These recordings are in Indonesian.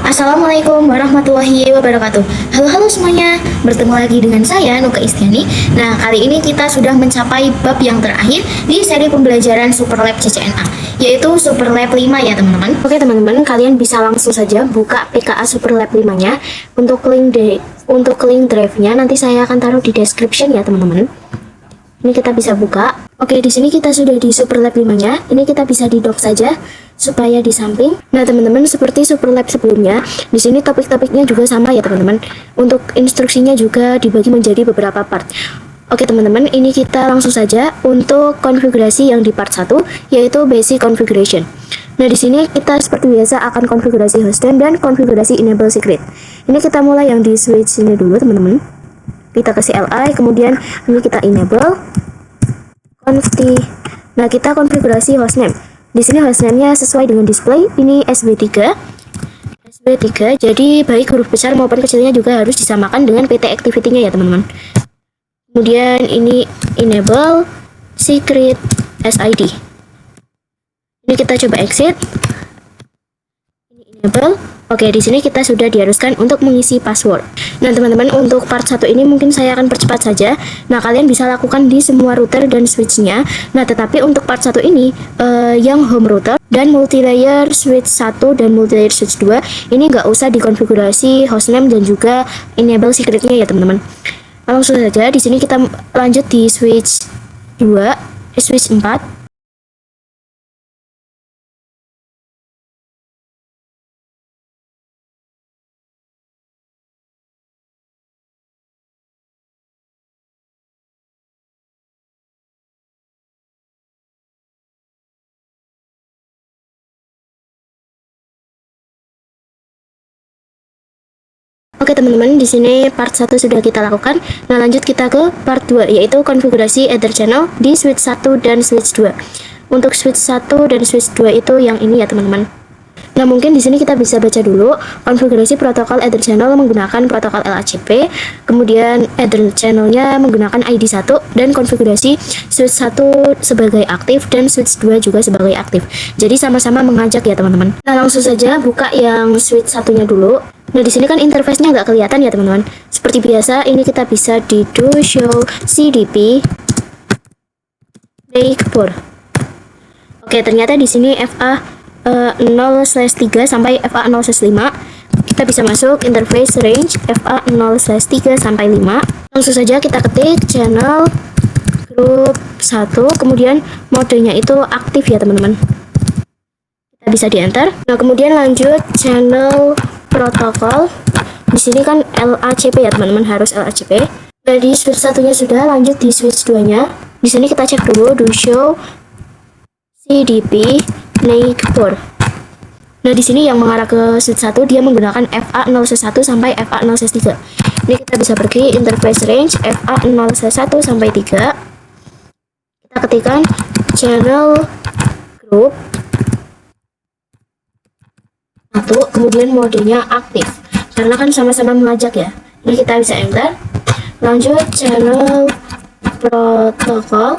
Assalamualaikum warahmatullahi wabarakatuh. Halo semuanya, bertemu lagi dengan saya Nuka Istiani. Nah, kali ini kita sudah mencapai bab yang terakhir di seri pembelajaran Superlab CCNA, yaitu Superlab 5 ya teman-teman. Oke teman-teman, kalian bisa langsung saja buka PKA Superlab 5-nya. Untuk link drive-nya nanti saya akan taruh di description ya teman-teman. Ini kita bisa buka. Oke, di sini kita sudah di Superlab 5-nya. Ini kita bisa di dock saja supaya di samping. Nah, teman-teman, seperti Superlab sebelumnya, di sini topik-topiknya juga sama ya, teman-teman. Untuk instruksinya juga dibagi menjadi beberapa part. Oke, teman-teman, ini kita langsung saja untuk konfigurasi yang di part 1, yaitu basic configuration. Nah, di sini kita seperti biasa akan konfigurasi hostname dan konfigurasi enable secret. Ini kita mulai yang di switch ini dulu, teman-teman. Kita kasih li, kemudian ini kita enable conft. Nah, kita konfigurasi hostname. Di sini hostname-nya sesuai dengan display. Ini SB3. Jadi baik huruf besar maupun kecilnya juga harus disamakan dengan PT activity-nya ya, teman-teman. Kemudian ini enable secret SID. Ini kita coba exit. Ini enable. Oke, di sini kita sudah diharuskan untuk mengisi password. Nah, teman-teman, untuk part 1 ini mungkin saya akan percepat saja. Nah, kalian bisa lakukan di semua router dan switch-nya. Nah, tetapi untuk part 1 ini, yang home router dan multilayer switch 1 dan multilayer switch 2, ini nggak usah dikonfigurasi hostname dan juga enable secret-nya ya, teman-teman. Langsung saja, di sini kita lanjut di switch 2, switch 4. Oke teman-teman, di sini part 1 sudah kita lakukan. Nah, lanjut kita ke part 2, yaitu konfigurasi Ether channel di switch 1 dan switch 2. Untuk switch 1 dan switch 2 itu yang ini ya teman-teman. Nah, mungkin di sini kita bisa baca dulu konfigurasi protokol Ether channel menggunakan protokol LHCP, kemudian Ether channelnya menggunakan ID 1, dan konfigurasi switch 1 sebagai aktif dan switch 2 juga sebagai aktif. Jadi sama-sama mengajak ya teman-teman. Nah, langsung saja buka yang switch satunya dulu. Nah, di sini kan interface-nya nggak kelihatan ya teman-teman. Seperti biasa, ini kita bisa di do show cdp make port. Oke, ternyata di sini FA 0/3 sampai FA 0/5. Kita bisa masuk interface range FA 0/3 sampai 5. Langsung saja kita ketik channel group 1, kemudian modenya itu aktif ya teman-teman. Kita bisa di enter. Nah, kemudian lanjut channel protokol. Di sini kan LACP ya teman-teman, harus LACP. Nah, di switch satunya sudah, lanjut di switch 2-nya. Di sini kita cek dulu do show cdp make port. Nah, di sini yang mengarah ke switch 1 dia menggunakan FA 0/1 sampai FA 0/3. Ini kita bisa pergi interface range FA 0/1 sampai 3. Kita ketikkan channel group 1, kemudian modenya aktif karena kan sama-sama mengajak ya. Ini kita bisa enter. Lanjut channel protokol.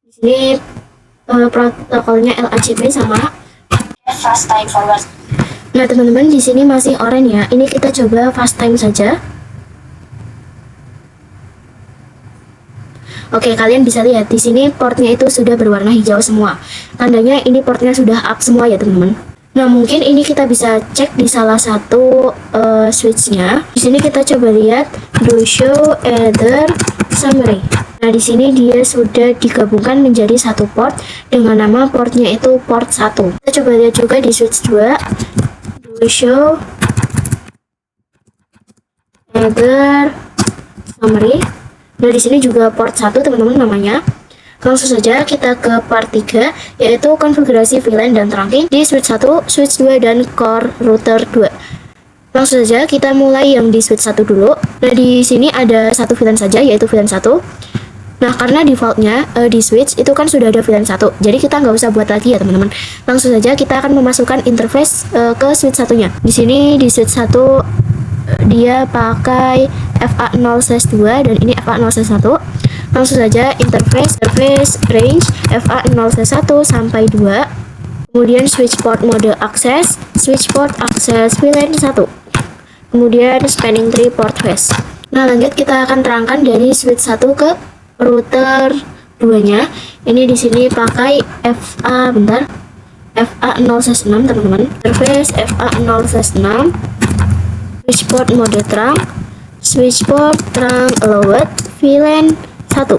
Di sini protokolnya LHCP sama fast time forward. Nah, teman-teman, di sini masih orange ya. Ini kita coba fast time saja. Oke, kalian bisa lihat di sini portnya itu sudah berwarna hijau semua. Tandanya ini portnya sudah up semua ya, teman-teman. Nah, mungkin ini kita bisa cek di salah satu switchnya. Di sini kita coba lihat do show Ether summary. Nah, di sini dia sudah digabungkan menjadi satu port dengan nama portnya itu port 1. Kita coba lihat juga di switch 2 do show Ether summary. Nah, di sini juga port 1 teman-teman namanya. Langsung saja kita ke part 3, yaitu konfigurasi VLAN dan trunking di switch 1, switch 2, dan core router 2. Langsung saja kita mulai yang di switch 1 dulu. Nah, di sini ada satu VLAN saja, yaitu VLAN 1. Nah, karena defaultnya di switch itu kan sudah ada VLAN 1, jadi kita nggak usah buat lagi ya teman-teman. Langsung saja kita akan memasukkan interface ke switch satunya. Di sini di switch 1 dia pakai FA 0/2 dan ini FA 0/1. Langsung saja interface range FA0/1 sampai 2. Kemudian switch port mode akses, switch port akses VLAN 1. Kemudian spanning tree port phase. Nah, lanjut kita akan terangkan dari switch 1 ke router 2-nya. Ini di sini pakai FA0/6 teman-teman. Interface FA0/6. Switch port mode terang, switch port terang allowed, VLAN 1.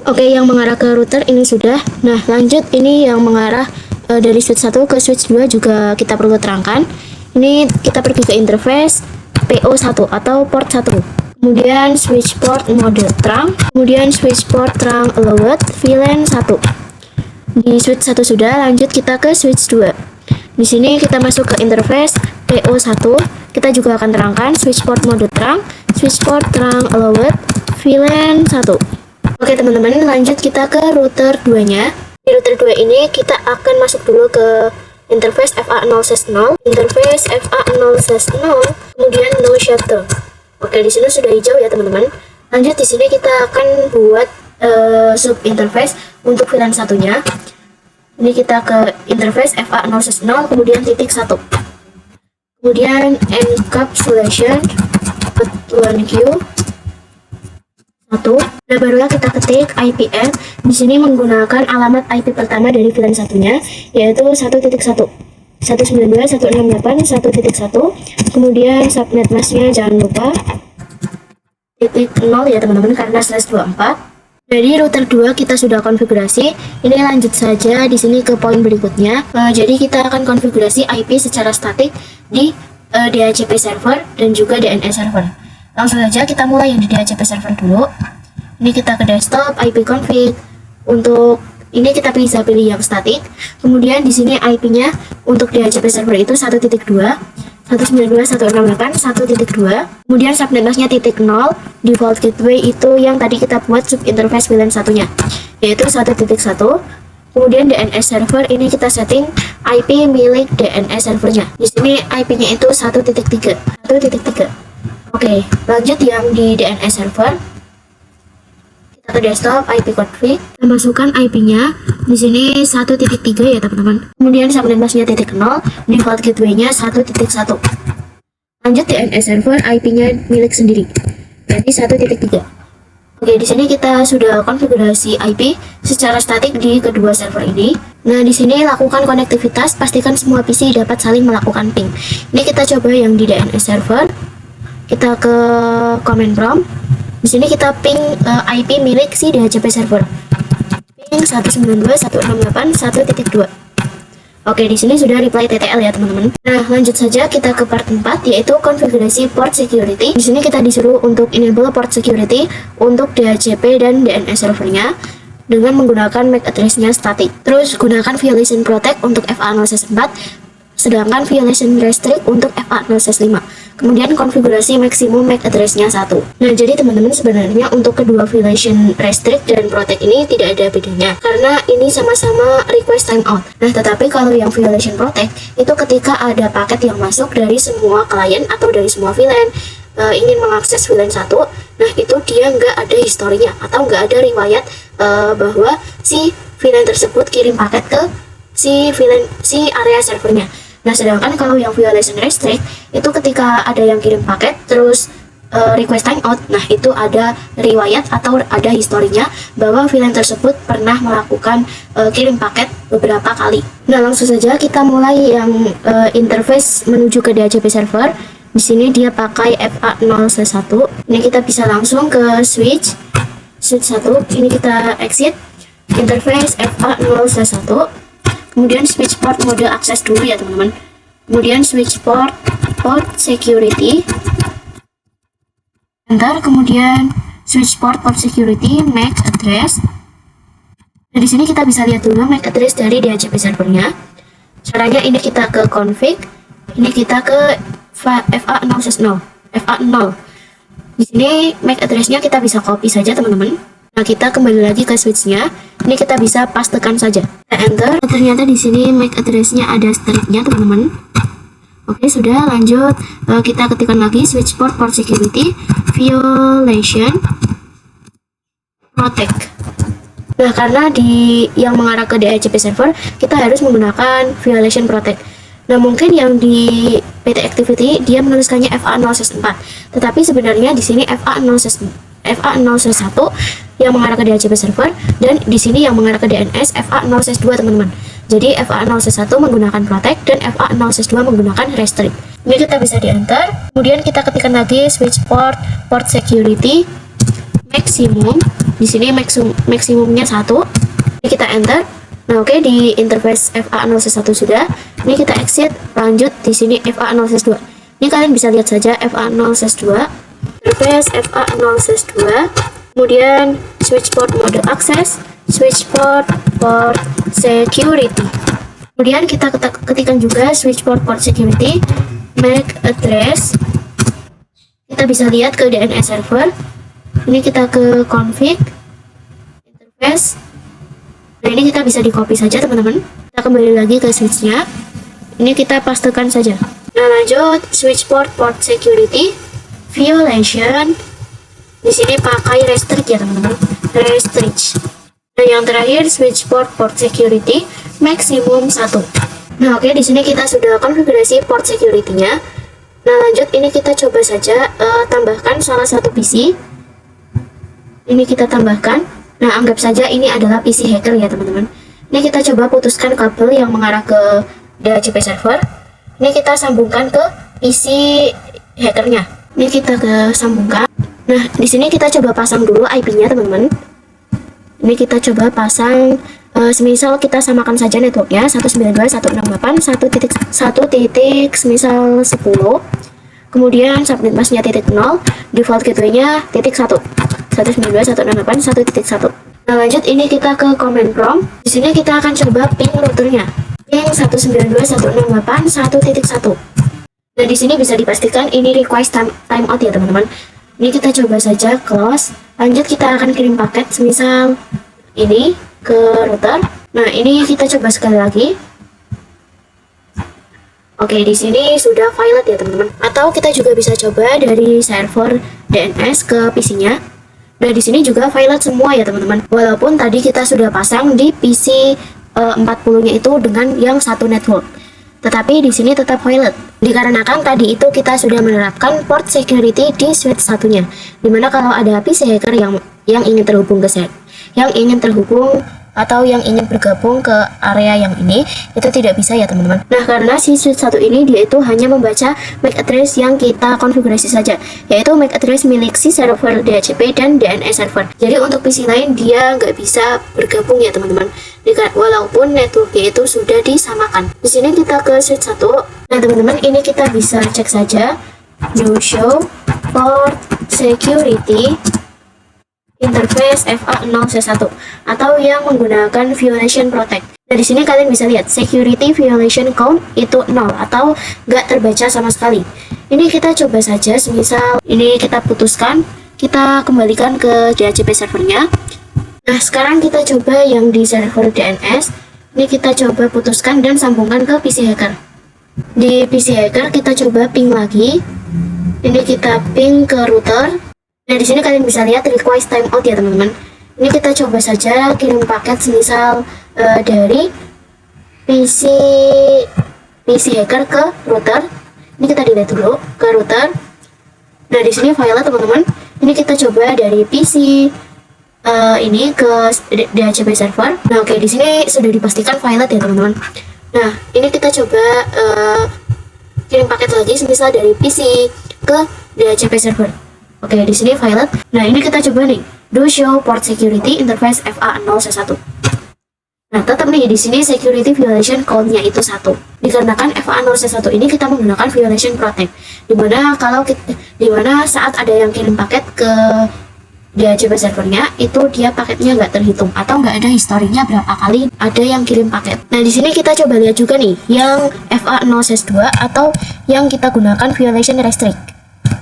Oke, yang mengarah ke router ini sudah. Nah, lanjut ini yang mengarah dari switch 1 ke switch 2 juga kita perlu terangkan. Ini kita pergi ke interface PO1 atau port 1. Kemudian switch port mode terang, kemudian switch port terang allowed, VLAN 1. Di switch 1 sudah, lanjut kita ke switch 2. Di sini kita masuk ke interface PO1. Kita juga akan terangkan switch port mode terang, switch port terang allowed, VLAN 1. Oke teman-teman, lanjut kita ke router 2-nya. Di router 2 ini kita akan masuk dulu ke interface FA0/0, interface FA0/0, kemudian no shutter. Oke, di sini sudah hijau ya teman-teman. Lanjut di sini kita akan buat sub interface untuk VLAN 1-nya. Ini kita ke interface FA0/0, kemudian titik 1. Kemudian encapsulation 1Q 1. Nah, barulah kita ketik IPN. Di sini menggunakan alamat IP pertama dari VLAN 1-nya, yaitu 1.1. 192.168.1.1. Kemudian subnet masknya jangan lupa titik 0 ya teman-teman, karena /24. Dari router 2 kita sudah konfigurasi. Ini lanjut saja di sini ke poin berikutnya. Jadi kita akan konfigurasi IP secara statik di DHCP server dan juga DNS server. Langsung saja kita mulai yang di DHCP server dulu. Ini kita ke desktop, IP config. Untuk ini kita bisa pilih yang statik. Kemudian di sini IP-nya untuk DHCP server itu 1.2, 192.168.1.2. Kemudian subnet masknya titik 0. Default gateway itu yang tadi kita buat sub interface VLAN 1-nya, yaitu 1.1. Kemudian DNS server ini kita setting IP milik DNS servernya. Di sini IP-nya itu 1.3. Oke, lanjut yang di DNS server. Kita ke desktop, IP config. Kita masukkan IP-nya. Di sini 1.3 ya teman-teman. Kemudian subnet masknya titik 0, default gateway-nya 1.1. Lanjut DNS server, IP-nya milik sendiri, berarti 1.3. Oke, di sini kita sudah konfigurasi IP secara statik di kedua server ini. Nah, di sini lakukan konektivitas, pastikan semua PC dapat saling melakukan ping. Ini kita coba yang di DNS server. Kita ke command prompt. Di sini kita ping IP milik si DHCP server. Ping 192.168.1.2. Oke, di sini sudah reply TTL ya teman-teman. Nah, lanjut saja kita ke part 4, yaitu konfigurasi port security. Di sini kita disuruh untuk enable port security untuk DHCP dan DNS servernya dengan menggunakan MAC address-nya static. Terus gunakan violation protect untuk FA0/4, sedangkan violation restrict untuk FA0/5. Kemudian konfigurasi maksimum MAC address-nya 1. Nah, jadi teman-teman sebenarnya untuk kedua violation restrict dan protect ini tidak ada bedanya, karena ini sama-sama request timeout. Nah, tetapi kalau yang violation protect itu ketika ada paket yang masuk dari semua klien atau dari semua VLAN ingin mengakses VLAN 1, nah itu dia nggak ada historinya atau nggak ada riwayat bahwa si VLAN tersebut kirim paket ke si area servernya. Nah, sedangkan kalau yang violation restrict itu ketika ada yang kirim paket terus request timeout, nah itu ada riwayat atau ada historinya bahwa VLAN tersebut pernah melakukan kirim paket beberapa kali. Nah, langsung saja kita mulai yang interface menuju ke DHCP server. Di sini dia pakai FA0/1. Ini kita bisa langsung ke switch 1. Ini kita exit interface FA0/1. Kemudian switch port mode akses dulu ya teman-teman. Kemudian switch port security. Bentar, kemudian switch port security MAC address. Nah, di sini kita bisa lihat dulu MAC address dari DHCP servernya. Caranya ini kita ke config. Ini kita ke FA0/0. Di sini MAC address-nya kita bisa copy saja teman-teman. Nah, kita kembali lagi ke switch-nya. Ini kita bisa pastekan saja. Kita enter. Ternyata di sini MAC address-nya ada strip-nya, teman-teman. Oke, sudah. Lanjut. Kita ketikkan lagi switch port security violation protect. Nah, karena di yang mengarah ke DHCP server, kita harus menggunakan violation protect. Nah, mungkin yang di PT Activity dia menuliskannya FA0/4, tetapi sebenarnya di sini FA0/1 yang mengarah ke DHCP server, dan di sini yang mengarah ke DNS FA0/2, teman-teman. Jadi FA0/1 menggunakan protect dan FA0/2 menggunakan restrict. Ini kita bisa di enter. Kemudian kita ketikkan lagi switch port security maximum. Di sini maksimumnya 1. Ini kita enter. Nah, oke, di interface FA0/1 sudah. Ini kita exit, lanjut di sini FA0/2. Ini kalian bisa lihat saja FA0/2, interface FA0/2. Kemudian switch port mode access, switch port security. Kemudian kita ketikkan juga switch port security MAC address. Kita bisa lihat ke DNS server. Ini kita ke config interface. Nah, ini kita bisa di copy saja, teman-teman. Kita kembali lagi ke switchnya. Ini kita pastekan saja. Nah, lanjut switch port security violation. Di sini pakai restrict ya, teman-teman. Restrict. Nah, yang terakhir switch port security maksimum 1. Nah, oke, di sini kita sudah konfigurasi port security-nya. Nah, lanjut ini kita coba saja tambahkan salah satu PC. Ini kita tambahkan. Nah, anggap saja ini adalah PC hacker ya, teman-teman. Ini kita coba putuskan kabel yang mengarah ke DHCP server. Ini kita sambungkan ke PC hackernya. Ini kita ke sambungkan. Nah, di sini kita coba pasang dulu IP-nya, teman-teman. Ini kita coba pasang, semisal kita samakan saja networknya 192.168.1.1 semisal 10. Kemudian subnet masknya .0, default gateway-nya .1. 192.168.1.1. Nah, lanjut ini kita ke command prompt. Di sini kita akan coba ping routernya. Ping 192.168.1.1. Nah, di sini bisa dipastikan ini request timeout ya, teman-teman. Ini kita coba saja close. Lanjut kita akan kirim paket semisal ini ke router. Nah, ini kita coba sekali lagi. Oke, di sini sudah violet ya, teman-teman. Atau kita juga bisa coba dari server DNS ke PC-nya. Nah, di sini juga violet semua ya, teman-teman. Walaupun tadi kita sudah pasang di PC 40-nya itu dengan yang satu network. Tetapi di sini tetap violet. Dikarenakan tadi itu kita sudah menerapkan port security di switch satunya. Dimana kalau ada PC hacker yang ingin terhubung ke atau yang ingin bergabung ke area yang ini, itu tidak bisa ya, teman-teman. Nah, karena si switch satu ini dia itu hanya membaca MAC address yang kita konfigurasi saja, yaitu MAC address milik si server DHCP dan DNS server. Jadi untuk PC lain dia nggak bisa bergabung ya, teman-teman. Walaupun networknya itu sudah disamakan. Di sini kita ke switch 1. Nah, teman-teman, ini kita bisa cek saja no show port security interface FA0/1 atau yang menggunakan violation protect. Nah, di sini kalian bisa lihat security violation count itu 0 atau nggak terbaca sama sekali. Ini kita coba saja, semisal ini kita putuskan, kita kembalikan ke DHCP servernya. Nah, sekarang kita coba yang di server DNS. Ini kita coba putuskan dan sambungkan ke PC hacker. Di PC hacker kita coba ping lagi. Ini kita ping ke router. Nah, di sini kalian bisa lihat request timeout ya, teman-teman. Ini kita coba saja kirim paket semisal dari PC hacker ke router. Ini kita delete dulu ke router. Nah, di sini file teman-teman. Ini kita coba dari PC ini ke DHCP server. Nah, oke, di sini sudah dipastikan file ya, teman-teman. Nah, ini kita coba kirim paket lagi semisal dari PC ke DHCP server. Oke, di sini violet. Nah, ini kita coba nih, do show port security interface FA0/1. Nah, tetap nih di sini security violation count-nya itu 1. Dikarenakan FA0/1 ini kita menggunakan violation protect. Dimana saat ada yang kirim paket ke DHCP servernya, itu dia paketnya nggak terhitung atau nggak ada historinya berapa kali ada yang kirim paket. Nah, di sini kita coba lihat juga nih yang FA0/2 atau yang kita gunakan violation restrict.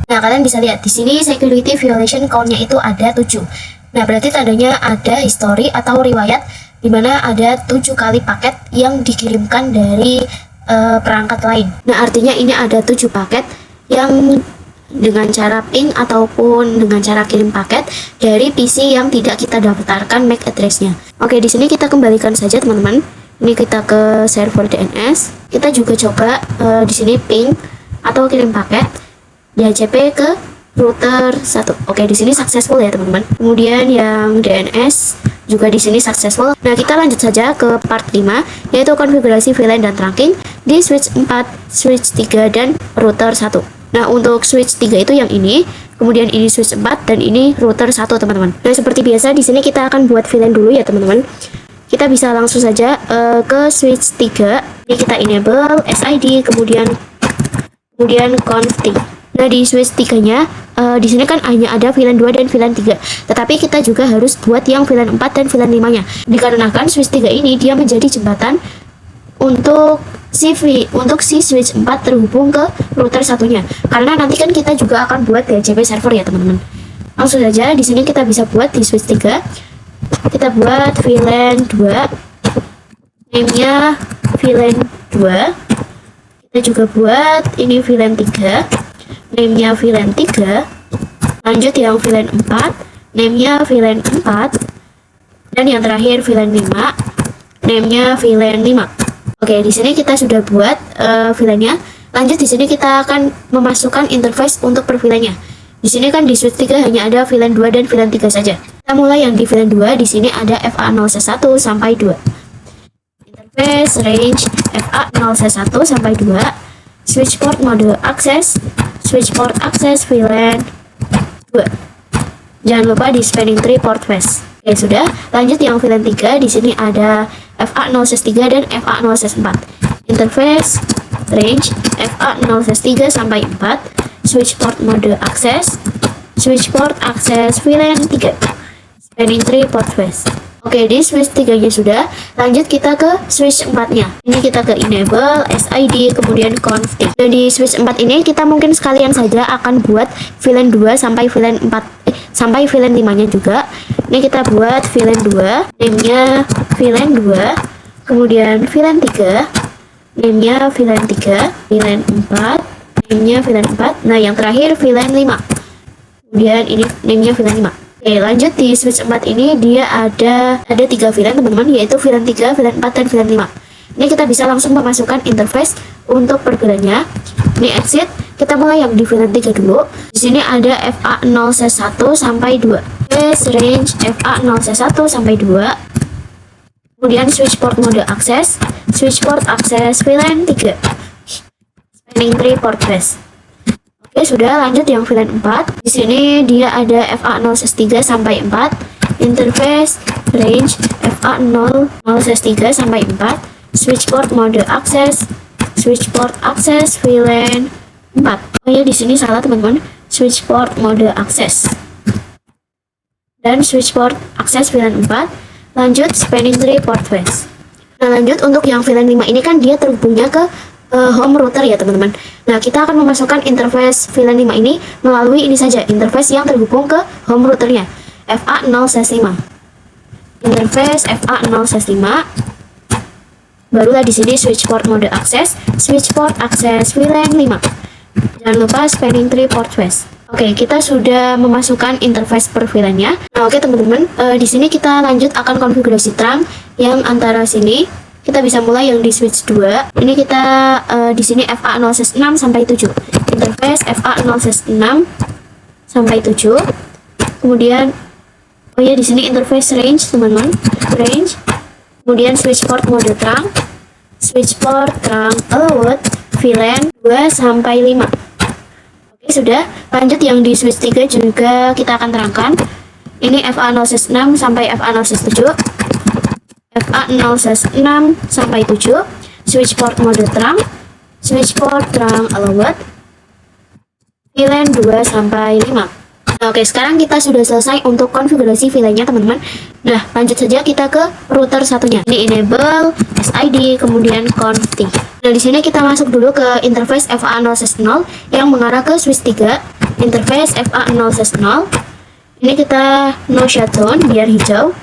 Nah, kalian bisa lihat di sini security violation count-nya itu ada 7. Nah, berarti tandanya ada history atau riwayat di mana ada 7 kali paket yang dikirimkan dari perangkat lain. Nah, artinya ini ada 7 paket yang dengan cara ping ataupun dengan cara kirim paket dari PC yang tidak kita daftarkan MAC address-nya. Oke, di sini kita kembalikan saja teman-teman. Ini kita ke server DNS. Kita juga coba di sini ping atau kirim paket DHCP ke router 1. Oke, di sini successful ya teman-teman. Kemudian yang DNS juga di sini successful. Nah, kita lanjut saja ke part 5, yaitu konfigurasi VLAN dan trunking di switch 4, switch 3 dan router 1. Nah, untuk switch 3 itu yang ini, kemudian ini switch 4 dan ini router 1 teman-teman. Nah, seperti biasa di sini kita akan buat VLAN dulu ya teman-teman. Kita bisa langsung saja ke switch 3. Ini kita enable SID kemudian config. Nah, di switch 3-nya di sini kan hanya ada VLAN 2 dan VLAN 3. Tetapi kita juga harus buat yang VLAN 4 dan VLAN 5-nya. Dikarenakan switch 3 ini dia menjadi jembatan untuk si switch 4 terhubung ke router satunya. Karena nanti kan kita juga akan buat DHCP server ya teman-teman. Langsung saja di sini kita bisa buat di switch 3. Kita buat VLAN 2. Name-nya VLAN 2. Kita juga buat ini VLAN 3. Name-nya VLAN 3. Lanjut yang VLAN 4. Name-nya VLAN 4. Dan yang terakhir VLAN 5. Name-nya VLAN 5. Oke, di sini kita sudah buat VLAN-nya. Lanjut di sini kita akan memasukkan interface untuk per VLAN-nya. Di sini kan di switch 3 hanya ada VLAN 2 dan VLAN 3 saja. Kita mulai yang di VLAN 2. Di sini ada FA0C1 sampai 2. Interface range FA0C1 sampai 2. Switch port mode access. Switch port access VLAN 2. Jangan lupa di spanning tree port face. Oke, sudah. Lanjut yang VLAN 3. Di sini ada FA0C3 dan FA0C4. Interface range FA0C3 sampai 4. Switch port mode access. Switch port access VLAN 3. Spanning tree port face. Oke, di switch 3-nya sudah. Lanjut kita ke switch 4-nya. Ini kita ke enable SID kemudian config. Dan di switch 4 ini kita mungkin sekalian saja akan buat VLAN 2 sampai VLAN 4 sampai VLAN 5-nya juga. Ini kita buat VLAN 2, name-nya VLAN 2, kemudian VLAN 3, name-nya VLAN 3, VLAN 4, name-nya VLAN 4. Nah, yang terakhir VLAN 5. Kemudian ini name-nya VLAN 5. Oke, lanjut di switch 4 ini dia ada 3 VLAN teman-teman, yaitu VLAN 3, VLAN 4 dan VLAN 5. Ini kita bisa langsung memasukkan interface untuk per VLAN-nya. Ini exit. Kita mulai yang di VLAN 3 dulu. Di sini ada FA0C1 sampai 2. Range FA0C1 sampai 2. Kemudian switch port mode access. Switch port access VLAN 3. Spanning tree port face. Oke, sudah. Lanjut yang VLAN 4. Di sini dia ada FA0C3 sampai 4. Interface range FA0C3 sampai 4. Switch port mode access. Switch port access VLAN 4. Oh ya, di sini salah teman-teman. Switch port mode access. Dan switch port access VLAN 4. Lanjut spanning tree port face. Nah, lanjut untuk yang VLAN 5 ini kan dia terhubungnya ke home router ya teman-teman. Nah, kita akan memasukkan interface VLAN 5 ini melalui ini saja, interface yang terhubung ke home routernya FA0/5. Interface FA0/5. Barulah di sini switch port mode access, switch port access VLAN 5. Jangan lupa spanning tree port face. Oke, kita sudah memasukkan interface per VLAN-nya. Nah, oke teman-teman, di sini kita lanjut akan konfigurasi trunk yang antara sini. Kita bisa mulai yang di switch 2. Ini kita di sini FA0/6 sampai 7. Interface FA0/6 sampai 7. Kemudian oh ya, di sini interface range teman-teman, range. Kemudian switch port mode trunk, switch port trunk allowed VLAN 2 sampai 5. Oke, sudah. Lanjut yang di switch 3 juga kita akan terangkan. Ini FA0/6 sampai FA0/7. FA0/6 sampai 7. Switch port mode trunk, switch port trunk allowed VLAN 2 sampai 5. Nah, oke, sekarang kita sudah selesai untuk konfigurasi VLAN-nya teman-teman. Nah, lanjut saja kita ke router satunya. Ini enable SID kemudian config. Nah, di sini kita masuk dulu ke interface FA0/0 yang mengarah ke switch 3. Interface FA0/0. Ini kita no shutdown biar hijau.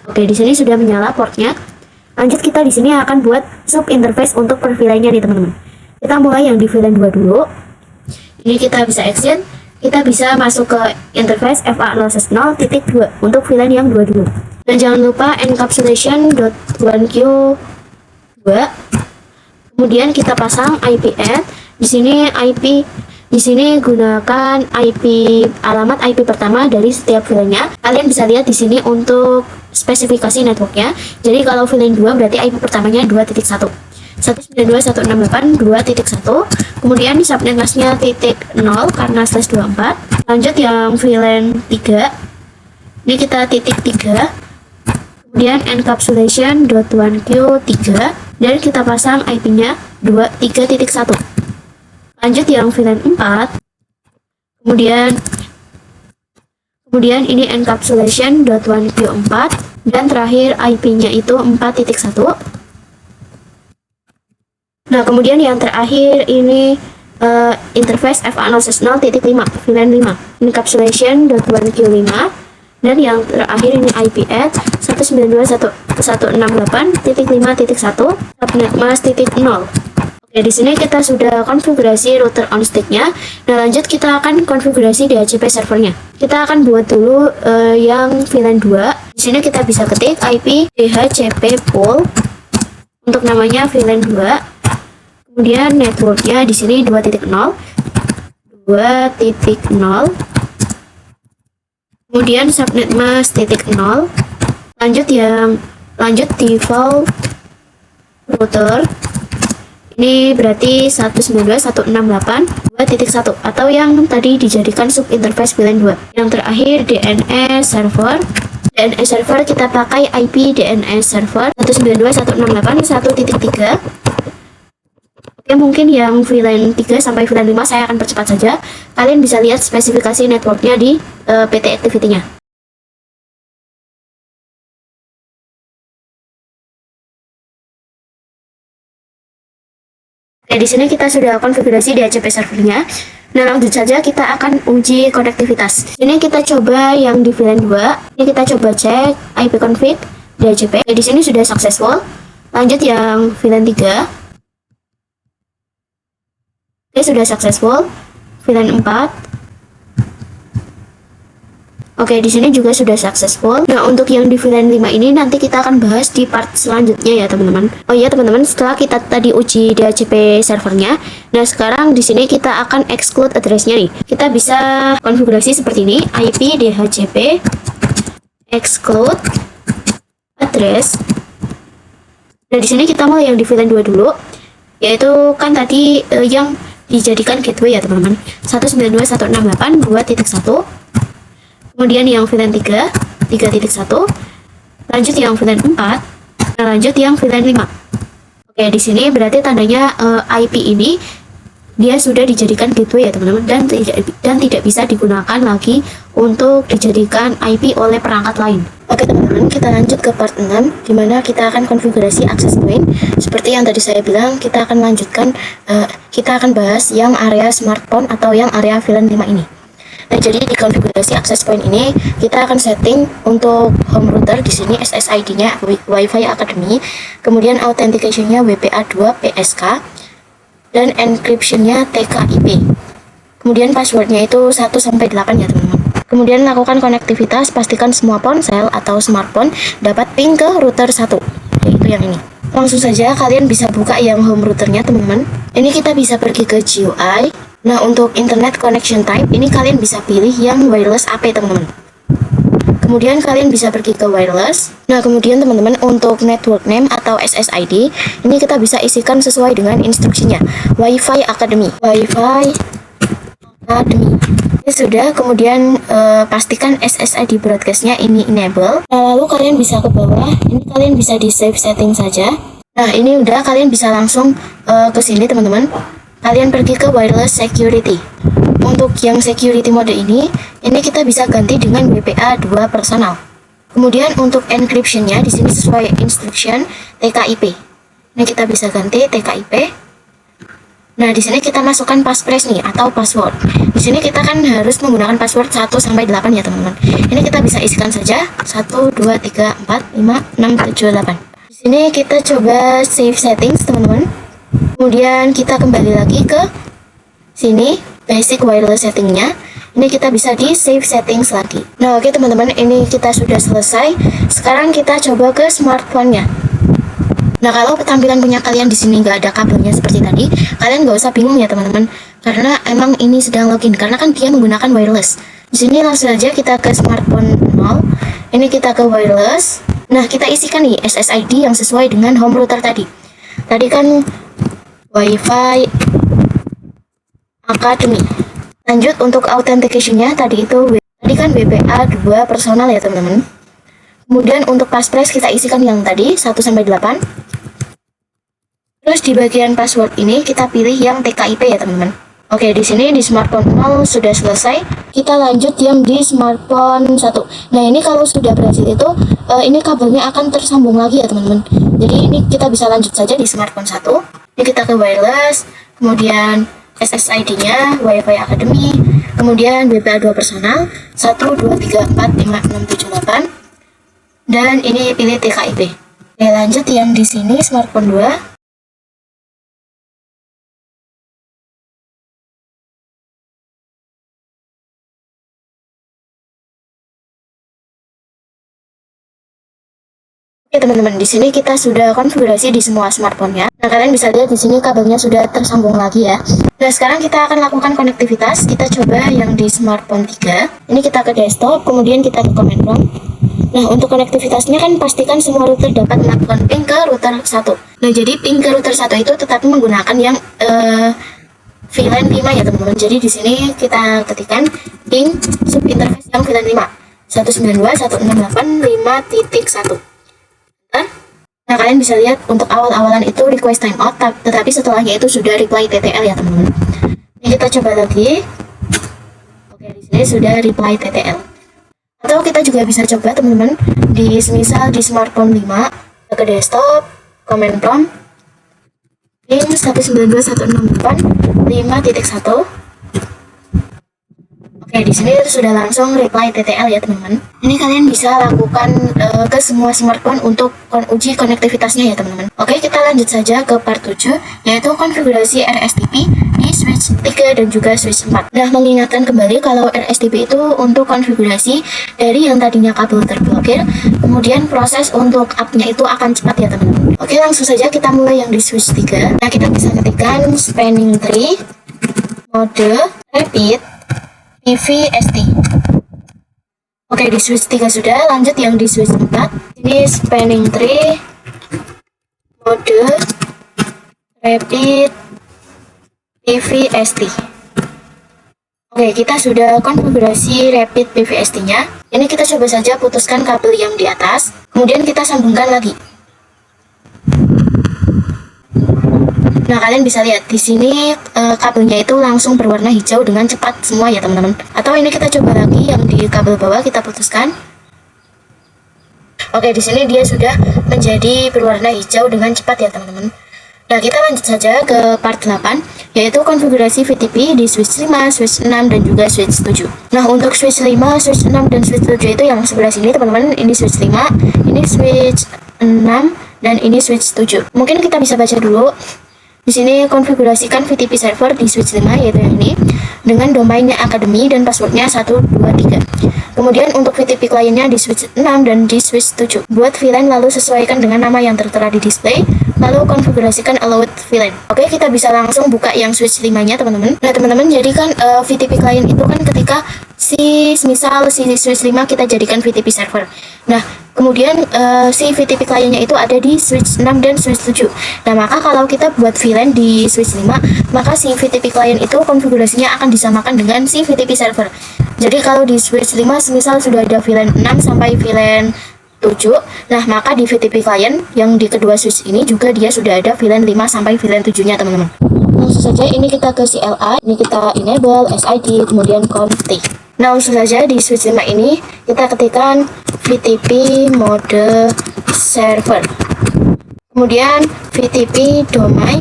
Oke, di sini sudah menyala portnya. Lanjut kita di sini akan buat sub interface untuk per VLAN-nya nih teman-teman. Kita mulai yang di VLAN 2 dulu. Ini kita bisa exit. Kita bisa masuk ke interface FA0/0.2 untuk VLAN yang 2 dulu. Dan jangan lupa encapsulation.1q2. Kemudian kita pasang IP add. Di sini gunakan alamat IP pertama dari setiap VLAN-nya. Kalian bisa lihat di sini untuk spesifikasi networknya. Jadi kalau VLAN 2 berarti IP pertamanya 2.1. 192.168.2.1. Kemudian di subnet masknya .0 karena /24. Lanjut yang VLAN 3. Ini kita .3. Kemudian encapsulation.1q3 dan kita pasang IP-nya 3.1. Lanjut yang VLAN 4. Kemudian ini encapsulation.1q4 dan terakhir IP-nya itu 4.1. Nah, kemudian yang terakhir ini interface FA0/0.5 VLAN 5 encapsulation.1q5 dan yang terakhir ini IP add 192.168.5.1 subnet mask .0. Oke, di sini kita sudah konfigurasi router on stick-nya. Nah, lanjut kita akan konfigurasi DHCP servernya. Kita akan buat dulu yang VLAN 2. Di sini kita bisa ketik IP DHCP pool untuk namanya VLAN 2. Kemudian networknya di sini 2.0. Kemudian subnet mask .0. Lanjut default router. Ini berarti 192.168.2.1 atau yang tadi dijadikan sub interface VLAN 2. Yang terakhir DNS server. DNS server kita pakai IP DNS server 192.168.1.3. Oke, mungkin yang VLAN 3 sampai VLAN 5 saya akan percepat saja. Kalian bisa lihat spesifikasi networknya di PT Activity-nya. Oke, di sini kita sudah konfigurasi DHCP servernya. Nah, lanjut saja kita akan uji konektivitas. Ini kita coba yang di VLAN 2. Ini kita coba cek ipconfig DHCP. Di sini sudah successful. Lanjut yang VLAN 3. Oke, sudah successful. VLAN 4. Oke, di sini juga sudah successful. Nah, untuk yang di VLAN 5 ini nanti kita akan bahas di part selanjutnya ya, teman-teman. Oh iya, teman-teman, setelah kita tadi uji DHCP servernya, nah sekarang di sini kita akan exclude address-nya nih. Kita bisa konfigurasi seperti ini, IP DHCP exclude address. Nah, di sini kita mau yang di VLAN 2 dulu, yaitu kan tadi yang dijadikan gateway ya, teman-teman. 192.168.2.1. Kemudian yang VLAN 3, 3.1. Lanjut yang VLAN 4. Dan lanjut yang VLAN 5. Oke, di sini berarti tandanya IP ini dia sudah dijadikan gateway ya, teman-teman, dan tidak bisa digunakan lagi untuk dijadikan IP oleh perangkat lain. Oke, teman-teman, kita lanjut ke part 6 di mana kita akan konfigurasi access point. Seperti yang tadi saya bilang, kita akan bahas yang area smartphone atau yang area VLAN 5 ini. Nah, jadi di konfigurasi access point ini kita akan setting untuk home router di sini SSID-nya Wi-Fi Academy, kemudian authentication-nya WPA2 PSK, dan encryption-nya TKIP. Kemudian password-nya itu 1 sampai 8 ya, teman-teman. Kemudian lakukan konektivitas, pastikan semua ponsel atau smartphone dapat ping ke router 1, yaitu yang ini. Langsung saja kalian bisa buka yang home routernya, teman-teman. Ini kita bisa pergi ke GUI. Nah, untuk internet connection type ini kalian bisa pilih yang wireless AP, teman-teman. Kemudian kalian bisa pergi ke wireless. Nah, kemudian teman-teman untuk network name atau SSID ini kita bisa isikan sesuai dengan instruksinya. Wi-Fi Academy. Wi-Fi Academy. Ya sudah, kemudian pastikan SSID broadcastnya ini enable. Nah, lalu kalian bisa ke bawah. Ini kalian bisa di save setting saja. Nah, ini udah, kalian bisa langsung ke sini, teman-teman. Kalian pergi ke wireless security. Untuk yang security mode ini kita bisa ganti dengan WPA2 personal. Kemudian untuk encryption-nya di sini sesuai instruction TKIP. Ini kita bisa ganti TKIP. Nah, di sini kita masukkan passphrase nih atau password. Di sini kita kan harus menggunakan password 1 sampai 8 ya, teman-teman. Ini kita bisa isikan saja 1 2 3 4 5 6 7 8. Di sini kita coba save settings, teman-teman. Kemudian kita kembali lagi ke sini basic wireless settingnya. Ini kita bisa di save settings lagi. Nah, oke teman-teman, ini kita sudah selesai. Sekarang kita coba ke smartphone-nya. Nah, kalau tampilan punya kalian di sini nggak ada kabelnya seperti tadi, kalian nggak usah bingung ya teman-teman, karena emang ini sedang login, karena kan dia menggunakan wireless. Di sini langsung saja kita ke smartphone 0. Ini kita ke wireless. Nah, kita isikan nih SSID yang sesuai dengan home router tadi. Tadi kan Wi-Fi Academy. Lanjut untuk authentication-nya tadi kan WPA 2 personal ya teman-teman. Kemudian untuk passphrase kita isikan yang tadi 1 sampai 8. Terus di bagian password ini kita pilih yang TKIP ya teman-teman. Oke, di sini di smartphone 0 sudah selesai. Kita lanjut yang di smartphone 1. Nah, ini kalau sudah berhasil itu ini kabelnya akan tersambung lagi ya teman-teman. Jadi ini kita bisa lanjut saja di smartphone 1. Ini kita ke wireless, kemudian SSID-nya Wi-Fi Academy, kemudian WPA 2 personal 1 2 3 4 5 6 7 8, dan ini pilih TKIP. Oke, lanjut yang di sini smartphone 2. Oke teman-teman, di sini kita sudah konfigurasi di semua smartphone-nya. Nah, kalian bisa lihat di sini kabelnya sudah tersambung lagi ya. Nah, sekarang kita akan lakukan konektivitas. Kita coba yang di smartphone 3. Ini kita ke desktop, kemudian kita ke command prompt. Nah, untuk konektivitasnya kan pastikan semua router dapat melakukan ping ke router 1. Nah, jadi ping ke router 1 itu tetap menggunakan yang VLAN 5 ya teman-teman. Jadi di sini kita ketikkan ping subinterface yang VLAN 5 192.168.5.1. Nah, kalian bisa lihat untuk awal-awalan itu request timeout, tetapi setelahnya itu sudah reply TTL ya teman-teman. Ini kita coba lagi. Oke, di sini sudah reply TTL. Atau kita juga bisa coba teman-teman misal di smartphone 5 ke desktop, command prompt ping 192.168.5.1. Oke, di sini sudah langsung reply TTL ya teman-teman. Ini kalian bisa lakukan ke semua smartphone untuk uji konektivitasnya ya teman-teman. Oke, kita lanjut saja ke part 7, yaitu konfigurasi RSTP di switch 3 dan juga switch 4. Nah, mengingatkan kembali kalau RSTP itu untuk konfigurasi dari yang tadinya kabel terblokir, kemudian proses untuk up-nya itu akan cepat ya teman-teman. Oke, langsung saja kita mulai yang di switch 3. Nah, kita bisa ketikkan spanning tree mode rapid PVST. Oke, di switch 3 sudah. Lanjut yang di switch 4. Ini spanning tree mode rapid PVST. Oke, kita sudah konfigurasi rapid PVST-nya. Ini kita coba saja putuskan kabel yang di atas, kemudian kita sambungkan lagi. Nah, kalian bisa lihat di sini kabelnya itu langsung berwarna hijau dengan cepat semua ya teman-teman. Atau ini kita coba lagi yang di kabel bawah, kita putuskan. Oke, di sini dia sudah menjadi berwarna hijau dengan cepat ya teman-teman. Nah, kita lanjut saja ke part 8, yaitu konfigurasi VTP di switch 5, switch 6, dan juga switch 7. Nah, untuk switch 5, switch 6, dan switch 7 itu yang sebelah sini teman-teman. Ini switch 5, ini switch 6, dan ini switch 7. Mungkin kita bisa baca dulu. Di sini konfigurasikan VTP server di switch 5, yaitu yang ini, dengan domainnya Academy dan passwordnya 123. Kemudian untuk VTP kliennya di switch 6 dan di switch 7. Buat VLAN lalu sesuaikan dengan nama yang tertera di display, lalu konfigurasikan allowed VLAN. Oke, kita bisa langsung buka yang switch 5-nya teman-teman. Nah teman-teman, jadi kan VTP klien itu kan ketika misal si switch 5 kita jadikan VTP server. Nah, kemudian si VTP kliennya itu ada di switch 6 dan switch 7. Nah, maka kalau kita buat VLAN di switch 5, maka si VTP klien itu konfigurasinya akan disamakan dengan si VTP server. Jadi kalau di switch 5 misal sudah ada VLAN 6 sampai VLAN 7, nah maka di VTP klien yang di kedua switch ini juga dia sudah ada VLAN 5 sampai VLAN 7-nya teman-teman. Langsung saja ini kita ke CLI, ini kita enable SID, kemudian config. Nah, langsung saja di switch 5 ini kita ketikkan VTP mode server, kemudian VTP domain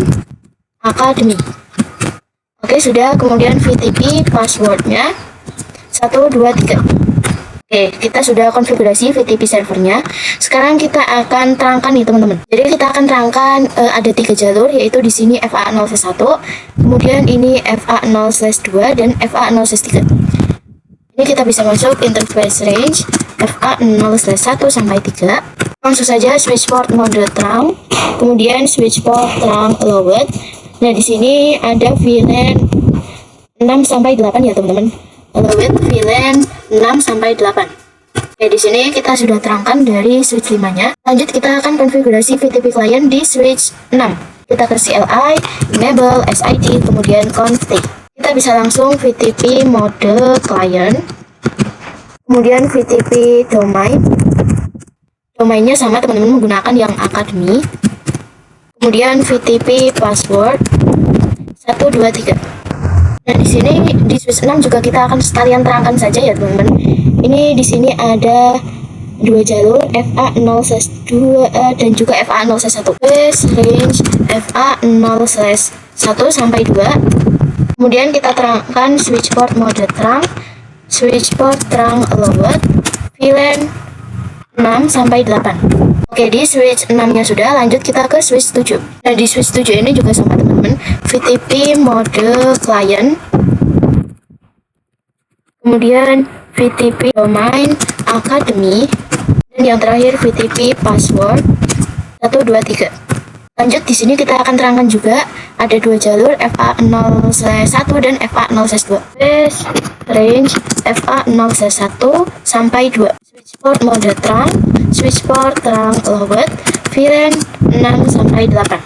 Academy. Oke, sudah. Kemudian VTP passwordnya 123. Oke, kita sudah konfigurasi VTP servernya. Sekarang kita akan terangkan nih teman-teman. Jadi kita akan terangkan ada 3 jalur, yaitu di sini FA0/1, kemudian ini FA0/2 dan FA0/3. Ini kita bisa masuk interface range FA0/1 sampai 3. Langsung saja switch port mode terang, kemudian switch port terang allowed. Nah, di sini ada VLAN 6 sampai 8 ya teman-teman. Allowed VLAN 6 sampai 8. Oke, di sini kita sudah terangkan dari switch 5-nya. Lanjut kita akan konfigurasi VTP client di switch 6. Kita ke CLI, enable, SID, kemudian config. Kita bisa langsung VTP mode client. Kemudian VTP domain. Domainnya sama teman-teman, menggunakan yang academy. Kemudian VTP password 123. Nah, di sini di switch 6 juga kita akan sekalian terangkan saja ya teman-teman. Ini di sini ada 2 jalur FA0/2 dan juga FA0/1. Range FA0/1 sampai 2. Kemudian kita terangkan switch port mode terang, switch port terang allowed, VLAN 6 sampai 8. Oke, di switch 6-nya sudah, lanjut kita ke switch 7. Nah, di switch 7 ini juga sama teman-teman, VTP mode client, kemudian VTP domain academy, dan yang terakhir VTP password 123. Lanjut di sini kita akan terangkan juga ada 2 jalur FA0/1 dan FA0/2. Range FA0/1 sampai 2. Switch port mode terang, switch port terang allowed, VLAN 6 sampai 8.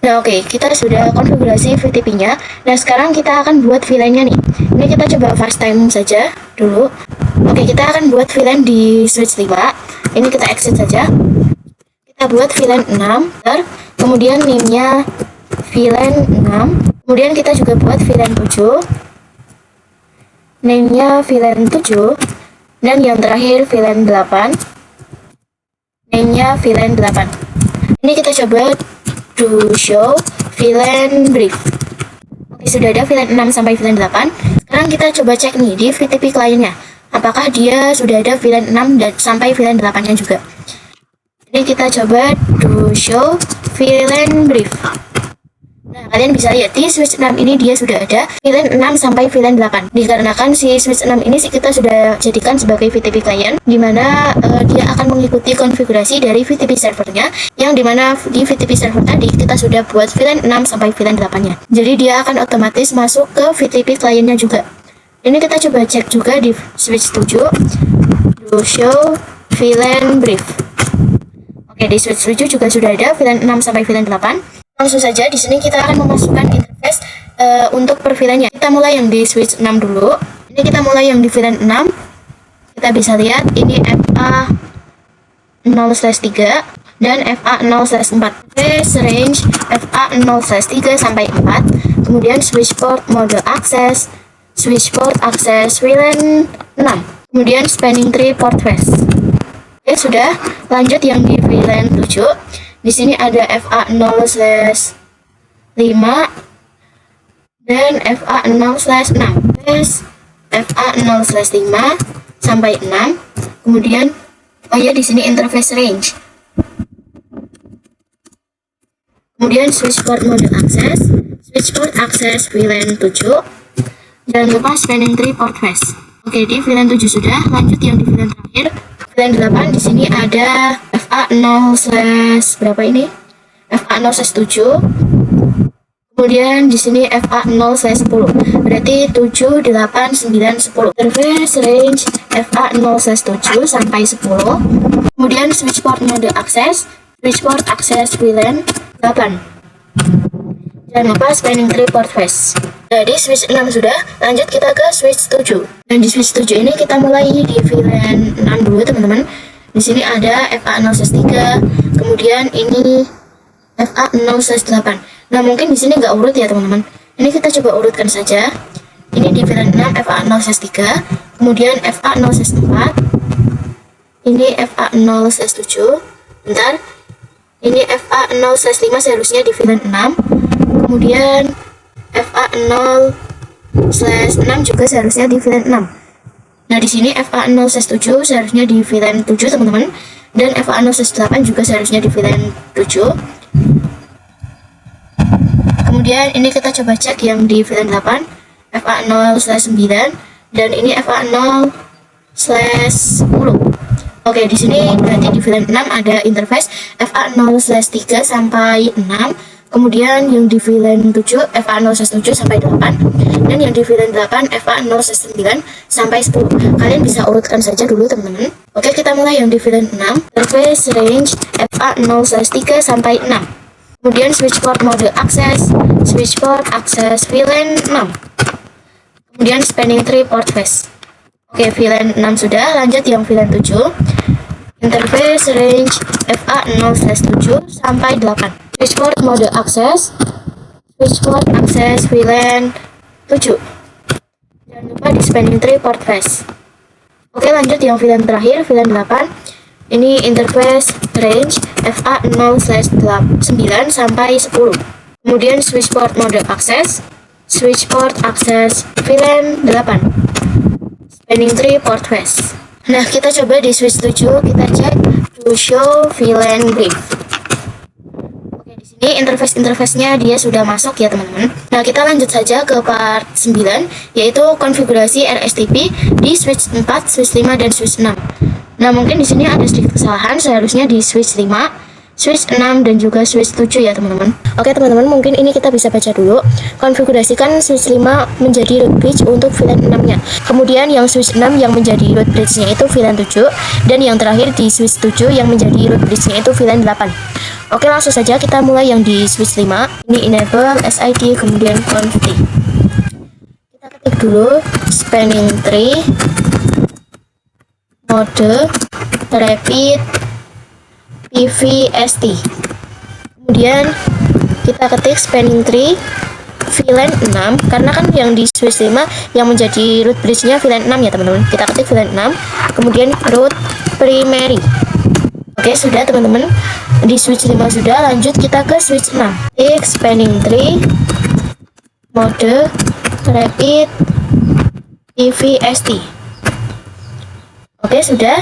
Nah, oke, kita sudah konfigurasi VTP-nya. Nah, sekarang kita akan buat VLAN-nya nih. Ini kita coba fast time saja dulu. Oke, kita akan buat VLAN di switch 5. Ini kita exit saja. Kita buat VLAN 6, kemudian name-nya VLAN 6. Kemudian kita juga buat VLAN 7. Name-nya VLAN 7. Dan yang terakhir VLAN 8. Name-nya VLAN 8. Ini kita coba do show VLAN brief. Oke, sudah ada VLAN 6 sampai VLAN 8. Sekarang kita coba cek nih di VTP client-nya. Apakah dia sudah ada VLAN 6 dan sampai VLAN 8-nya juga. Ini kita coba do show VLAN brief. Nah, kalian bisa lihat di switch 6 ini dia sudah ada VLAN 6 sampai VLAN 8. Dikarenakan si switch 6 ini kita sudah jadikan sebagai VTP client, di mana dia akan mengikuti konfigurasi dari VTP servernya, yang dimana di VTP server tadi kita sudah buat VLAN 6 sampai VLAN 8-nya. Jadi dia akan otomatis masuk ke VTP clientnya juga. Ini kita coba cek juga di switch 7, do show VLAN brief. Oke, di switch 7 juga sudah ada VLAN 6 sampai VLAN 8. Langsung saja di sini kita akan memasukkan interface untuk per VLAN-nya. Kita mulai yang di switch 6 dulu. Ini kita mulai yang di VLAN 6. Kita bisa lihat ini FA0/3 dan FA0/4. Range FA0/3 sampai 4. Kemudian switch port mode access, switch port access VLAN 6. Kemudian spanning tree port face. Oke, sudah. Lanjut yang di VLAN 7. Di sini ada FA0/5 dan FA0/6. FA0/5 sampai 6. Kemudian di sini interface range. Kemudian switch port mode access, switch port access VLAN 7. Jangan lupa spanning tree port face. Oke, di VLAN 7 sudah. Lanjut yang di VLAN terakhir. VLAN 8 di sini ada FA0/berapa ini? FA0/7. Kemudian di sini FA0/10. Berarti 7, 8, 9, 10. Interface range FA0/7 sampai 10. Kemudian switch port mode access, switch port access VLAN 8. Jangan lupa spanning tree port face. Jadi switch 6 sudah, lanjut kita ke switch 7. Dan di switch 7 ini kita mulai di VLAN 6 dulu teman-teman. Di sini ada FA0/3, kemudian ini FA0/8. Nah, mungkin di sini nggak urut ya teman-teman. Ini kita coba urutkan saja. Ini di VLAN 6 FA0/3, kemudian FA0/4. Ini FA0/7. Bentar. Ini FA0/5 seharusnya di VLAN 6. Kemudian FA0/6 juga seharusnya di VLAN 6. Nah, di sini FA0/7 seharusnya di VLAN 7, teman-teman. Dan FA0/8 juga seharusnya di VLAN 7. Kemudian ini kita coba cek yang di VLAN 8, FA0/9, dan ini FA0/10. Oke, di sini berarti di VLAN 6 ada interface FA0/3 sampai 6. Kemudian yang di VLAN 7 FA0/7 sampai 8, dan yang di VLAN 8 FA0/9 sampai 10. Kalian bisa urutkan saja dulu, teman-teman. Oke, kita mulai yang di VLAN 6. Interface range FA0/3 sampai 6. Kemudian switch port mode akses, switch port akses VLAN 6. Kemudian spanning tree port face. Oke, VLAN 6 sudah, lanjut yang VLAN 7. Interface range FA0/7 sampai 8. Switch port mode akses, switch port akses VLAN 7. Jangan lupa di spanning tree port face. Oke, lanjut yang VLAN terakhir, VLAN 8. Ini interface range FA0/9 sampai 10. Kemudian switch port mode akses, switch port akses VLAN 8. Spanning tree port face. Nah, kita coba di switch 7, kita cek to show VLAN brief. Oke, di sini interface-nya dia sudah masuk ya, teman-teman. Nah, kita lanjut saja ke part 9, yaitu konfigurasi RSTP di switch 4, switch 5, dan switch 6. Nah, mungkin di sini ada sedikit kesalahan, seharusnya di switch 5, switch 6, dan juga switch 7 ya, teman-teman. Oke, teman-teman, mungkin ini kita bisa baca dulu. Konfigurasikan switch 5 menjadi root bridge untuk VLAN 6-nya. Kemudian yang switch 6 yang menjadi root bridge-nya itu VLAN 7, dan yang terakhir di switch 7 yang menjadi root bridge-nya itu VLAN 8. Oke, langsung saja kita mulai yang di switch 5. Ini enable, SID, kemudian conf t. Kita ketik dulu spanning tree, mode, rapid, PVST. Kemudian kita ketik spanning tree VLAN 6, karena kan yang di switch 5 yang menjadi root bridge-nya VLAN 6 ya, teman-teman. Kita ketik VLAN 6, kemudian root primary. Oke, sudah, teman-teman. Di switch 5 sudah, lanjut kita ke switch 6. Ketik spanning tree mode rapid PVST. Oke, sudah.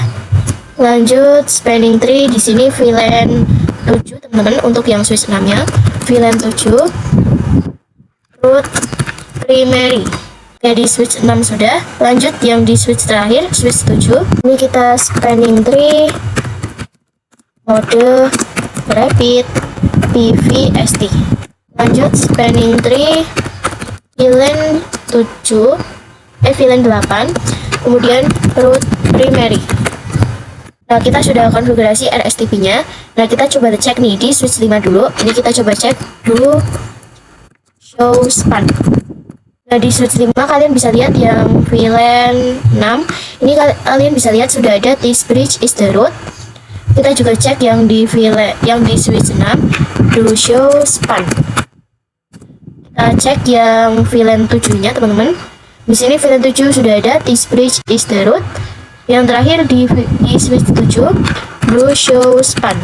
Lanjut spanning tree di sini VLAN 7, teman-teman, untuk yang switch 6-nya. VLAN 7 root primary. Oke, di switch 6 sudah. Lanjut yang di switch terakhir, switch 7. Ini kita spanning tree mode rapid PVST. Lanjut spanning tree VLAN 7 VLAN 8, kemudian root primary. Nah, kita sudah konfigurasi RSTP-nya. Nah, kita coba cek nih di switch 5 dulu. Ini kita coba cek dulu show span. Nah, di switch 5 kalian bisa lihat yang VLAN 6. Ini kalian bisa lihat sudah ada this bridge is the root. Kita juga cek yang di VLAN yang di switch 6 do show span. Kita cek yang VLAN 7-nya, teman-teman. Di sini VLAN 7 sudah ada this bridge is the root. Yang terakhir di switch 7 do show span.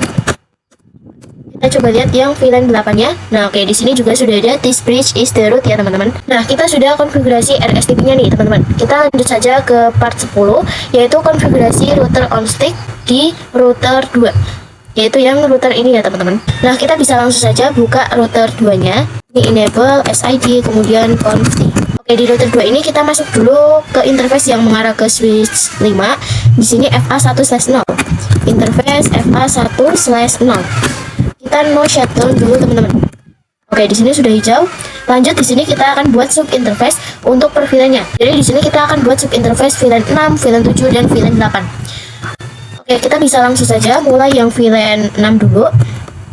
Kita coba lihat yang VLAN 8-nya. Nah, oke, di sini juga sudah ada this bridge is the root ya, teman-teman. Nah, kita sudah konfigurasi RSTP-nya nih, teman-teman. Kita lanjut saja ke part 10, yaitu konfigurasi router on stick di router 2, yaitu yang router ini ya, teman-teman. Nah, kita bisa langsung saja buka router 2-nya. Ini enable, SID, kemudian conf t. Oke, di router 2 ini kita masuk dulu ke interface yang mengarah ke switch 5. Di sini FA1/0. Interface FA1/0. Kita no shutdown dulu, teman-teman. Oke, di sini sudah hijau. Lanjut, di sini kita akan buat sub interface untuk per VLAN-nya. Jadi di sini kita akan buat sub interface VLAN 6, VLAN 7, dan VLAN 8. Oke, kita bisa langsung saja mulai yang VLAN 6 dulu.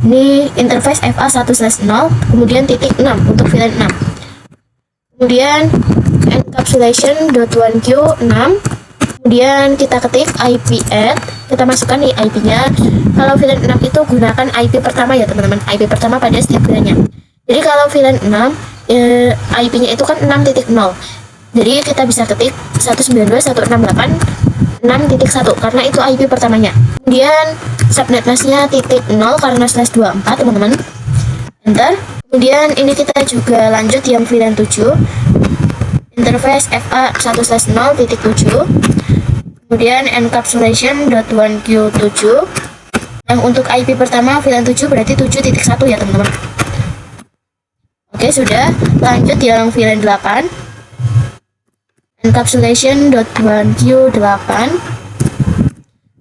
Ini interface FA1/0, kemudian titik 6 untuk VLAN 6. Kemudian encapsulation.1q 6. Kemudian kita ketik IP add, kita masukkan nih IP-nya. Kalau VLAN 6 itu gunakan IP pertama ya, teman-teman. IP pertama pada setiap VLAN-nya. Jadi kalau VLAN 6 IP-nya itu kan 6.0. Jadi kita bisa ketik 192.168.6.1 karena itu IP pertamanya. Kemudian subnet mask-nya .0 karena /24, teman-teman. Enter. Kemudian ini kita juga lanjut yang VLAN 7. Interface FA1/0.7. kemudian encapsulation.1q7. Nah, untuk IP pertama VLAN 7 berarti 7.1 ya teman-teman. Oke, sudah. Lanjut yang VLAN 8. Encapsulation.1q8.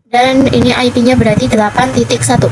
Dan ini IP-nya berarti 8.1.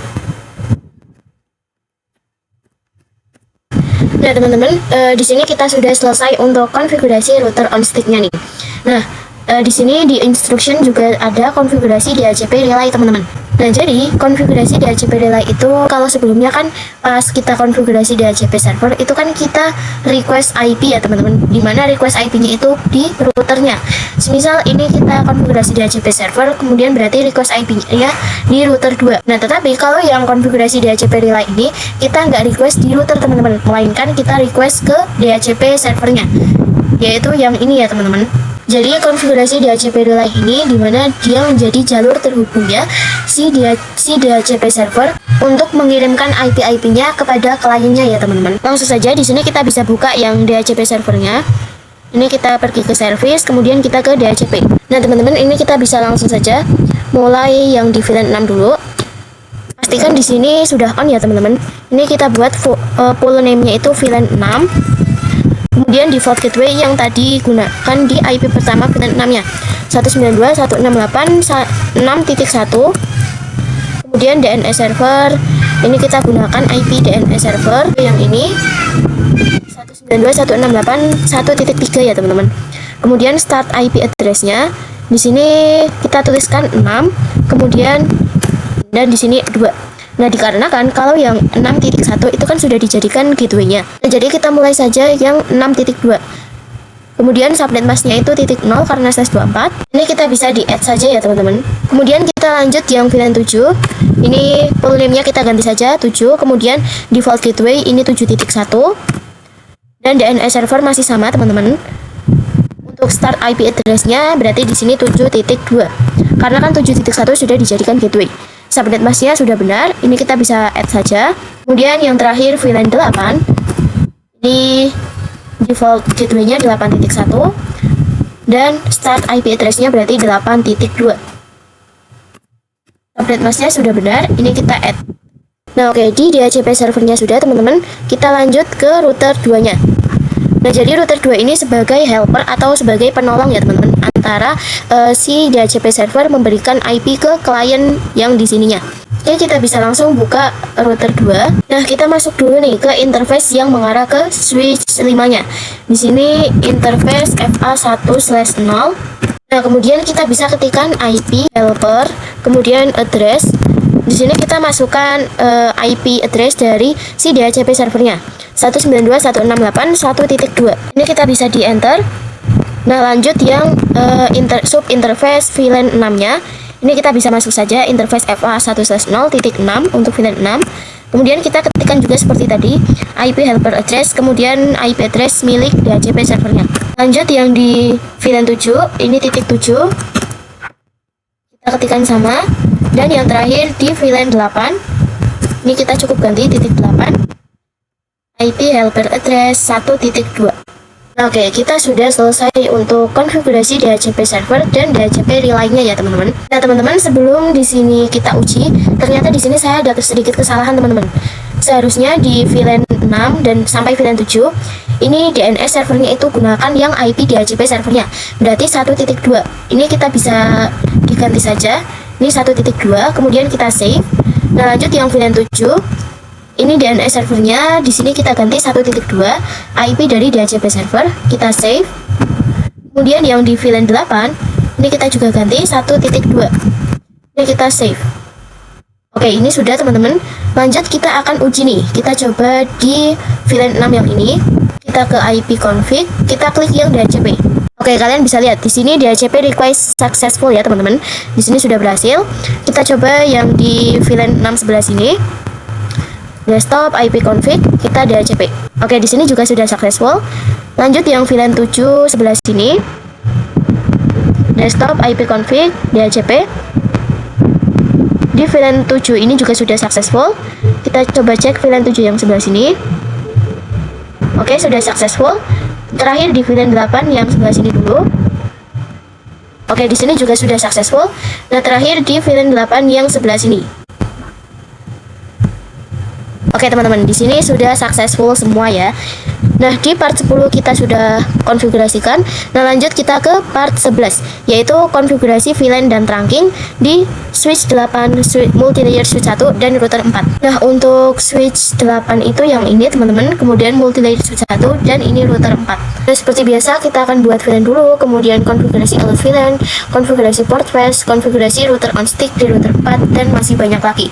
Nah, teman-teman, di sini kita sudah selesai untuk konfigurasi router on stick-nya nih. Nah, di sini di instruction juga ada konfigurasi DHCP relay, teman-teman. Nah, jadi konfigurasi DHCP relay itu kalau sebelumnya kan pas kita konfigurasi DHCP server itu kan kita request IP ya teman-teman, dimana request IP-nya itu di routernya. Semisal ini kita konfigurasi DHCP server, kemudian berarti request IP-nya di router 2. Nah, tetapi kalau yang konfigurasi DHCP relay ini kita nggak request di router teman-teman, melainkan kita request ke DHCP servernya, yaitu yang ini ya teman-teman. Jadi konfigurasi DHCP relay ini dimana dia menjadi jalur terhubungnya si DHCP server untuk mengirimkan IP-nya kepada kliennya ya teman-teman. Langsung saja di sini kita bisa buka yang DHCP servernya. Ini kita pergi ke service, kemudian kita ke DHCP. Nah teman-teman, ini kita bisa langsung saja mulai yang di VLAN 6 dulu. Pastikan di sini sudah on ya teman-teman. Ini kita buat full name-nya itu VLAN 6. Kemudian default gateway yang tadi gunakan di IP pertama VLAN 6-nya 192.168.6.1. Kemudian DNS server, ini kita gunakan IP DNS server yang ini 192.168.1.3 ya teman-teman. Kemudian start IP address-nya di sini kita tuliskan 6, kemudian dan di sini 2. Nah, dikarenakan kalau yang 6.1 itu kan sudah dijadikan gateway-nya. Nah, jadi kita mulai saja yang 6.2. Kemudian subnet mask-nya itu .0 karena /24. Ini kita bisa di-add saja ya, teman-teman. Kemudian kita lanjut yang VLAN 7. Ini full name-nya kita ganti saja 7. Kemudian default gateway ini 7.1. Dan DNS server masih sama, teman-teman. Untuk start IP address-nya berarti di sini 7.2. Karena kan 7.1 sudah dijadikan gateway. Subnet mask-nya sudah benar, ini kita bisa add saja. Kemudian yang terakhir VLAN 8. Ini default gateway-nya 8.1 dan start IP address-nya berarti 8.2. Subnet mask-nya sudah benar, ini kita add. Nah, oke, di DHCP servernya sudah, teman-teman. Kita lanjut ke router 2-nya. Nah, jadi router 2 ini sebagai helper atau sebagai penolong ya teman-teman, antara si DHCP server memberikan IP ke klien yang di sininya. Oke, kita bisa langsung buka router 2. Nah, kita masuk dulu nih ke interface yang mengarah ke switch 5-nya. Di sini interface FA1/0. Nah, kemudian kita bisa ketikkan IP helper, kemudian address. Di sini kita masukkan IP address dari si DHCP servernya 192.168.1.2. Ini kita bisa di enter. Nah, lanjut yang sub interface VLAN 6-nya. Ini kita bisa masuk saja interface FA1/0.6 untuk VLAN 6. Kemudian kita ketikkan juga seperti tadi IP helper address, kemudian IP address milik DHCP servernya. Lanjut yang di VLAN 7, ini titik 7. Kita ketikkan sama. Dan yang terakhir di VLAN 8, ini kita cukup ganti titik 8. IP helper address 1.2. Nah, oke, kita sudah selesai untuk konfigurasi DHCP server dan DHCP relay-nya ya, teman-teman. Nah, teman-teman, sebelum di sini kita uji, ternyata di sini saya ada sedikit kesalahan, teman-teman. Seharusnya di VLAN 6 dan sampai VLAN 7, ini DNS servernya itu gunakan yang IP DHCP servernya. Berarti 1.2. Ini kita bisa diganti saja. Ini 1.2, kemudian kita save. Nah, lanjut yang VLAN 7. Ini DNS servernya, di sini kita ganti 1.2 IP dari DHCP server, kita save. Kemudian yang di VLAN 8, ini kita juga ganti 1.2. Ini kita save. Oke, ini sudah teman-teman. Lanjut kita akan uji nih. Kita coba di VLAN 6 yang ini. Kita ke IP config, kita klik yang DHCP. Oke, kalian bisa lihat di sini DHCP request successful ya, teman-teman. Di sini sudah berhasil. Kita coba yang di VLAN 6 sebelah sini. Desktop IP config, kita DHCP. Oke, di sini juga sudah successful. Lanjut yang VLAN 7 sebelah sini. Desktop IP config, DHCP. Di VLAN 7 ini juga sudah successful. Kita coba cek VLAN 7 yang sebelah sini. Oke, sudah successful. Terakhir di VLAN 8 yang sebelah sini dulu. Oke, di sini juga sudah successful. Nah, terakhir di VLAN 8 yang sebelah sini. Oke, teman-teman, di sini sudah successful semua ya. Nah, di part 10 kita sudah konfigurasikan. Nah, lanjut kita ke part 11, yaitu konfigurasi VLAN dan trunking di switch 8, multilayer switch 1 dan router 4. Nah, untuk switch 8 itu yang ini, teman-teman, kemudian multilayer switch 1 dan ini router 4. Nah, seperti biasa kita akan buat VLAN dulu, kemudian konfigurasi alert VLAN, konfigurasi port flash, konfigurasi router on stick di router 4 dan masih banyak lagi.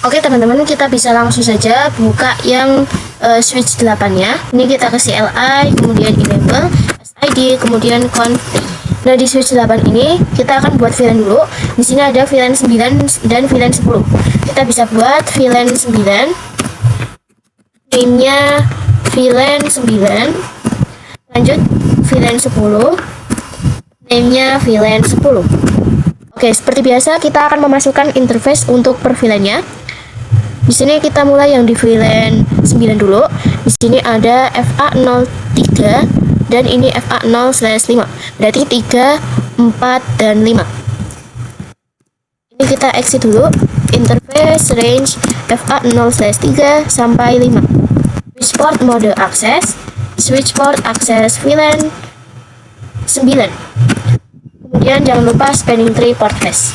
Oke, teman-teman, kita bisa langsung saja buka yang switch 8-nya. Ini kita ke CLI, kemudian enable, SID, kemudian config. Nah, di switch 8 ini kita akan buat VLAN dulu. Di sini ada VLAN 9 dan VLAN 10. Kita bisa buat VLAN 9. Name-nya VLAN 9. Lanjut VLAN 10. Name-nya VLAN 10. Oke, seperti biasa kita akan memasukkan interface untuk per VLAN-nya. Di sini kita mulai yang di VLAN 9 dulu. Di sini ada FA03 dan ini FA0/5. Berarti 3, 4 dan 5. Ini kita exit dulu. Interface range FA0/3 sampai 5. Switch port mode access. Switch port access VLAN 9. Kemudian jangan lupa spanning tree port flash.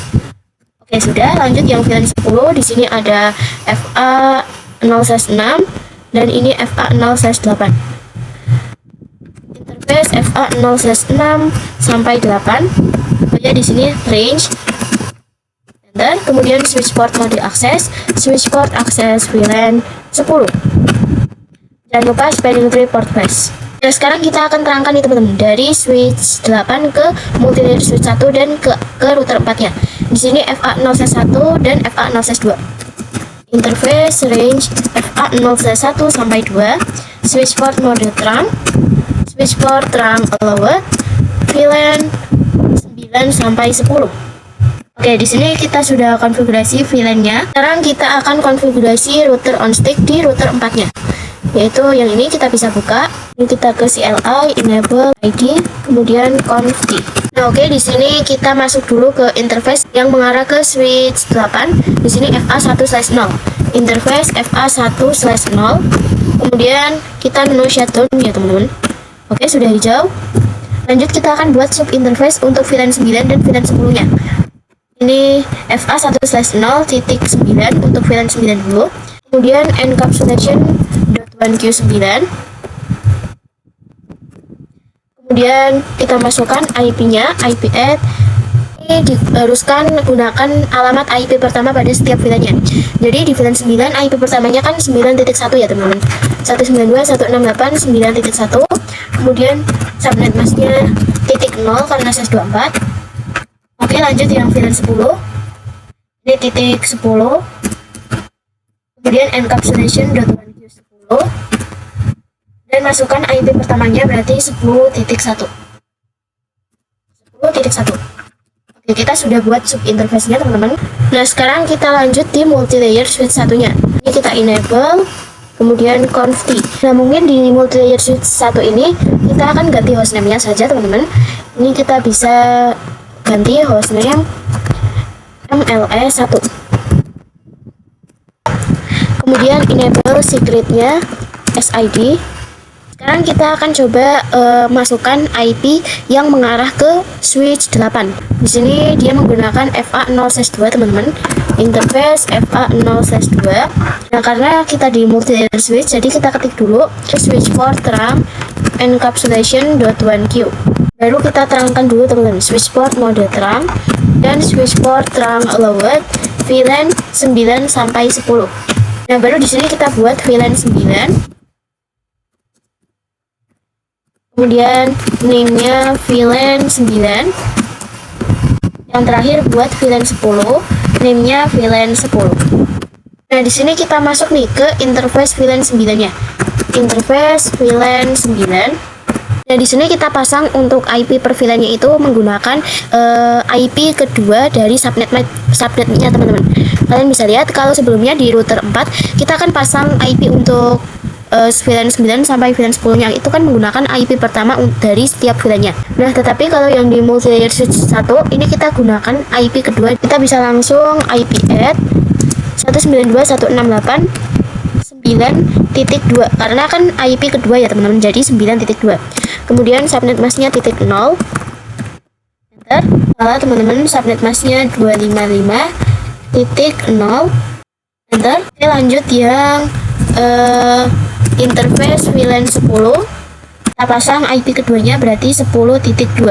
Oke, sudah. Lanjut yang VLAN 10. Di sini ada FA0/6 dan ini FA0/8. Interface FA0/6 sampai 8. Oh ya, di sini range. Dan kemudian switch port mode access, switch port access VLAN 10. Jangan lupa spanning tree port flash. Nah, sekarang kita akan terangkan nih, teman-teman, dari switch 8 ke multilayer switch 1 dan ke router 4-nya. Di sini FA0/1 dan FA0/2. Interface range FA0/1 sampai 2. Switch port mode trunk. Switch port trunk allowed. VLAN 9 sampai 10. Oke, di sini kita sudah konfigurasi VLAN-nya. Sekarang kita akan konfigurasi router on stick di router 4-nya. Yaitu yang ini kita bisa buka. Ini kita ke CLI, enable, ID, kemudian config. Nah, oke, di sini kita masuk dulu ke interface yang mengarah ke switch 8. Di sini FA1/0. Interface FA1/0. Kemudian kita menu shutdown ya, teman-teman. Oke, sudah hijau. Lanjut kita akan buat sub interface untuk VLAN 9 dan VLAN 10-nya. Ini FA1/0.9 untuk VLAN 9 dulu. Kemudian encapsulation.1Q9. Kemudian kita masukkan IP-nya, IP add. Ini diharuskan gunakan alamat IP pertama pada setiap VLAN-nya. Jadi di VLAN 9 IP pertamanya kan 9.1 ya, teman-teman. 192.168.9.1. Kemudian subnet masknya .0 karena /24. Oke, lanjut yang VLAN 10. Ini .10. Kemudian encapsulation.1Q10 dan masukkan IP pertamanya berarti 10.1. Oke, kita sudah buat sub interface-nya, teman-teman. Nah, sekarang kita lanjut di multilayer switch satunya. Ini kita enable, kemudian config. Nah, mungkin di multilayer switch 1 ini kita akan ganti hostname-nya saja, teman-teman. Ini kita bisa ganti hostname MLE1. Kemudian enable secret-nya SID. Sekarang kita akan coba masukkan IP yang mengarah ke switch 8. Di sini dia menggunakan FA0/2, teman-teman. Interface FA0/2. Nah, karena kita di multilayer switch, jadi kita ketik dulu switch port trunk encapsulation.1Q. Baru kita terangkan dulu, teman-teman, switch port mode trunk dan switch port trunk allowed VLAN 9 sampai 10. Nah, baru di sini kita buat VLAN 9. Kemudian name-nya VLAN 9. Yang terakhir buat VLAN 10, name-nya VLAN 10. Nah, di sini kita masuk nih ke interface VLAN 9-nya. Interface VLAN 9. Nah, di sini kita pasang untuk IP per VLAN-nya itu menggunakan IP kedua dari subnetnya, teman-teman. Kalian bisa lihat kalau sebelumnya di router 4 kita akan pasang IP untuk VLAN 9 sampai VLAN 10 nya itu kan menggunakan IP pertama dari setiap VLAN-nya. Nah, tetapi kalau yang di multi layer switch 1 ini kita gunakan IP kedua. Kita bisa langsung IP add 192.168.9.2 karena kan IP kedua ya teman-teman, jadi 9.2. Kemudian subnet masknya .0, enter. Salah teman-teman, subnet masknya 255.0, enter. Oke, lanjut yang interface VLAN 10, kita pasang IP keduanya berarti 10.2. 10.2.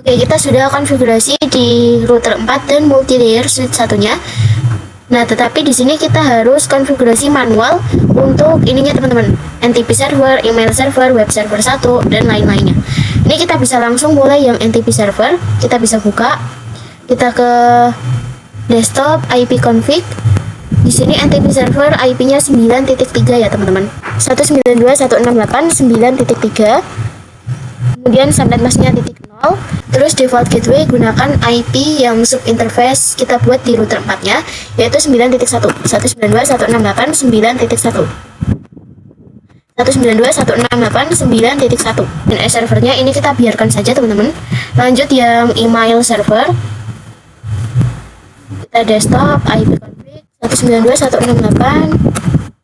Oke, kita sudah konfigurasi di router 4 dan multi layer switch satunya. Nah, tetapi di sini kita harus konfigurasi manual untuk ininya teman-teman, NTP server, email server, web server 1 dan lain-lainnya. Ini kita bisa langsung mulai yang NTP server. Kita bisa buka, kita ke desktop, IP config. Di sini NTP server IP-nya 9.3 ya teman-teman. 192.168.9.3. Kemudian subnet masknya .0. Terus default gateway gunakan IP yang sub interface kita buat di router 4-nya, yaitu 9.1. 192.168.9.1. 192.168.9.1. Dan servernya ini kita biarkan saja teman-teman. Lanjut yang email server. Kita desktop, IP config 192.168.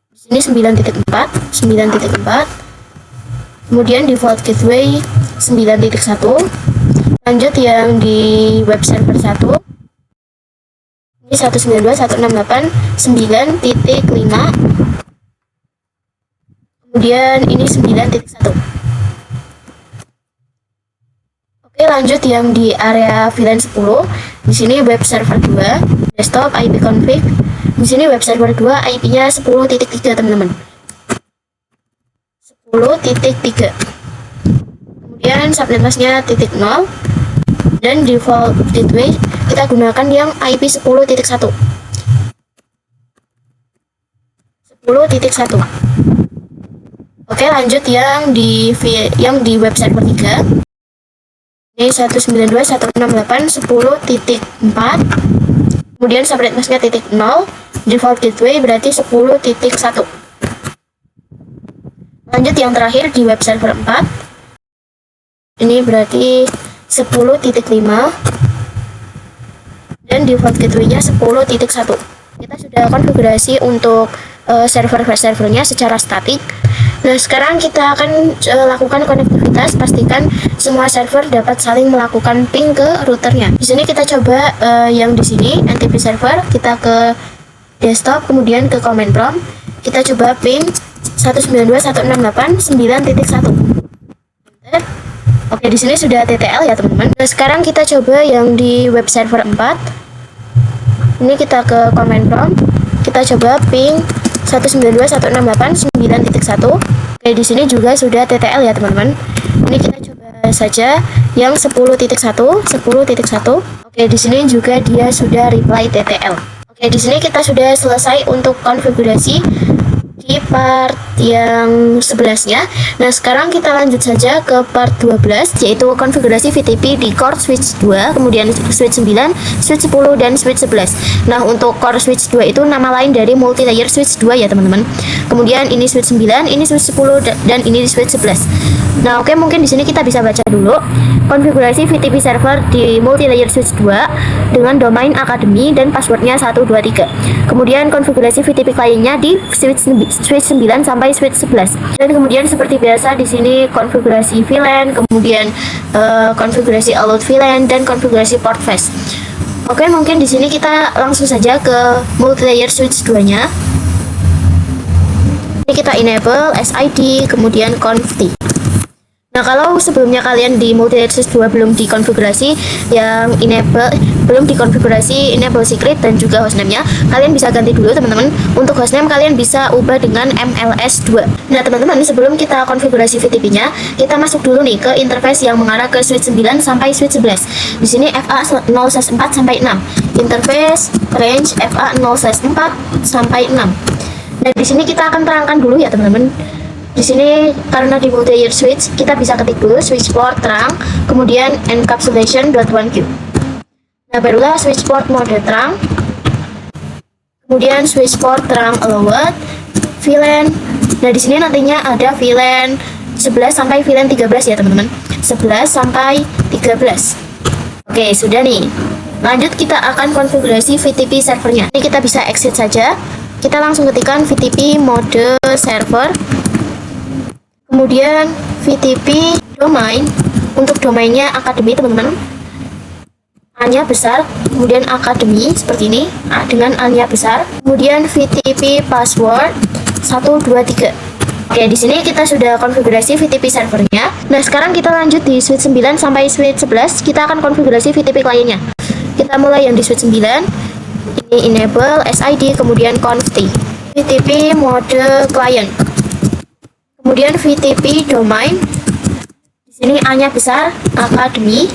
Di sini 9.4. Kemudian default gateway 9.1. Lanjut yang di web server 1. Ini 192.168.9.5. Kemudian ini 9.1. Oke, lanjut yang di area VLAN 10. Di sini web server 2, desktop, IP config. Di sini web server 2 IP-nya 10.3 teman-teman. 10.3. Kemudian subnet masknya .0 dan default gateway kita gunakan yang IP 10.1. 10.1. Oke, lanjut yang di web server 3. Ini 192.168.10.4. Kemudian subnet masknya .0, default gateway berarti 10.1. Lanjut yang terakhir di web server 4. Ini berarti 10.5 dan default gateway-nya 10.1. Kita sudah konfigurasi untuk servernya secara statik. Nah, sekarang kita akan lakukan konektivitas. Pastikan semua server dapat saling melakukan ping ke routernya. Di sini kita coba yang di sini NTP server, kita ke desktop, kemudian ke command prompt, kita coba ping 192.168.9.1. Enter. Oke, di sini sudah TTL ya teman-teman. Nah, sekarang kita coba yang di web server 4. Ini kita ke command prompt, kita coba ping 192.168.9.1. Oke, di sini juga sudah TTL ya teman-teman. Ini kita coba saja yang 10.1. Oke, di sini juga dia sudah reply TTL. Oke, di sini kita sudah selesai untuk konfigurasi di part yang 11-nya. Nah, sekarang kita lanjut saja ke part 12, yaitu konfigurasi VTP di core switch 2, kemudian switch 9, switch 10, dan switch 11. Nah, untuk core switch 2 itu nama lain dari multi layer switch 2 ya teman-teman. Kemudian ini switch 9, ini switch 10, dan ini switch 11. Nah, oke, mungkin di sini kita bisa baca dulu konfigurasi VTP server di multi layer switch 2 dengan domain academy dan passwordnya 123. Kemudian konfigurasi VTP kliennya di switch 9 sampai switch 11. Dan kemudian seperti biasa di sini konfigurasi VLAN, kemudian konfigurasi allowed VLAN, dan konfigurasi port face. Oke, mungkin di sini kita langsung saja ke multi layer switch 2-nya. Ini kita enable SID, kemudian conft. Nah, kalau sebelumnya kalian di multi layer switch 2 belum dikonfigurasi yang belum dikonfigurasi enable secret dan juga hostname-nya, kalian bisa ganti dulu teman-teman. Untuk hostname kalian bisa ubah dengan MLS2. Nah, teman-teman, sebelum kita konfigurasi VTP-nya, kita masuk dulu nih ke interface yang mengarah ke switch 9 sampai switch 11. Di sini FA0/4 sampai 6. Interface range FA0/4 sampai 6. Nah, di sini kita akan terangkan dulu ya teman-teman. Di sini karena di multi layer switch kita bisa ketik dulu switch port terang, kemudian encapsulation.1q. Nah, barulah switch port mode terang. kemudian switch port terang allowed, VLAN. Nah, di sini nantinya ada VLAN 11 sampai VLAN 13 ya, teman-teman. 11 sampai 13. Oke, sudah nih. Lanjut kita akan konfigurasi VTP servernya. Ini kita bisa exit saja. Kita langsung ketikkan VTP mode server. Kemudian VTP domain. Untuk domainnya akademi, teman-teman. A-nya besar, kemudian akademi seperti ini dengan A-nya besar. Kemudian VTP password 123. Oke, di sini kita sudah konfigurasi VTP servernya. Nah, sekarang kita lanjut di switch 9 sampai switch 11. Kita akan konfigurasi VTP kliennya. Kita mulai yang di switch 9. Ini enable SID, kemudian conft. VTP mode client. Kemudian VTP domain. Di sini A-nya besar, akademi.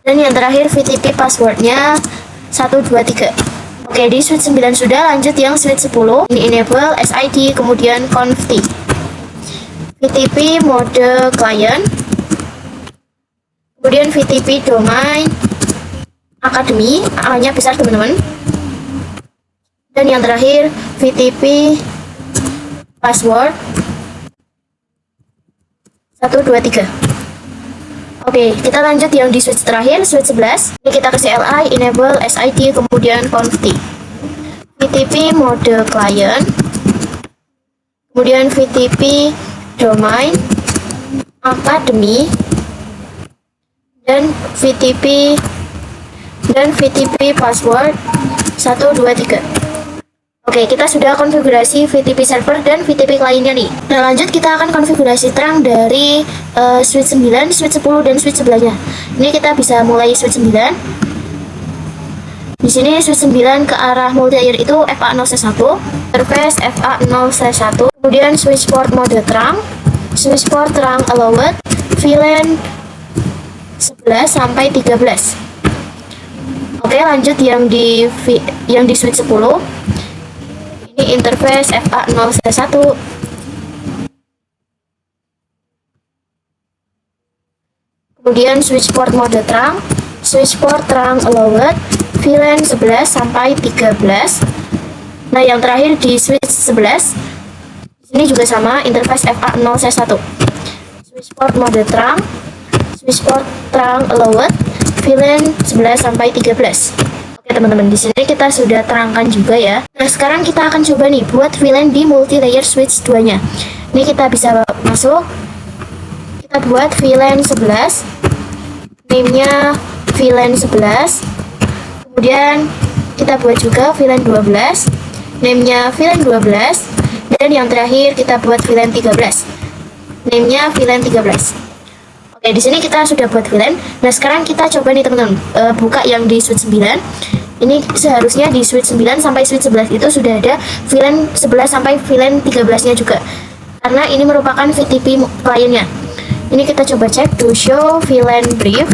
Dan yang terakhir VTP passwordnya 123. Oke, di switch 9 sudah, lanjut yang switch 10. Ini enable SID, kemudian conft. VTP mode client. Kemudian VTP domain akademi, A-nya besar, teman-teman. Dan yang terakhir VTP password 123. Oke, kita lanjut yang di switch terakhir, switch 11. Ini kita kasih CLI, enable SID, kemudian conft. VTP mode client. Kemudian VTP domain academy dan VTP password 123. Oke, kita sudah konfigurasi VTP server dan VTP kliennya nih. Nah, lanjut kita akan konfigurasi terang dari switch 9, switch 10, dan switch sebelahnya. Ini kita bisa mulai switch 9. Di sini switch 9 ke arah multi layer itu FA0/1, interface FA0/1. Kemudian switch port mode terang, switch port terang allowed, VLAN 11 sampai 13. Oke, lanjut yang di switch 10. Ini interface FA0/1. Kemudian switch port mode terang, switch port terang allowed, VLAN 11 sampai 13. Nah, yang terakhir di switch 11. Ini juga sama, interface FA0/1. Switch port mode terang, switch port terang allowed, VLAN 11 sampai 13. Oke, teman-teman, di sini kita sudah terangkan juga ya. Nah, sekarang kita akan coba nih buat VLAN di multi layer switch 2-nya. Ini kita bisa masuk. Kita buat VLAN 11. Name-nya VLAN 11. Kemudian kita buat juga VLAN 12. Name-nya VLAN 12. Dan yang terakhir kita buat VLAN 13. Name-nya VLAN 13. Oke, di sini kita sudah buat VLAN. Nah, sekarang kita coba nih, teman-teman, buka yang di switch 9. Ini seharusnya di switch 9 sampai switch 11 itu sudah ada VLAN 11 sampai VLAN 13-nya juga. Karena ini merupakan VTP kliennya. Ini kita coba cek to show VLAN brief.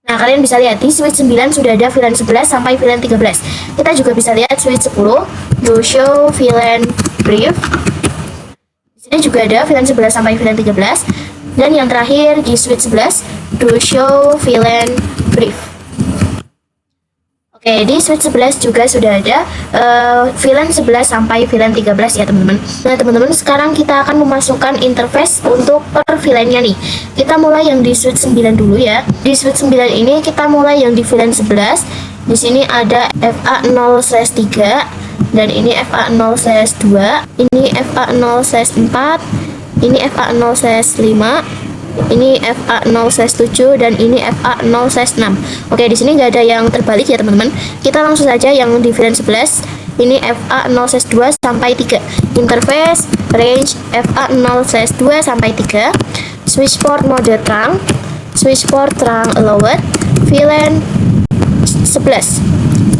Nah, kalian bisa lihat di switch 9 sudah ada VLAN 11 sampai VLAN 13. Kita juga bisa lihat switch 10 to show VLAN brief. Di sini juga ada VLAN 11 sampai VLAN 13. Dan yang terakhir di switch 11 to show VLAN brief. Oke, di switch 11 juga sudah ada VLAN 11 sampai VLAN 13 ya, teman-teman. Nah, teman-teman, sekarang kita akan memasukkan interface untuk per VLAN-nya nih. Kita mulai yang di switch 9 dulu ya. Di switch 9 ini kita mulai yang di VLAN 11. Di sini ada FA0/3 dan ini FA0/2, ini FA0/4, ini FA0/5. Ini FA0/7 dan ini FA0/6. Oke, di sini nggak ada yang terbalik ya, teman-teman. Kita langsung saja yang di VLAN 11. Ini FA0/2 sampai 3. Interface range FA0/2 sampai 3. Switch port mode terang, switch port terang allowed, VLAN 11.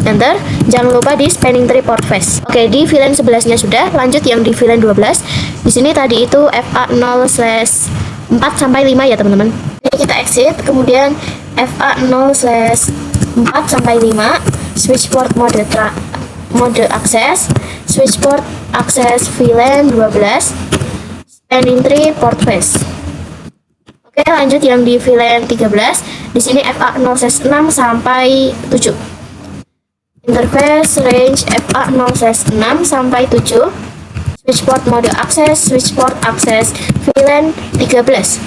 Enter. Jangan lupa di spanning tree port face. Oke, di VLAN 11-nya sudah. Lanjut yang di VLAN 12. Di sini tadi itu FA0/4 sampai 5 ya, teman-teman. Ini kita exit, kemudian FA0/4 sampai 5, switch port mode akses, switch port akses VLAN 12, spanning tree port face. Oke, lanjut yang di VLAN 13. Di sini FA0/6 sampai 7. interface range FA0/6 sampai 7, switch port mode akses, switch port akses VLAN 13,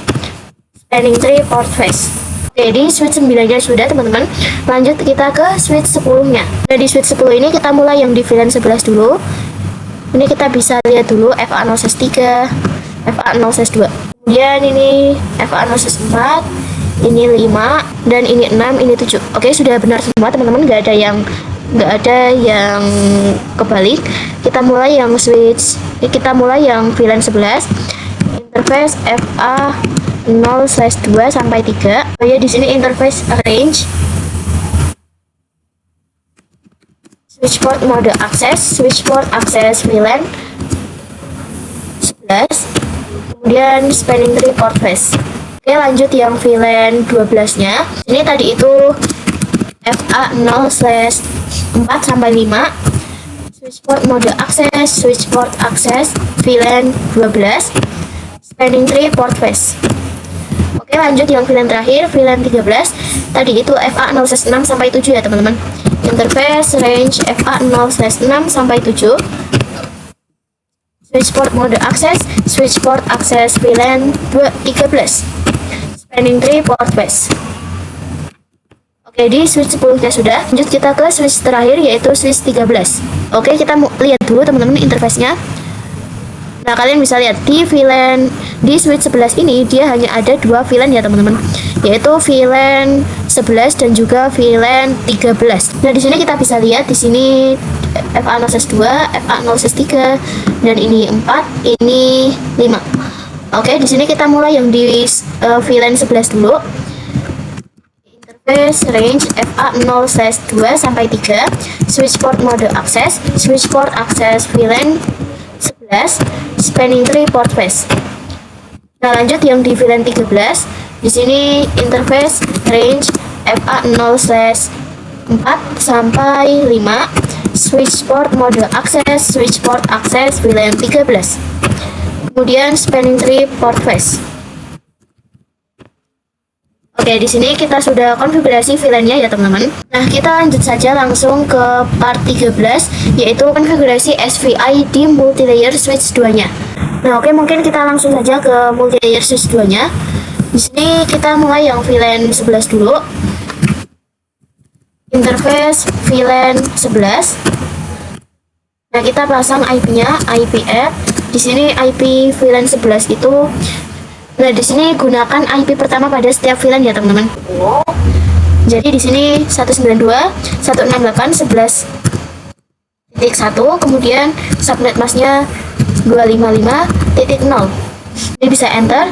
spanning tree port face. Oke, di switch 9-nya sudah teman-teman. Lanjut kita ke switch 10-nya. Nah, di switch 10 ini kita mulai yang di VLAN 11 dulu. Ini kita bisa lihat dulu FA0/3, FA0/2. Kemudian ini FA0/4, ini 5, dan ini 6, ini 7. Oke, sudah benar semua teman-teman, nggak ada yang kebalik. Kita mulai yang VLAN 11, interface FA0/2 sampai 3. Oh ya, di sini interface range, switch port mode akses, switch port akses VLAN 11, kemudian spanning tree port face. Oke, lanjut yang VLAN 12-nya. Ini tadi itu FA0/4 sampai 5, switch port mode akses, switch port akses VLAN 12, spanning tree port face. Oke, lanjut yang VLAN terakhir, VLAN 13. Tadi itu FA0/6 sampai 7 ya teman-teman. Interface range FA0/6 sampai 7, switch port mode akses, switch port akses VLAN 13, spanning tree port face. Oke, di switch 10-nya sudah. Lanjut kita ke switch terakhir, yaitu switch 13. Oke, kita lihat dulu teman-teman interface-nya. Nah, kalian bisa lihat di switch 11 ini dia hanya ada 2 VLAN ya teman-teman, yaitu VLAN 11 dan juga VLAN 13. Nah, di sini kita bisa lihat di sini FA0/2, FA0/3, dan ini 4, ini 5. Oke, di sini kita mulai yang di VLAN 11 dulu. Interface range FA0/2 sampai 3, switch port mode akses, switch port akses VLAN 11, spanning tree port face. Nah, lanjut yang di VLAN 13. Di sini interface range FA0/4 sampai 5, switch port mode akses, switch port akses VLAN 13. Kemudian spanning tree port face. Oke, di sini kita sudah konfigurasi VLAN-nya ya teman-teman. Nah, kita lanjut saja langsung ke part 13, yaitu konfigurasi SVI di multilayer switch 2-nya. Nah, oke, mungkin kita langsung saja ke multilayer switch 2-nya. Di sini kita mulai yang VLAN 11 dulu. Interface VLAN 11. Nah, kita pasang IP-nya, IP add. Di sini IP VLAN 11 itu, nah di sini gunakan IP pertama pada setiap VLAN ya teman-teman. Jadi di sini 192.168.11.1, kemudian subnet masknya 255.0. Ini bisa enter.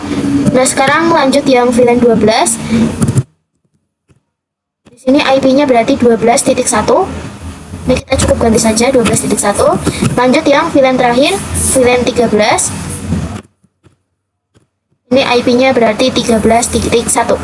Nah, sekarang lanjut yang VLAN 12. Di sini IP-nya berarti 12.1. Ini kita cukup ganti saja 12.1. Lanjut yang VLAN terakhir, VLAN 13. Ini IP-nya berarti 13.1.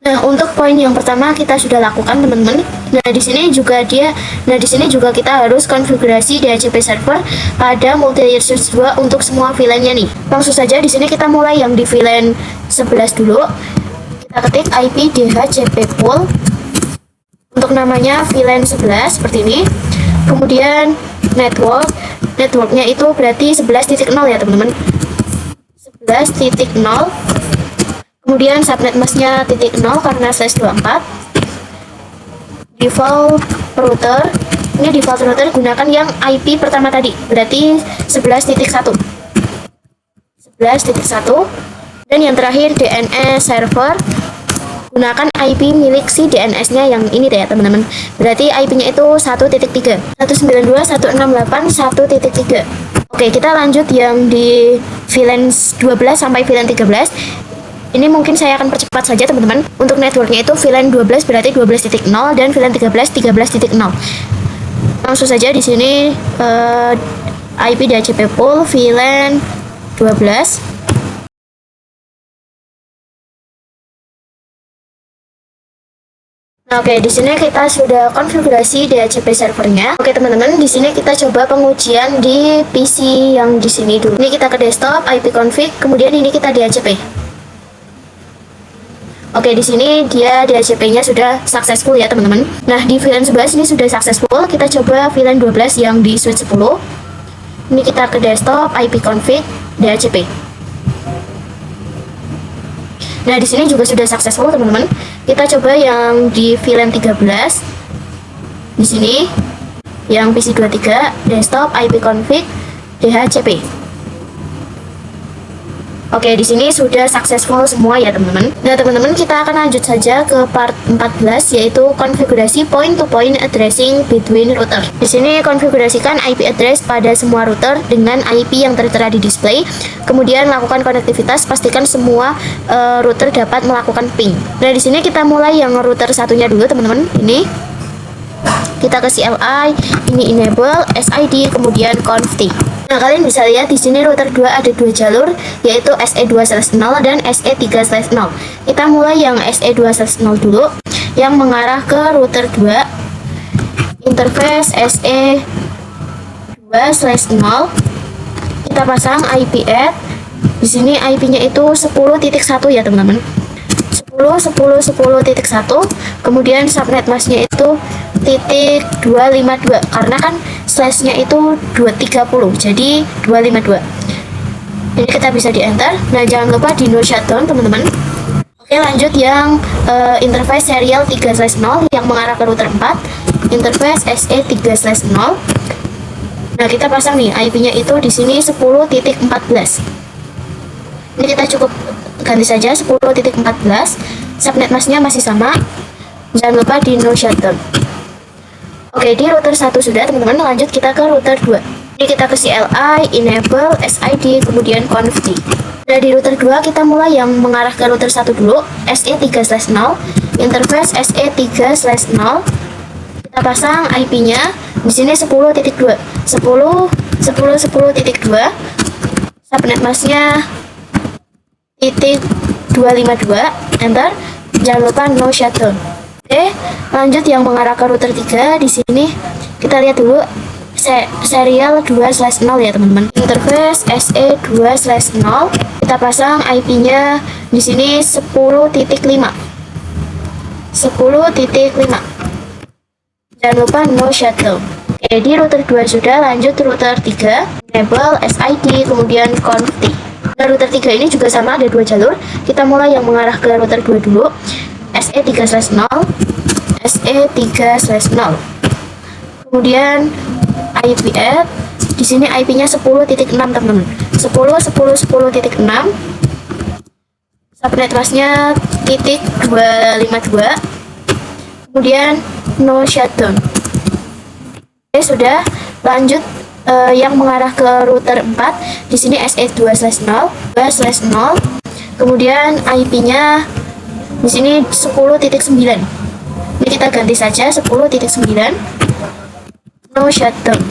Nah, untuk poin yang pertama kita sudah lakukan teman-teman. Nah, di sini juga kita harus konfigurasi DHCP server pada multilayer switch 2 untuk semua VLAN-nya nih. Langsung saja di sini kita mulai yang di VLAN 11 dulu. Kita ketik IP DHCP pool. Untuk namanya VLAN 11 seperti ini. Kemudian networknya itu berarti 11.0 ya teman-teman. 11.0. Kemudian subnet masknya .0 karena /24. Default router, ini default router gunakan yang IP pertama tadi, berarti 11.1. Dan yang terakhir DNS server, gunakan IP milik si DNS-nya yang ini deh ya teman-teman. Berarti IP-nya itu 1.3, 192.168.1.3. Oke, kita lanjut yang di VLAN 12 sampai VLAN 13. Ini mungkin saya akan percepat saja teman-teman. Untuk networknya itu VLAN 12 berarti 12.0 dan VLAN 13 13.0. Langsung saja di sini IP DHCP pool VLAN 12. Oke, di sini kita sudah konfigurasi DHCP servernya. Oke teman-teman, di sini kita coba pengujian di PC yang di sini dulu. Ini kita ke desktop, IP config, kemudian ini kita DHCP. Oke, di sini dia DHCP-nya sudah successful ya teman-teman. Nah, di VLAN 11 ini sudah successful. Kita coba VLAN 12 yang di switch 10. Ini kita ke desktop, IP config, DHCP. Nah, di sini juga sudah successful teman-teman. Kita coba yang di VLAN 13. Di sini yang PC 23, desktop, IP config, DHCP. Oke, di sini sudah successful semua ya teman-teman. Nah teman-teman, kita akan lanjut saja ke part 14, yaitu konfigurasi point-to-point addressing between router. Di sini konfigurasikan IP address pada semua router dengan IP yang tertera di display. Kemudian lakukan konektivitas, pastikan semua router dapat melakukan ping. Nah di sini kita mulai yang router satunya dulu teman-teman. Ini kita ke CLI, ini enable, SID, kemudian conft. Nah, kalian bisa lihat di sini router 2 ada dua jalur, yaitu SE2/0 dan SE3/0. Kita mulai yang SE2/0 dulu, yang mengarah ke router 2. Interface SE2/0. Kita pasang IP add. Di sini IP-nya itu 10.1 ya, teman-teman. 10.10.10.1. Kemudian subnet masknya itu .252, karena kan slash-nya itu 230, jadi 252. Ini kita bisa di enter. Nah, jangan lupa di no shutdown teman-teman. Oke, lanjut yang interface serial 3/0 yang mengarah ke router 4. Interface SE3/0. Nah, kita pasang nih IP-nya itu di sini 10.14. Ini kita cukup ganti saja 10.14. Subnet masknya masih sama. Jangan lupa di no shutdown. Oke, di router 1 sudah teman-teman. Lanjut kita ke router 2. Ini kita ke CLI, enable, SID, kemudian conft. Nah, di router 2 kita mulai yang mengarah ke router 1 dulu, SE3/0. Interface SE3/0. Kita pasang IP-nya di sini 10.2. 10.10.10.2. Subnet masknya .252. Enter. Jangan lupa no shutdown. Oke, lanjut yang mengarah ke router 3. Di sini kita lihat dulu serial 2/0 ya teman-teman. Interface SE2/0. Kita pasang IP-nya di sini 10.5. 10.5. Jangan lupa no shutdown. Oke, di router 2 sudah. Lanjut router 3. Enable, SID, kemudian conft. Nah, router 3 ini juga sama, ada dua jalur. Kita mulai yang mengarah ke router 2 dulu. SE3/0. SE3/0. Kemudian IP add. Di sini IP-nya 10.6 teman-teman. 10.10.10.6. Subnet masknya .252. Kemudian no shutdown. Oke, sudah. Lanjut yang mengarah ke router 4. Di sini SE2/0. Kemudian IP-nya di sini 10.9. Ini kita ganti saja 10.9. No shutdown.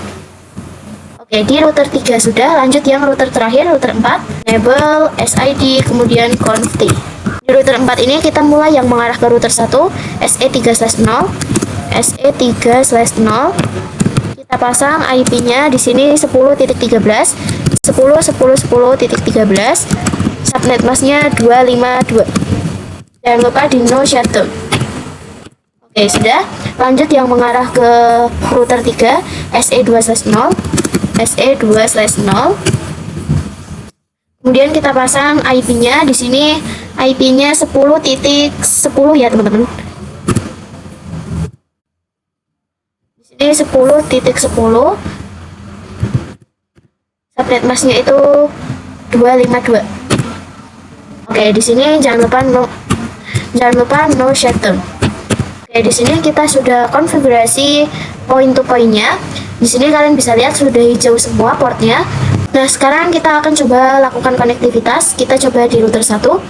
Oke, di router 3 sudah. Lanjut yang router terakhir, router 4. Enable, SID, kemudian conft. Di router 4 ini kita mulai yang mengarah ke router 1, SE3/0. SE3/0. Kita pasang IP-nya di sini 10.13. 10.10.10.13. Subnet masknya 252. Jangan lupa di no shutdown. Oke, sudah. Lanjut yang mengarah ke router 3, SE2/0. SE2/0. Kemudian kita pasang IP-nya di sini, IP-nya 10.10 ya, teman-teman. Di sini 10.10. Subnet masknya itu 252. Oke, di sini jangan lupa no shutdown. Oke, di sini kita sudah konfigurasi point to point-nya. Di sini kalian bisa lihat sudah hijau semua portnya. Nah, sekarang kita akan coba lakukan konektivitas. Kita coba di router 1.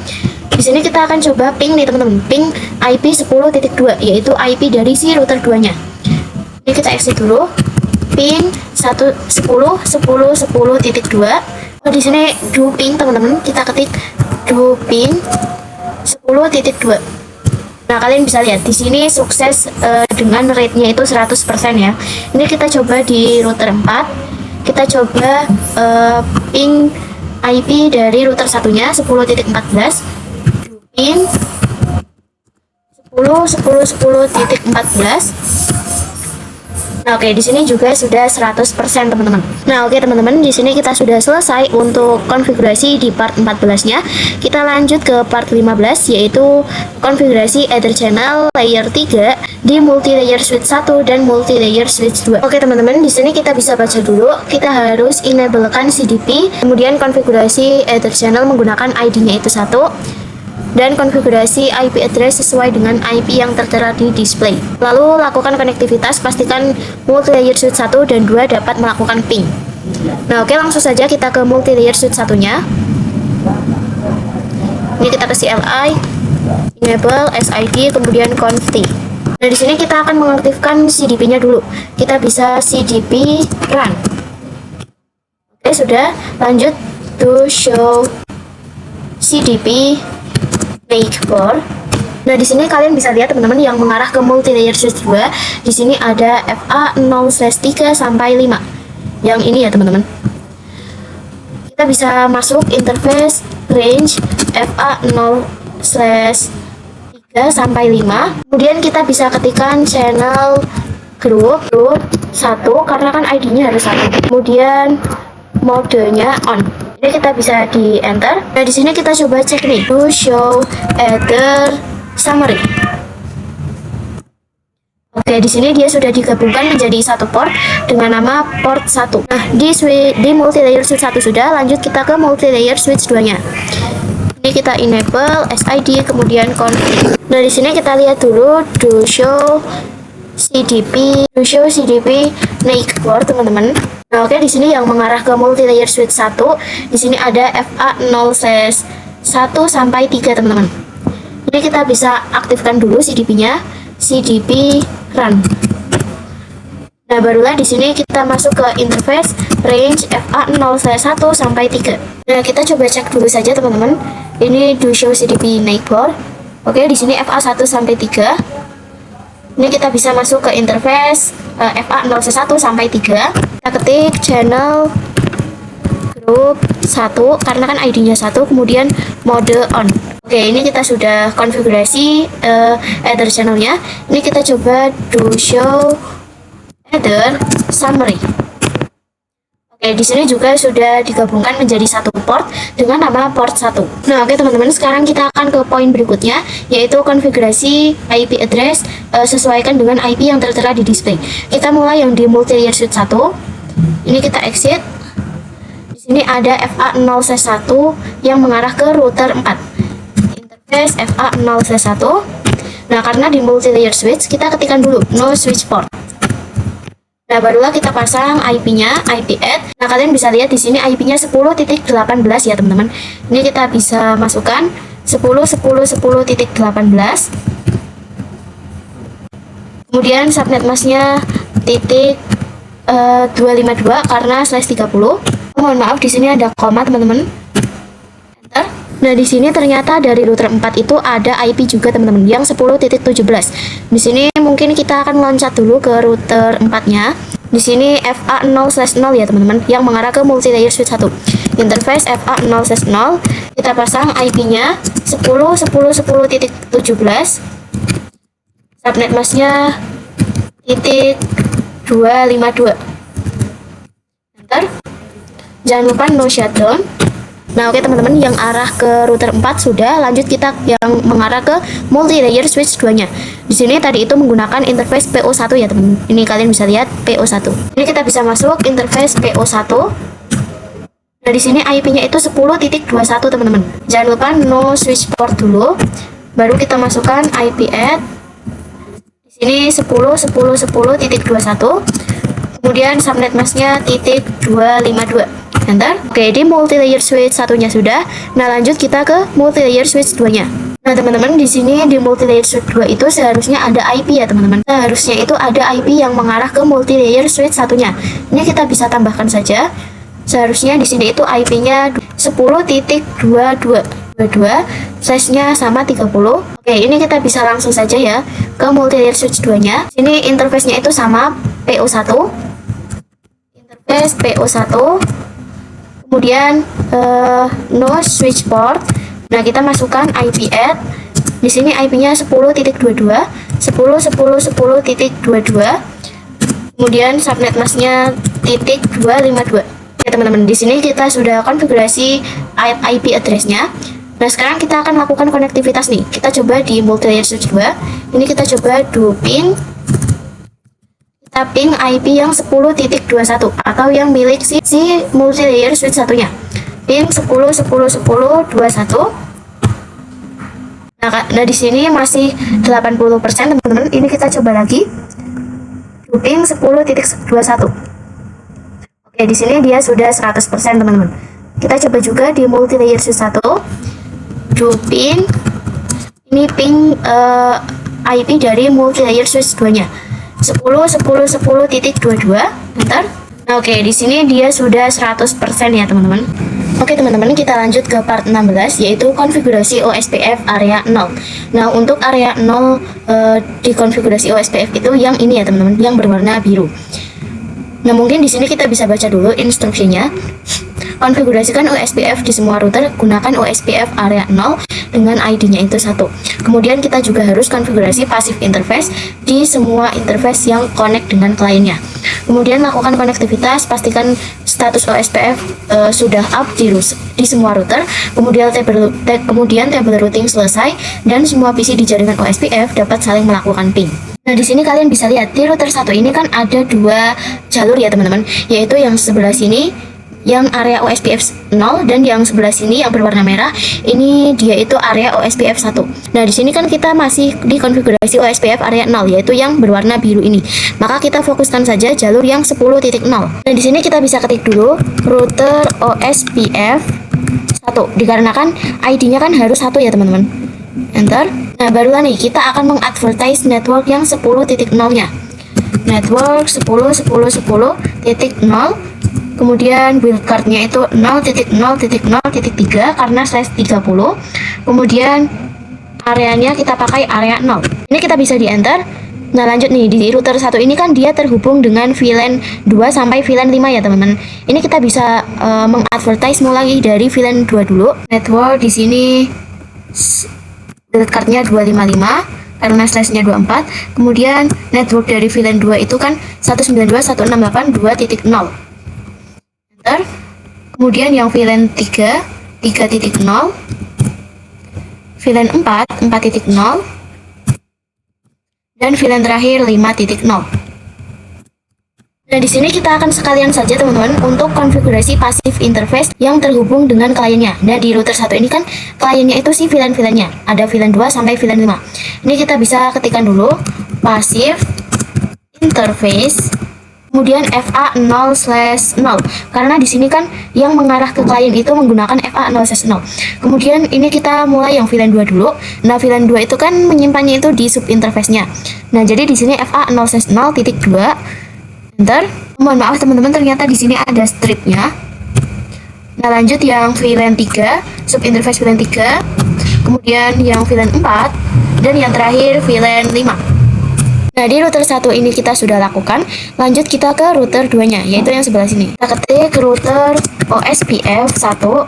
Di sini kita akan coba ping nih teman-teman. Ping IP 10.2, yaitu IP dari si router 2-nya. Ini kita exit dulu. Ping 10.10.10.2. Di sini do ping teman-teman. Kita ketik do ping 10.2. Nah, kalian bisa lihat di sini sukses dengan rate-nya itu 100% ya. Ini kita coba di router 4. Kita coba ping IP dari router satunya 10.14. Ping 10.10.10.14. Nah, oke, di sini juga sudah 100% teman-teman. Nah, oke teman-teman, di sini kita sudah selesai untuk konfigurasi di part 14-nya. Kita lanjut ke part 15, yaitu konfigurasi Ether channel layer 3 di multi-layer switch 1 dan multi-layer switch 2. Oke teman-teman, di sini kita bisa baca dulu. Kita harus enablekan CDP, kemudian konfigurasi Ether channel menggunakan ID-nya itu 1, dan konfigurasi IP address sesuai dengan IP yang tertera di display. Lalu lakukan konektivitas, pastikan multi-layer switch 1 dan 2 dapat melakukan ping. Nah, oke, langsung saja kita ke multi-layer switch satunya. Ini kita ke CLI, enable SID, kemudian conft. Nah, di sini kita akan mengaktifkan CDP-nya dulu. Kita bisa CDP run. Oke, sudah. Lanjut to show CDP make board. Nah, di sini kalian bisa lihat teman-teman yang mengarah ke multi-layer switch 2. Di sini ada FA 0/3 sampai 5. Yang ini ya, teman-teman. Kita bisa masuk interface range FA 0/3 sampai 5. Kemudian kita bisa ketikkan channel group 1 karena kan ID-nya harus 1. Kemudian modenya on. Ini kita bisa di enter. Nah, di sini kita coba cek nih, to show Ether summary. Oke, di sini dia sudah digabungkan menjadi satu port dengan nama port 1. Nah, di multi-layer switch 1 sudah. Lanjut kita ke multi-layer switch 2-nya. Ini kita enable SID, kemudian config. Nah, di sini kita lihat dulu to show CDP make board, teman-teman. Nah, oke, di sini yang mengarah ke multi-layer switch 1, di sini ada FA 0/1 sampai 3, teman-teman. Ini kita bisa aktifkan dulu CDP-nya, CDP run. Nah, barulah di sini kita masuk ke interface range FA 0/1 sampai 3. Nah, kita coba cek dulu saja, teman-teman. Ini do show CDP make board. Oke, di sini FA 1 sampai 3. Ini kita bisa masuk ke interface FA 0/1 sampai 3. Kita ketik channel group 1 karena kan ID-nya 1, kemudian mode on. Oke, ini kita sudah konfigurasi Ether channelnya. Ini kita coba do show Ether summary. Oke, di sini juga sudah digabungkan menjadi satu port dengan nama port 1. Nah, oke teman-teman, sekarang kita akan ke poin berikutnya, yaitu konfigurasi IP address sesuaikan dengan IP yang tertera di display. Kita mulai yang di multi-layer switch 1. Ini kita exit. Di sini ada FA 0/1 yang mengarah ke router 4. Interface FA 0/1. Nah, karena di multi-layer switch, kita ketikkan dulu no switch port. Nah, barulah kita pasang IP-nya, IP add. Nah, kalian bisa lihat di sini IP-nya 10.18 ya, teman-teman. Ini kita bisa masukkan 10.10.10.18. Kemudian subnet masknya titik 252 karena /30. Mohon maaf, di sini ada koma, teman-teman. Enter. Nah, di sini ternyata dari router 4 itu ada IP juga, teman-teman, yang 10.17. Di sini mungkin kita akan loncat dulu ke router 4-nya. Di sini FA 0/0 ya, teman-teman, yang mengarah ke multi-layer switch 1. Interface FA 0/0. Kita pasang IP-nya 10.10.10.17. Subnet masknya titik 252. Enter. Jangan lupa no shutdown. Nah, oke teman-teman, yang arah ke router 4 sudah. Lanjut kita yang mengarah ke multi-layer switch 2-nya. Di sini tadi itu menggunakan interface PO1 ya, teman-teman. Ini kalian bisa lihat PO1. Ini kita bisa masuk interface PO1. Nah, di sini IP-nya itu 10.21, teman-teman. Jangan lupa no switch port dulu. Baru kita masukkan IP add. Di sini 10.10.10.21. Kemudian subnet masknya titik 252. Enter. Oke, di multi-layer switch satunya sudah. Nah, lanjut kita ke multi-layer switch 2-nya. Nah, teman-teman, di sini di multi-layer switch 2 itu seharusnya ada IP ya, teman-teman. Seharusnya itu ada IP yang mengarah ke multi-layer switch satunya. Ini kita bisa tambahkan saja. Seharusnya di sini itu IP-nya 10.22. Size-nya sama 30. Oke, ini kita bisa langsung saja ya ke multi-layer switch 2-nya. Sini interface-nya itu sama PO1. Interface PO1. Kemudian no switch port. Nah, kita masukkan IP add. Di sini IP-nya 10.22, 10.10.10.22. Kemudian subnet masknya .252. Ya teman-teman, di sini kita sudah konfigurasi IP address-nya. Nah, sekarang kita akan lakukan konektivitas nih. Kita coba di multi-layer switch 2. Ini kita coba do ping. Kita ping IP yang 10.21 atau yang milik si multi-layer switch satunya. Ping 10.10.10.21. Nah, di sini masih 80% teman-teman. Ini kita coba lagi. Do ping 10.21. Oke, di sini dia sudah 100% teman-teman. Kita coba juga di multi-layer switch 1. Do ping, ini ping IP dari multi-layer switch 2-nya 10.10.10.22. Bentar. Nah, oke, di sini dia sudah 100% ya teman-teman. Oke teman-teman, kita lanjut ke part 16, yaitu konfigurasi OSPF area 0. Nah, untuk area 0 di konfigurasi OSPF itu yang ini ya teman-teman, yang berwarna biru. Nah, mungkin di sini kita bisa baca dulu instruksinya. Konfigurasikan OSPF di semua router, gunakan OSPF area 0 dengan ID-nya itu 1. Kemudian kita juga harus konfigurasi passive interface di semua interface yang connect dengan kliennya. Kemudian lakukan konektivitas, pastikan status OSPF sudah up di semua router. Kemudian table routing selesai dan semua PC di jaringan OSPF dapat saling melakukan ping. Nah, di sini kalian bisa lihat di router 1 ini kan ada 2 jalur ya teman-teman, yaitu yang sebelah sini yang area OSPF 0 dan yang sebelah sini yang berwarna merah ini dia itu area OSPF 1. Nah, di sini kan kita masih di konfigurasi OSPF area 0 yaitu yang berwarna biru ini. Maka kita fokuskan saja jalur yang 10.0. Nah, di sini kita bisa ketik dulu router OSPF 1 dikarenakan ID-nya kan harus 1 ya teman-teman. Enter. Nah, barulah nih kita akan mengadvertise network yang 10.0-nya. Network 10.10.10.0. Kemudian wildcard-nya itu 0.0.0.3 karena slash 30. Kemudian areanya kita pakai area 0. Ini kita bisa di enter. Nah, lanjut nih, di router 1 ini kan dia terhubung dengan VLAN 2 sampai VLAN 5 ya teman-teman. Ini kita bisa mengadvertise mulai dari VLAN 2 dulu. Network di sini wildcard-nya 255 karena slash-nya 24. Kemudian network dari VLAN 2 itu kan 192.168.2.0. Kemudian yang VLAN 3 3.0, VLAN 4 4.0, dan VLAN terakhir 5.0. Nah, di sini kita akan sekalian saja teman-teman untuk konfigurasi passive interface yang terhubung dengan kliennya. Nah, di router 1 ini kan kliennya itu si VLAN-nya. Ada VLAN 2 sampai VLAN 5. Ini kita bisa ketikkan dulu passive interface kemudian FA0/0 karena di sini kan yang mengarah ke klien itu menggunakan FA0/0. Kemudian ini kita mulai yang VLAN 2 dulu. Nah, VLAN 2 itu kan menyimpannya itu di sub interface-nya. Nah, jadi di sini FA0/0.2. Enter. Mohon maaf teman-teman, ternyata di sini ada stripnya. Nah, lanjut yang VLAN 3, sub interface VLAN 3. Kemudian yang VLAN 4 dan yang terakhir VLAN 5. Nah, di router 1 ini kita sudah lakukan. Lanjut kita ke router 2-nya, yaitu yang sebelah sini. Kita ketik router OSPF 1.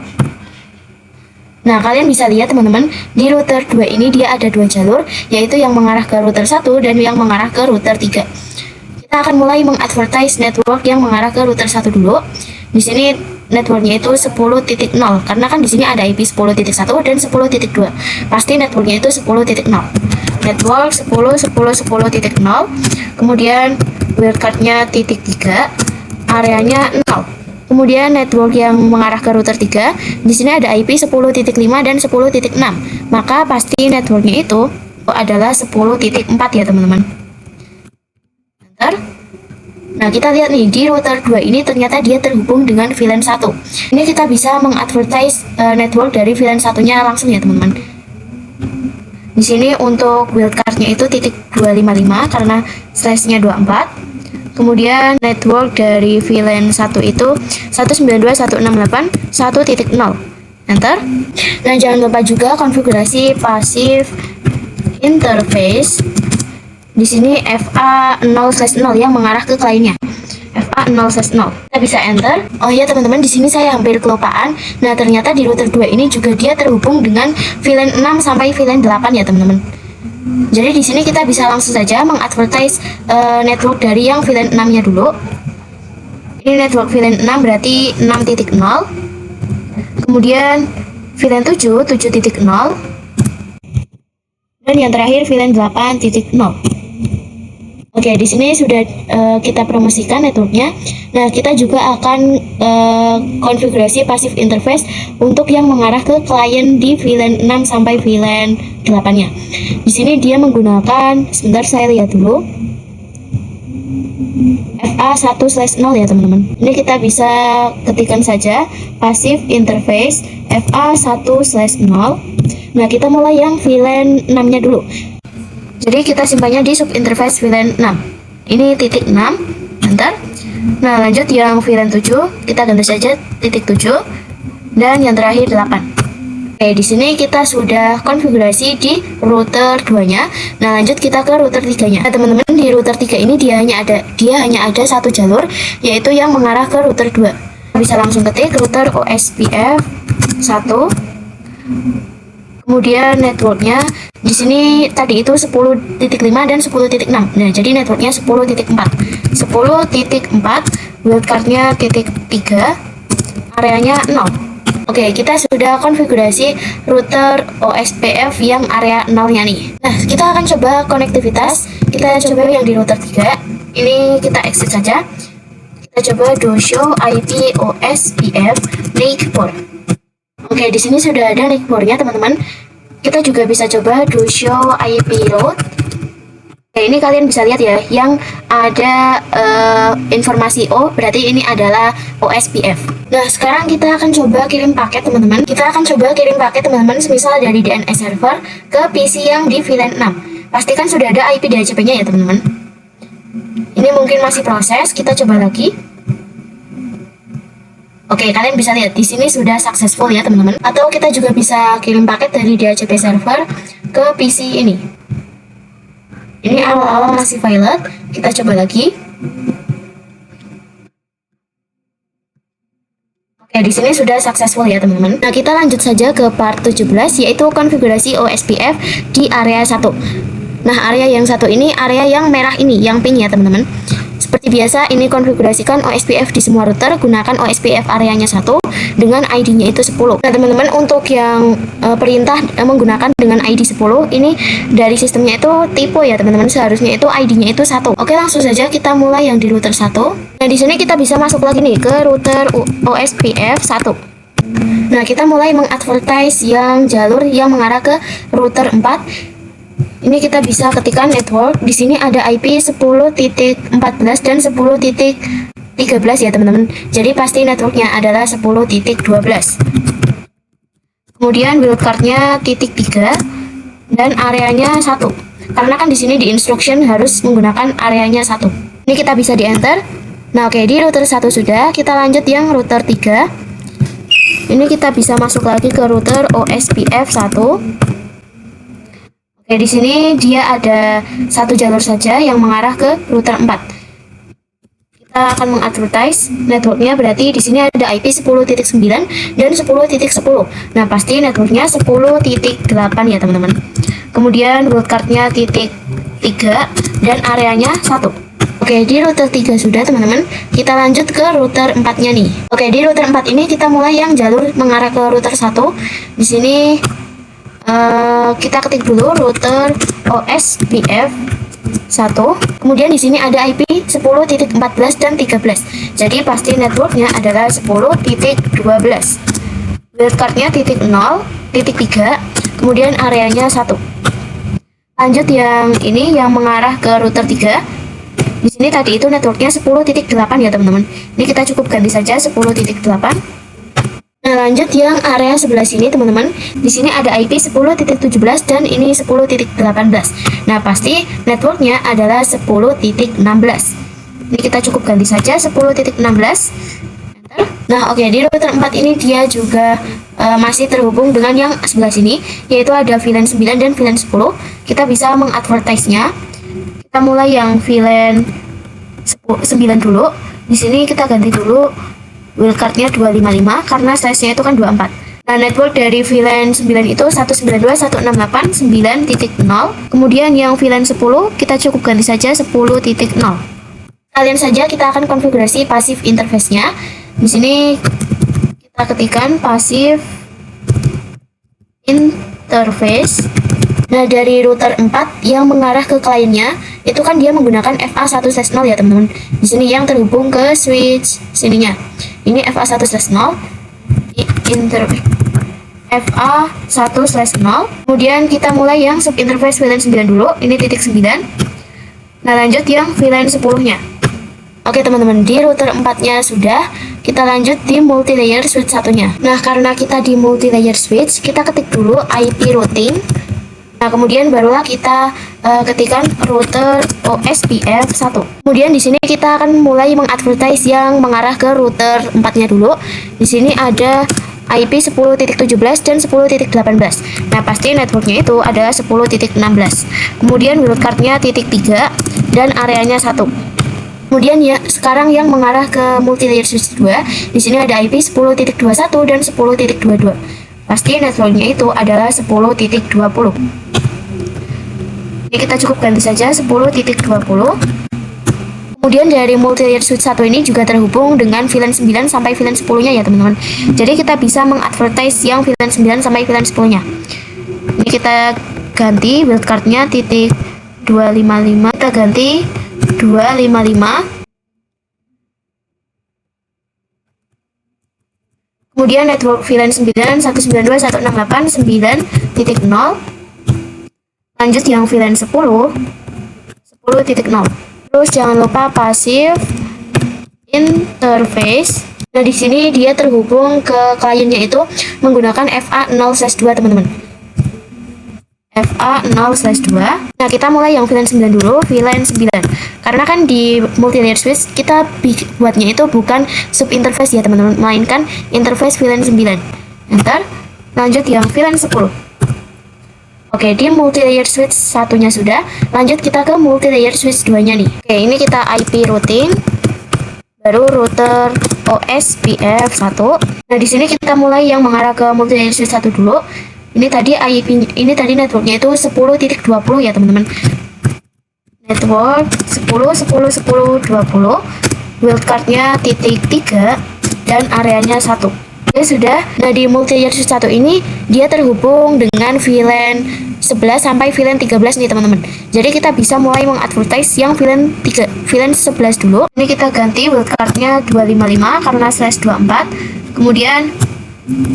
Nah, kalian bisa lihat teman-teman, di router 2 ini dia ada 2 jalur, yaitu yang mengarah ke router 1 dan yang mengarah ke router 3. Kita akan mulai mengadvertise network yang mengarah ke router 1 dulu. Di sini networknya itu 10.0 karena kan di sini ada IP 10.1 dan 10.2. Pasti networknya itu 10.0. Network 10.10.10.0. Kemudian wildcard-nya .3, areanya 0. Kemudian network yang mengarah ke router 3, di sini ada IP 10.5 dan 10.6. Maka pasti networknya itu adalah 10.4 ya teman-teman. Bentar. Nah, kita lihat nih, di router 2 ini ternyata dia terhubung dengan VLAN 1. Ini kita bisa mengadvertise network dari VLAN 1-nya langsung ya teman-teman. Di sini untuk wildcard-nya itu .255 karena slash-nya 24. Kemudian network dari VLAN 1 itu 192.168.1.0. Enter. Nah, jangan lupa juga konfigurasi passive interface. Di sini FA0/0 yang mengarah ke kliennya. FA0/0. Kita bisa enter. Oh iya teman-teman, di sini saya hampir kelupaan. Nah, ternyata di router 2 ini juga dia terhubung dengan VLAN 6 sampai VLAN 8 ya teman-teman. Jadi di sini kita bisa langsung saja mengadvertise network dari yang VLAN 6-nya dulu. Ini network VLAN 6 berarti 6.0. Kemudian VLAN 7 7.0. Dan yang terakhir VLAN 8.0. Oke, di sini sudah kita promosikan networknya. Nah, kita juga akan konfigurasi passive interface untuk yang mengarah ke klien di VLAN 6 sampai VLAN 8-nya. Di sini dia menggunakan, sebentar saya lihat dulu, FA1/0 ya teman-teman. Ini kita bisa ketikkan saja passive interface FA1/0. Nah, kita mulai yang VLAN 6-nya dulu. Jadi kita simpannya di subinterface VLAN 6. Ini titik 6, bentar. Nah, lanjut yang VLAN 7, kita ganti saja titik 7. Dan yang terakhir 8. Oke, di sini kita sudah konfigurasi di router 2-nya. Nah, lanjut kita ke router 3-nya. Nah, teman-teman, di router 3 ini dia hanya ada satu jalur, yaitu yang mengarah ke router 2. Bisa langsung ketik router OSPF 1. Kemudian networknya di sini tadi itu 10.5 dan 10.6. Nah, jadi networknya 10.4. 10.4, wildcardnya titik 3, areanya 0. Oke, kita sudah konfigurasi router OSPF yang area 0-nya nih. Nah, kita akan coba konektivitas. Kita coba yang di router 3. Ini kita exit saja. Kita coba do show IP OSPF NIC port. Oke, di sini sudah ada NIC port-nya, teman-teman. Kita juga bisa coba do show IP route. Oke, ini kalian bisa lihat ya, yang ada informasi O, berarti ini adalah OSPF. Nah, sekarang kita akan coba kirim paket, teman-teman. Kita akan coba kirim paket, teman-teman, semisal dari DNS server ke PC yang di VLAN 6. Pastikan sudah ada IP DHCP-nya ya, teman-teman. Ini mungkin masih proses, kita coba lagi. Oke, kalian bisa lihat di sini sudah successful ya, teman-teman. Atau kita juga bisa kirim paket dari DHCP server ke PC ini. Ini awal-awal masih violet. Kita coba lagi. Oke, di sini sudah successful ya, teman-teman. Nah, kita lanjut saja ke part 17, yaitu konfigurasi OSPF di area 1. Nah, area yang satu ini, area yang merah ini, yang pink ya, teman-teman. Seperti biasa, ini konfigurasikan OSPF di semua router, gunakan OSPF areanya 1 dengan ID-nya itu 10. Nah, teman-teman, untuk yang perintah menggunakan dengan ID 10, ini dari sistemnya itu tipe ya, teman-teman. Seharusnya itu ID-nya itu 1. Oke, langsung saja kita mulai yang di router 1. Nah, di sini kita bisa masuk lagi nih ke router OSPF 1. Nah, kita mulai mengadvertise yang jalur yang mengarah ke router 4. Ini kita bisa ketikkan network. Di sini ada IP 10.14 dan 10.13 ya, teman-teman. Jadi pasti networknya adalah 10.12. Kemudian wildcardnya titik 3 dan areanya 1. Karena kan di sini di instruction harus menggunakan areanya 1. Ini kita bisa di enter. Nah, oke, di router 1 sudah. Kita lanjut yang router 3. Ini kita bisa masuk lagi ke router OSPF 1. Oke, di sini dia ada satu jalur saja yang mengarah ke router 4. Kita akan mengadvertise networknya, berarti di sini ada IP 10.9 dan 10.10. Nah, pasti networknya 10.8 ya, teman-teman. Kemudian wildcardnya titik 3 dan areanya 1. Oke, di router 3 sudah, teman-teman. Kita lanjut ke router 4-nya nih. Oke, di router 4 ini kita mulai yang jalur mengarah ke router 1. Di sini kita ketik dulu router OSPF 1. Kemudian di sini ada IP 10.14 dan 13. Jadi pasti networknya adalah 10.12. Wildcardnya titik 0, titik 3, kemudian areanya 1. Lanjut yang ini yang mengarah ke router 3. Di sini tadi itu networknya 10.8 ya, teman-teman. Ini kita cukup ganti saja 10.8. Nah, lanjut yang area sebelah sini, teman-teman. Di sini ada IP 10.17 dan ini 10.18. Nah, pasti networknya adalah 10.16. Ini kita cukup ganti saja 10.16. Nah, oke, di router 4 ini dia juga masih terhubung dengan yang sebelah sini, yaitu ada VLAN 9 dan VLAN 10. Kita bisa mengadvertise-nya. Kita mulai yang VLAN 9 dulu. Di Di sini kita ganti dulu wildcardnya 255 karena size-nya itu kan 24. Nah, network dari VLAN 9 itu 192.168.9.0. Kemudian yang VLAN 10 kita cukup ganti saja 10.0. Kalian saja kita akan konfigurasi passive interface-nya. Di sini kita ketikkan passive interface. Nah, dari router 4 yang mengarah ke kliennya itu kan dia menggunakan FA1/0 ya teman-teman. Di sini yang terhubung ke switch sininya. Ini FA1/0 FA1/0. Kemudian kita mulai yang sub interface VLAN 9 dulu. Ini titik 9. Nah, lanjut yang VLAN 10-nya. Oke teman-teman, di router 4-nya sudah. Kita lanjut di multi-layer switch satunya. Nah, karena kita di multi-layer switch, kita ketik dulu IP routing. Nah, kemudian barulah kita ketikkan router OSPF 1. Kemudian di sini kita akan mulai mengadvertise yang mengarah ke router 4-nya dulu. Di sini ada IP 10.17 dan 10.18. Nah, pasti networknya itu adalah 10.16. Kemudian wildcardnya titik 3 dan areanya 1. Kemudian ya, sekarang yang mengarah ke multi-layer switch 2, di sini ada IP 10.21 dan 10.22. Pasti networknya itu adalah 10.20. Ini kita cukup ganti saja 10.20. Kemudian dari multi-layer switch 1 ini juga terhubung dengan VLAN 9 sampai VLAN 10-nya ya teman-teman. Jadi kita bisa mengadvertise yang VLAN 9 sampai VLAN 10-nya. Ini kita ganti wildcardnya titik 255. Kita ganti 255. Kemudian network VLAN 9 192.168.9.0. Lanjut yang VLAN 10 10.0. Terus jangan lupa passive interface. Nah, di sini dia terhubung ke kliennya itu menggunakan FA0/2 teman-teman. FA0/2. Nah, kita mulai yang VLAN 9 dulu, VLAN 9. Karena kan di multi-layer switch kita buatnya itu bukan sub interface ya teman-teman, melainkan interface VLAN 9. Enter. Lanjut yang VLAN 10. Oke, di multi-layer switch satunya sudah. Lanjut kita ke multi-layer switch 2-nya nih. Oke, ini kita IP routing. Baru router OSPF 1. Nah, di sini kita mulai yang mengarah ke multi-layer switch 1 dulu. Ini tadi networknya itu 10.20 ya teman-teman. Network 10.10.10.20. Wildcardnya titik 3 dan areanya 1. Oke, sudah. Nah, di multi-layer switch 1 ini dia terhubung dengan VLAN 11 sampai VLAN 13 nih teman-teman. Jadi kita bisa mulai mengadvertise yang VLAN 11 dulu. Ini kita ganti wildcardnya 255 karena /24. Kemudian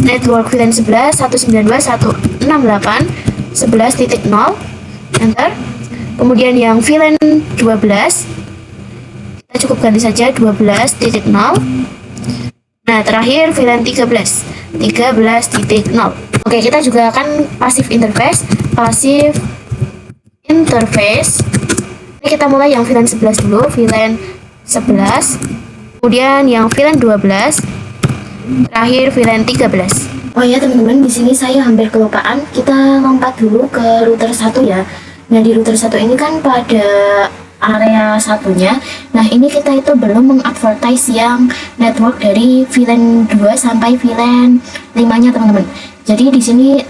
network VLAN 11 192.168.11.0. Enter. Kemudian yang VLAN 12 kita cukup ganti saja 12.0. Nah, terakhir VLAN 13.0. Oke, kita juga akan passive interface. Ini kita mulai yang VLAN 11 dulu, VLAN 11. Kemudian yang VLAN 12. Terakhir VLAN 13. Oh ya teman-teman, di sini saya hampir kelupaan. Kita lompat dulu ke router 1 ya. Nah, di router 1 ini kan pada area satunya. Nah, ini kita itu belum mengadvertise yang network dari VLAN 2 sampai VLAN 5-nya teman-teman. Jadi di sini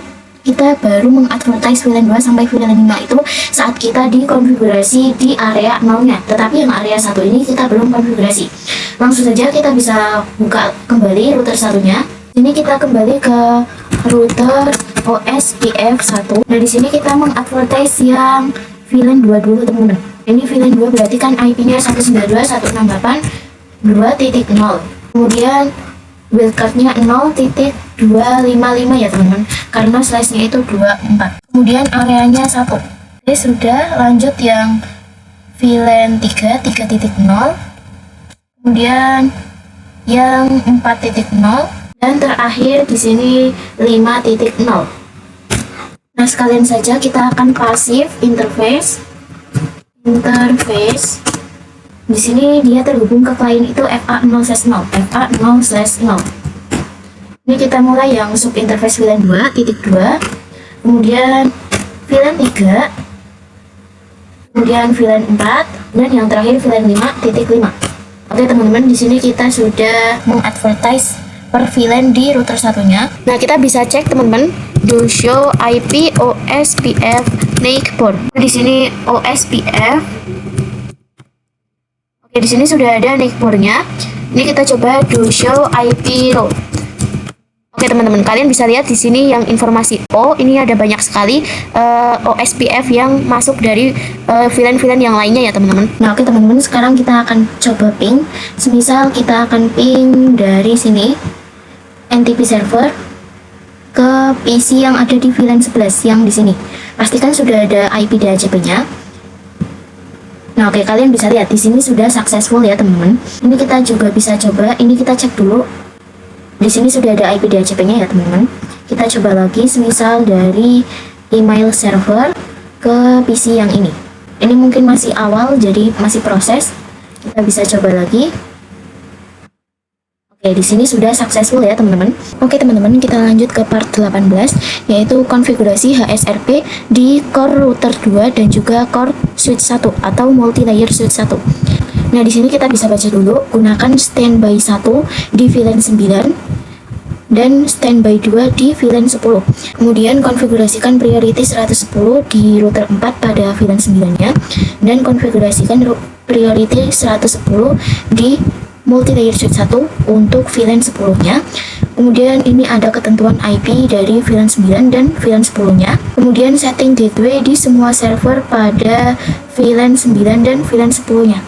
kita baru mengadvertise VLAN 2 sampai VLAN 5 itu saat kita dikonfigurasi di area 0-nya. Tetapi yang area 1 ini kita belum konfigurasi. Langsung saja kita bisa buka kembali router satunya. Ini kita kembali ke router OSPF 1. Nah, di sini kita mengadvertise yang VLAN 2 dulu teman-teman. Ini VLAN 2 berarti kan IP-nya 192.168.2.0. Kemudian wildcardnya 0.255 ya teman-teman, karena size-nya itu 24. Kemudian areanya 1. Oke, sudah. Lanjut yang VLAN 3.0. Kemudian yang 4.0 dan terakhir di sini 5.0. Nah, sekalian saja kita akan passive interface. Di sini dia terhubung ke klien itu FA0/0. Ini kita mulai yang sub interface VLAN 2.2, kemudian VLAN 3, kemudian VLAN 4, dan yang terakhir VLAN 5.5. Oke teman-teman, di sini kita sudah mengadvertise per VLAN di router satunya. Nah, kita bisa cek teman-teman, do show IP OSPF NIC port. Di sini OSPF. Oke, di sini sudah ada NIC portnya. Ini kita coba do show IP route. Oke teman-teman, kalian bisa lihat di sini yang informasi O, ini ada banyak sekali OSPF yang masuk dari VLAN-VLAN yang lainnya ya teman-teman. Nah oke teman-teman, sekarang kita akan coba ping. Semisal kita akan ping dari sini NTP server ke PC yang ada di VLAN 11 yang di sini. Pastikan sudah ada IP DHCP-nya. Nah oke, kalian bisa lihat di sini sudah successful ya teman-teman. Ini kita juga bisa coba, ini kita cek dulu. Di sini sudah ada IP DHCP-nya ya teman-teman. Kita coba lagi, semisal dari email server ke PC yang ini. Ini mungkin masih awal, jadi masih proses. Kita bisa coba lagi. Oke, di sini sudah successful ya teman-teman. Oke teman-teman, kita lanjut ke part 18, yaitu konfigurasi HSRP di core router 2 dan juga core switch 1 atau multi-layer switch 1. Nah, di sini kita bisa baca dulu, gunakan standby 1 di VLAN 9 dan standby 2 di VLAN 10. Kemudian konfigurasikan priority 110 di router 4 pada VLAN 9-nya dan konfigurasikan priority 110 di multi-layer switch 1 untuk VLAN 10-nya. Kemudian ini ada ketentuan IP dari VLAN 9 dan VLAN 10-nya. Kemudian setting gateway di semua server pada VLAN 9 dan VLAN 10-nya.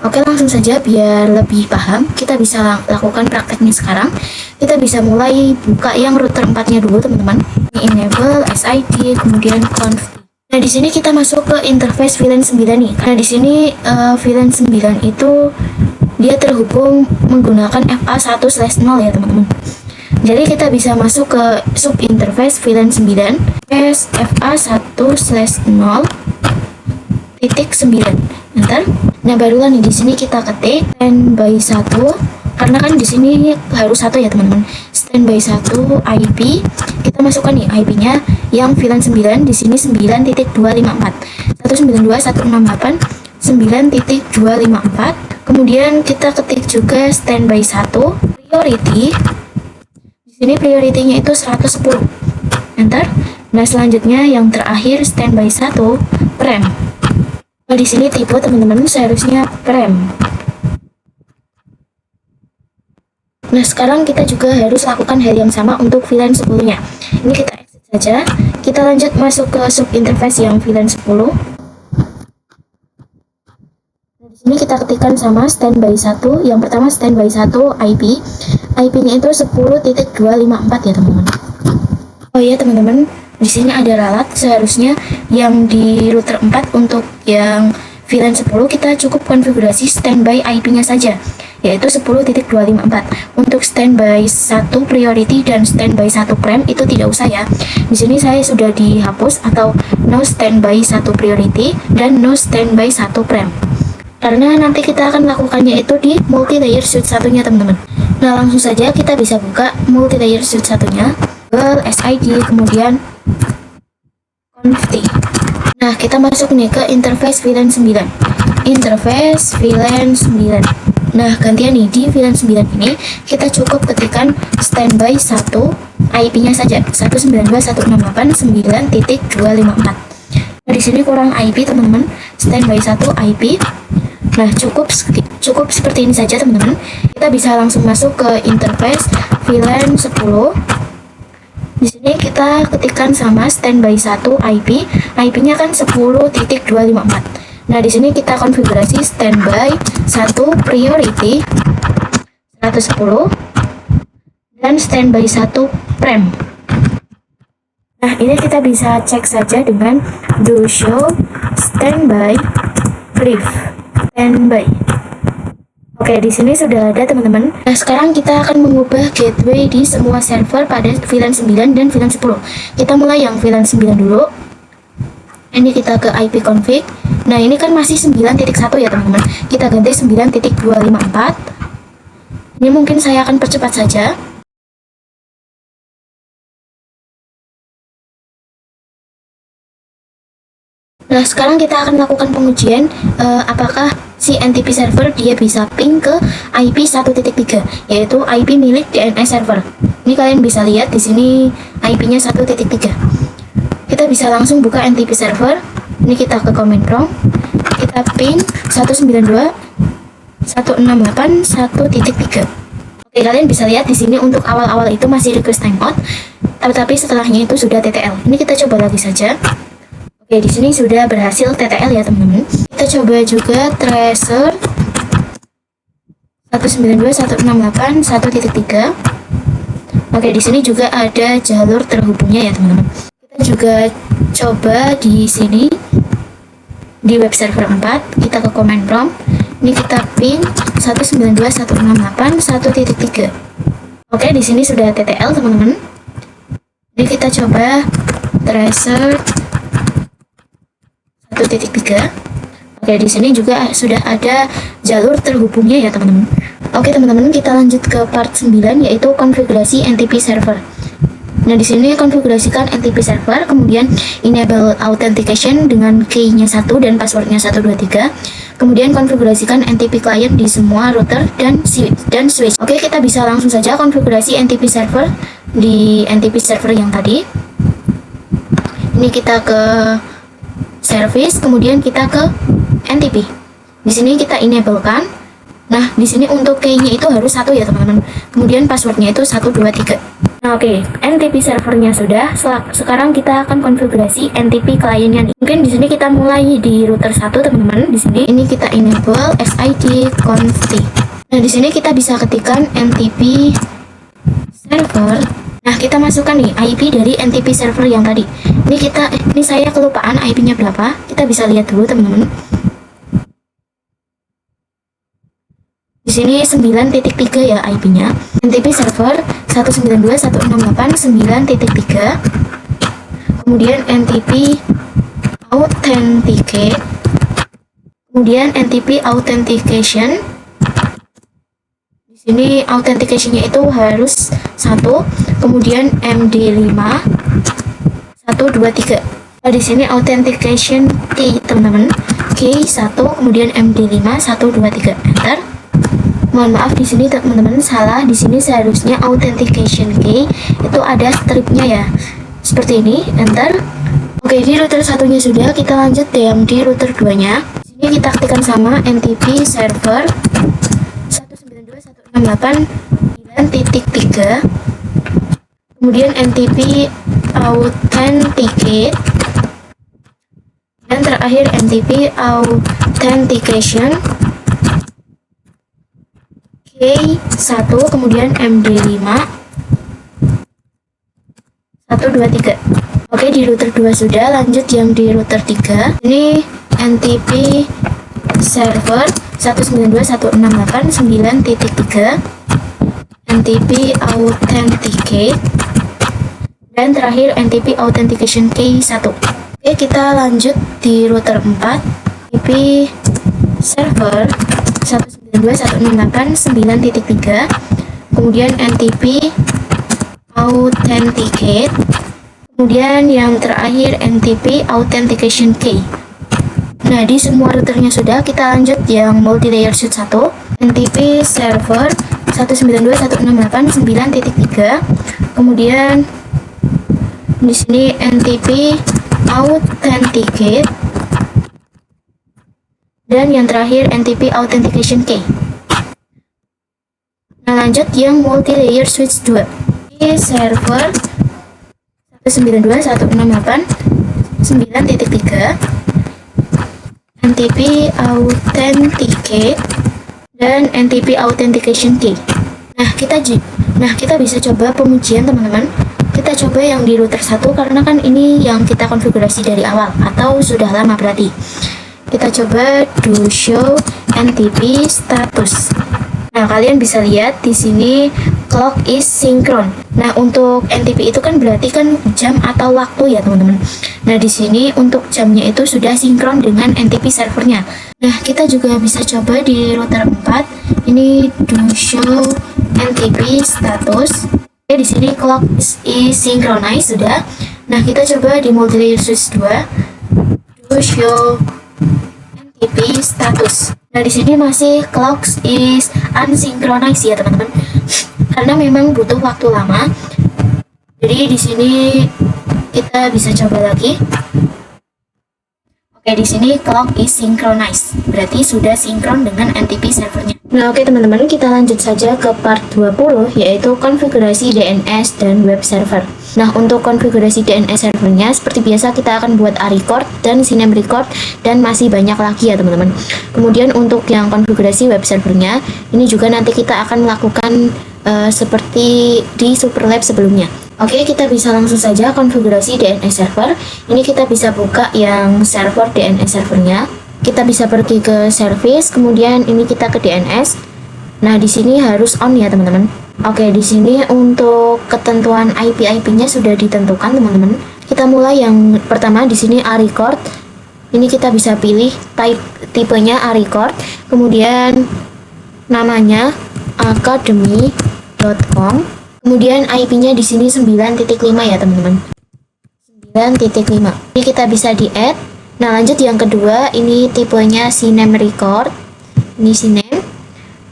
Oke, langsung saja biar lebih paham, kita bisa lakukan prakteknya sekarang. Kita bisa mulai buka yang router 4-nya dulu, teman-teman. Enable SID, kemudian conf. Nah, di sini kita masuk ke interface VLAN 9 nih. Nah, di sini VLAN 9 itu dia terhubung menggunakan FA1/0 ya, teman-teman. Jadi kita bisa masuk ke sub interface VLAN 9 FA1/0 titik 9 enter. Nah barulah nih di sini kita ketik standby 1 karena kan di sini harus 1 ya teman-teman. Standby 1 IP, kita masukkan nih IP-nya yang VLAN 9 di sini 9.254 192.168 9.254. Kemudian kita ketik juga standby 1 priority. Di sini priority-nya itu 110. Enter. Nah selanjutnya yang terakhir standby 1 prem. Nah, di sini tipe teman-teman seharusnya prem. Nah, sekarang kita juga harus lakukan hal yang sama untuk VLAN 10-nya. Ini kita exit saja. Kita lanjut masuk ke sub interface yang VLAN 10. Nah, di sini kita ketikkan sama standby 1. Yang pertama standby 1 IP. IP-nya itu 10.254 ya, teman-teman. Oh iya, teman-teman. Di sini ada ralat, seharusnya yang di router 4 untuk yang VLAN 10 kita cukup konfigurasi standby IP-nya saja, yaitu 10.254. Untuk standby 1 priority dan standby 1 prem itu tidak usah ya. Di sini saya sudah dihapus atau no standby 1 priority dan no standby 1 prem. Karena nanti kita akan melakukannya itu di multi-layer switch satunya, teman-teman. Nah, langsung saja kita bisa buka multi-layer switch satunya. SID, kemudian conf. Nah, kita masuk nih ke interface VLAN 9. Interface VLAN 9. Nah, gantian nih di VLAN 9 ini kita cukup ketikkan standby 1 IP-nya saja 192.168.9.254. Nah, di sini kurang IP, teman-teman. Standby 1 IP. Nah, cukup seperti ini saja, teman-teman. Kita bisa langsung masuk ke interface VLAN 10. Di sini kita ketikkan sama standby 1 IP. IP-nya kan 10.254. Nah, di sini kita konfigurasi standby 1 priority 110 dan standby 1 prem. Nah, ini kita bisa cek saja dengan do show standby brief standby. Oke, di sini sudah ada, teman-teman. Nah, sekarang kita akan mengubah gateway di semua server pada VLAN 9 dan VLAN 10. Kita mulai yang VLAN 9 dulu. Ini kita ke IP config. Nah, ini kan masih 9.1 ya, teman-teman. Kita ganti 9.254. Ini mungkin saya akan percepat saja. Nah, sekarang kita akan melakukan pengujian apakah si NTP server dia bisa ping ke IP 1.3, yaitu IP milik DNS server. Ini kalian bisa lihat di sini IP-nya 1.3. Kita bisa langsung buka NTP server. Ini kita ke command prompt, kita ping 192.168.1.3. Oke, kalian bisa lihat di sini untuk awal-awal itu masih request timeout, tapi setelahnya itu sudah TTL. Ini kita coba lagi saja. Oke, di sini sudah berhasil TTL ya teman-teman. Kita coba juga tracer 192.168.1.3. Oke, di sini juga ada jalur terhubungnya ya teman-teman. Kita juga coba di sini di web server 4, kita ke command prompt. Ini kita ping 192.168.1.3. Oke, di sini sudah TTL teman-teman. Jadi kita coba tracer 1.3. Oke, di sini juga sudah ada jalur terhubungnya ya teman-teman. Oke teman-teman, kita lanjut ke part 9, yaitu konfigurasi NTP server. Nah, di sini konfigurasikan NTP server, kemudian enable authentication dengan key-nya 1 dan passwordnya 123. Kemudian konfigurasikan NTP client di semua router dan switch. Oke, kita bisa langsung saja konfigurasi NTP server di NTP server yang tadi. Ini kita ke service, kemudian kita ke NTP. Di sini kita enablekan. Nah, di sini untuk key-nya itu harus 1 ya teman-teman. Kemudian passwordnya itu 123. Nah, oke, NTP servernya sudah. Sekarang kita akan konfigurasi NTP kliennya nih. Mungkin di sini kita mulai di router 1 teman-teman. Di sini ini kita enable sid config. Nah, di sini kita bisa ketikkan NTP server. Nah, kita masukkan nih IP dari NTP server yang tadi. Ini saya kelupaan IP-nya berapa. Kita bisa lihat dulu teman-teman. Di sini 9.3 ya IP-nya. NTP server 192.168.9.3. Kemudian NTP authenticate. Kemudian NTP authentication. Di sini authentication-nya itu harus 1. Kemudian MD5 123. Di sini authentication key teman-teman. Key 1, kemudian MD5 123. Enter. Mohon maaf di sini teman-teman salah. Di sini seharusnya authentication key itu ada stripnya ya. Seperti ini, enter. Oke, di router satunya sudah, kita lanjut yang di router 2-nya. Di sini kita ketikkan sama NTP server 192.168.9.3. Kemudian NTP authenticate. Dan terakhir NTP authentication K1, kemudian MD5 123. Oke, di router 2 sudah, lanjut yang di router 3. Ini NTP server 192.168.9.3, NTP authenticate, dan terakhir NTP authentication K1. Oke, kita lanjut di router 4. NTP server 192.168.9.3, kemudian NTP authenticate, kemudian yang terakhir NTP authentication key. Nah, di semua routernya sudah, kita lanjut yang multi-layer switch 1. NTP server 192.168.9.3, kemudian di sini NTP authenticate, dan yang terakhir NTP authentication key. Nah, lanjut yang multi-layer switch 2. Di server 192.168.9.3, NTP authenticate, dan NTP authentication key. Nah, kita bisa coba pengujian teman-teman. Kita coba yang di router 1 karena kan ini yang kita konfigurasi dari awal atau sudah lama berarti. Kita coba do show NTP status. Nah, kalian bisa lihat di sini clock is synchron. Nah, untuk NTP itu kan berarti kan jam atau waktu ya, teman-teman. Nah, di sini untuk jamnya itu sudah sinkron dengan NTP servernya. Nah, kita juga bisa coba di router 4. Ini do show NTP status. Oke, di sini clock is synchronized sudah. Nah, kita coba di multi-layer switch 2. to show NTP status. Nah, di sini masih clock is unsynchronized ya teman-teman, karena memang butuh waktu lama. Jadi di sini kita bisa coba lagi. Oke, di sini clock is synchronized, berarti sudah sinkron dengan NTP servernya. Nah, oke teman-teman, kita lanjut saja ke part 20, yaitu konfigurasi DNS dan web server. Nah, untuk konfigurasi DNS servernya, seperti biasa kita akan buat A-record dan Sinem record, dan masih banyak lagi ya teman-teman. Kemudian untuk yang konfigurasi web servernya, ini juga nanti kita akan melakukan seperti di Superlab sebelumnya. Oke, kita bisa langsung saja konfigurasi DNS server. Ini kita bisa buka yang server DNS servernya. Kita bisa pergi ke service, kemudian ini kita ke DNS. Nah, di sini harus on ya teman-teman. Oke, di sini untuk ketentuan IP-nya sudah ditentukan teman-teman. Kita mulai yang pertama di sini A-record. Ini kita bisa pilih tipenya A-record, kemudian namanya academy.com. Kemudian IP-nya di sini 9.5 ya teman-teman. 9.5. Ini kita bisa di-add. Nah, lanjut yang kedua, ini tipenya Sinem record. Ini Sinem.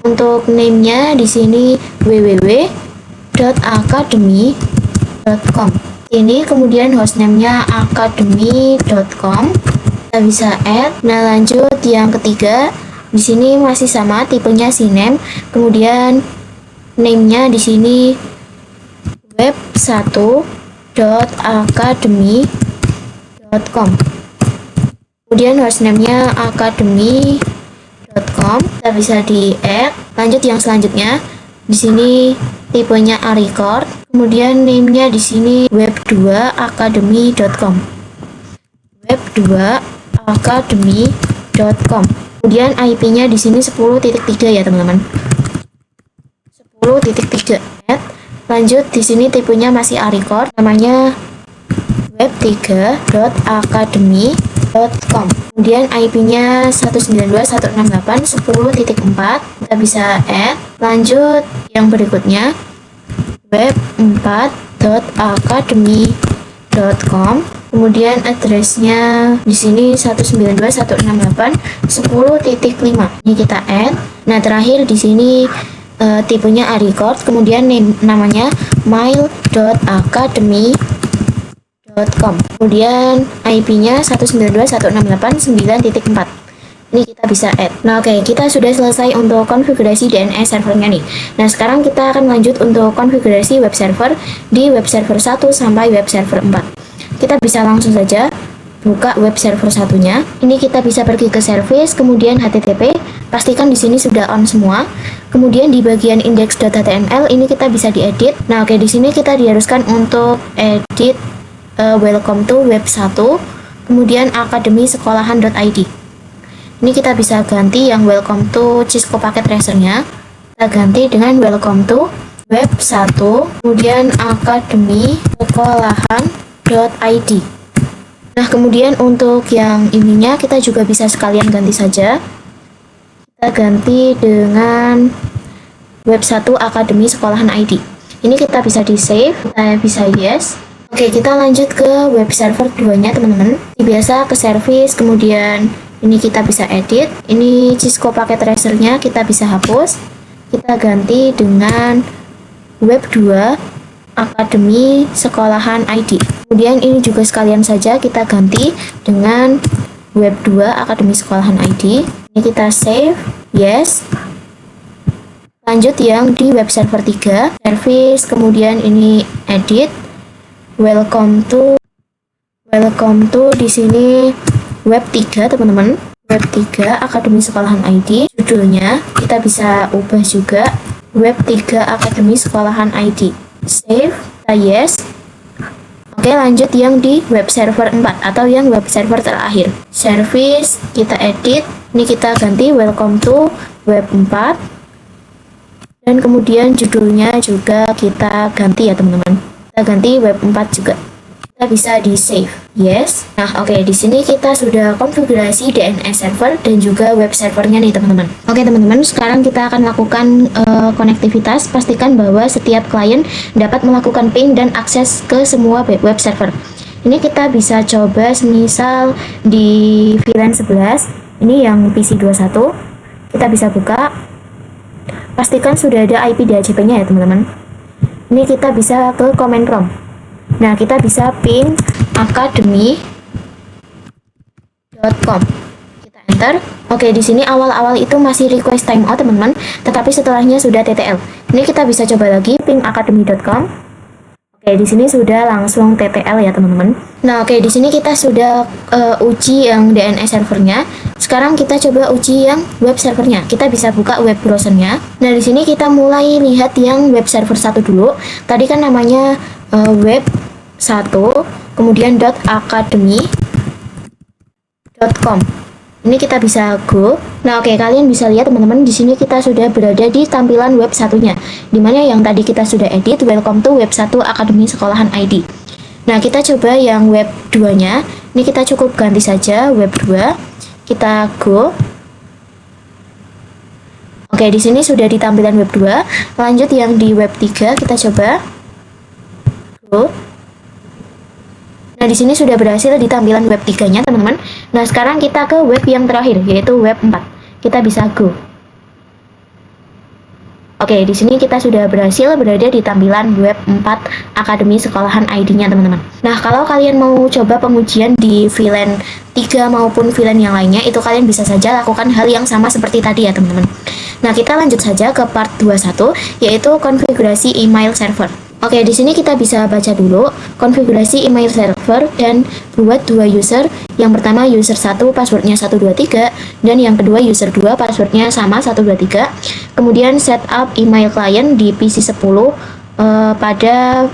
Untuk name-nya di sini www.academy.com. Ini kemudian hostname-nya academy.com. Kita bisa add. Nah, lanjut yang ketiga, di sini masih sama tipenya Sinem. Kemudian name-nya di sini web1.academy.com. Kemudian hostname-nya academy.com. Kita bisa di-add. Lanjut yang selanjutnya. Di sini tipenya A-record. Kemudian name-nya di sini web2academy.com. web2academy.com. Kemudian IP-nya di sini 10.3 ya teman-teman. 10.3. Lanjut di sini tipenya masih A-record, namanya web3.academy.com. Kemudian IP-nya 192.168.10.4. Kita bisa add. Lanjut yang berikutnya web4.academy.com. Kemudian address-nya di sini 192.168.10.5. Ini kita add. Nah, terakhir di sini tipenya A-record, kemudian namanya mail.academy.com. Kemudian IP-nya 192.168.9.4. Ini kita bisa add. Nah, oke, kita sudah selesai untuk konfigurasi DNS servernya nih. Nah, sekarang kita akan lanjut untuk konfigurasi web server di web server 1 sampai web server 4. Kita bisa langsung saja buka web server satunya. Ini kita bisa pergi ke service, kemudian HTTP. Pastikan di sini sudah on semua. Kemudian di bagian index.html ini kita bisa diedit. Nah, oke, di sini kita diharuskan untuk edit welcome to web 1, kemudian academy sekolahan.id. Ini kita bisa ganti yang welcome to Cisco Packet Tracer-nya. Kita ganti dengan welcome to web 1, kemudian academy sekolahan.id. Nah, kemudian untuk yang ininya kita juga bisa sekalian ganti saja. Kita ganti dengan web 1 Academy Sekolahan ID. Ini kita bisa di save, kita bisa yes. Oke, kita lanjut ke web server 2-nya teman-teman. Biasa ke service, kemudian ini kita bisa edit. Ini Cisco Packet Tracer-nya kita bisa hapus. Kita ganti dengan web 2 Academy Sekolahan ID. Kemudian ini juga sekalian saja kita ganti dengan web 2 Academy Sekolahan ID. Ini kita save, yes. Lanjut yang di web server 3, service, kemudian ini edit, welcome to di sini web 3 teman-teman. Web 3 Academy Sekolahan ID. Judulnya kita bisa ubah juga web 3 Academy Sekolahan ID. Save, yes. Oke, lanjut yang di web server 4 atau yang web server terakhir. Service, kita edit. Ini kita ganti welcome to web 4. Dan kemudian judulnya juga kita ganti ya teman-teman. Kita ganti web 4 juga. Kita bisa di save, yes. Nah, oke, di sini kita sudah konfigurasi DNS server dan juga web servernya nih teman-teman. Oke teman-teman, sekarang kita akan lakukan konektivitas. Pastikan bahwa setiap klien dapat melakukan ping dan akses ke semua web server. Ini kita bisa coba semisal di VLAN 11, ini yang PC 21. Kita bisa buka. Pastikan sudah ada IP DHCP-nya ya teman-teman. Ini kita bisa ke command prompt. Nah, kita bisa ping academy.com. Kita enter. Oke, di sini awal-awal itu masih request timeout teman-teman, tetapi setelahnya sudah TTL. Ini kita bisa coba lagi ping academy.com. Oke, di sini sudah langsung TTL ya teman-teman. Nah, oke, di sini kita sudah uji yang DNS servernya. Sekarang kita coba uji yang web servernya. Kita bisa buka web browsernya. Nah, di sini kita mulai lihat yang web server 1 dulu. Tadi kan namanya web 1, kemudian .academy.com. Ini kita bisa go. Nah, oke, kalian bisa lihat teman-teman, di sini kita sudah berada di tampilan web satunya, dimana yang tadi kita sudah edit, welcome to web 1 Akademi Sekolahan ID. Nah, kita coba yang web 2-nya. Ini kita cukup ganti saja web 2. Kita go. Oke, di sini sudah di tampilan web 2. Lanjut yang di web 3, kita coba go. Nah, di sini sudah berhasil di tampilan web 3-nya, teman-teman. Nah, sekarang kita ke web yang terakhir, yaitu web 4. Kita bisa go. Oke, di sini kita sudah berhasil berada di tampilan web 4 Akademi Sekolahan ID-nya, teman-teman. Nah, kalau kalian mau coba pengujian di VLAN 3 maupun VLAN yang lainnya, itu kalian bisa saja lakukan hal yang sama seperti tadi ya, teman-teman. Nah, kita lanjut saja ke part 21, yaitu konfigurasi email server. Oke, di sini kita bisa baca dulu konfigurasi email server dan buat dua user. Yang pertama user 1 passwordnya 123 dan yang kedua user 2 passwordnya sama 123. Kemudian setup email client di PC 10 pada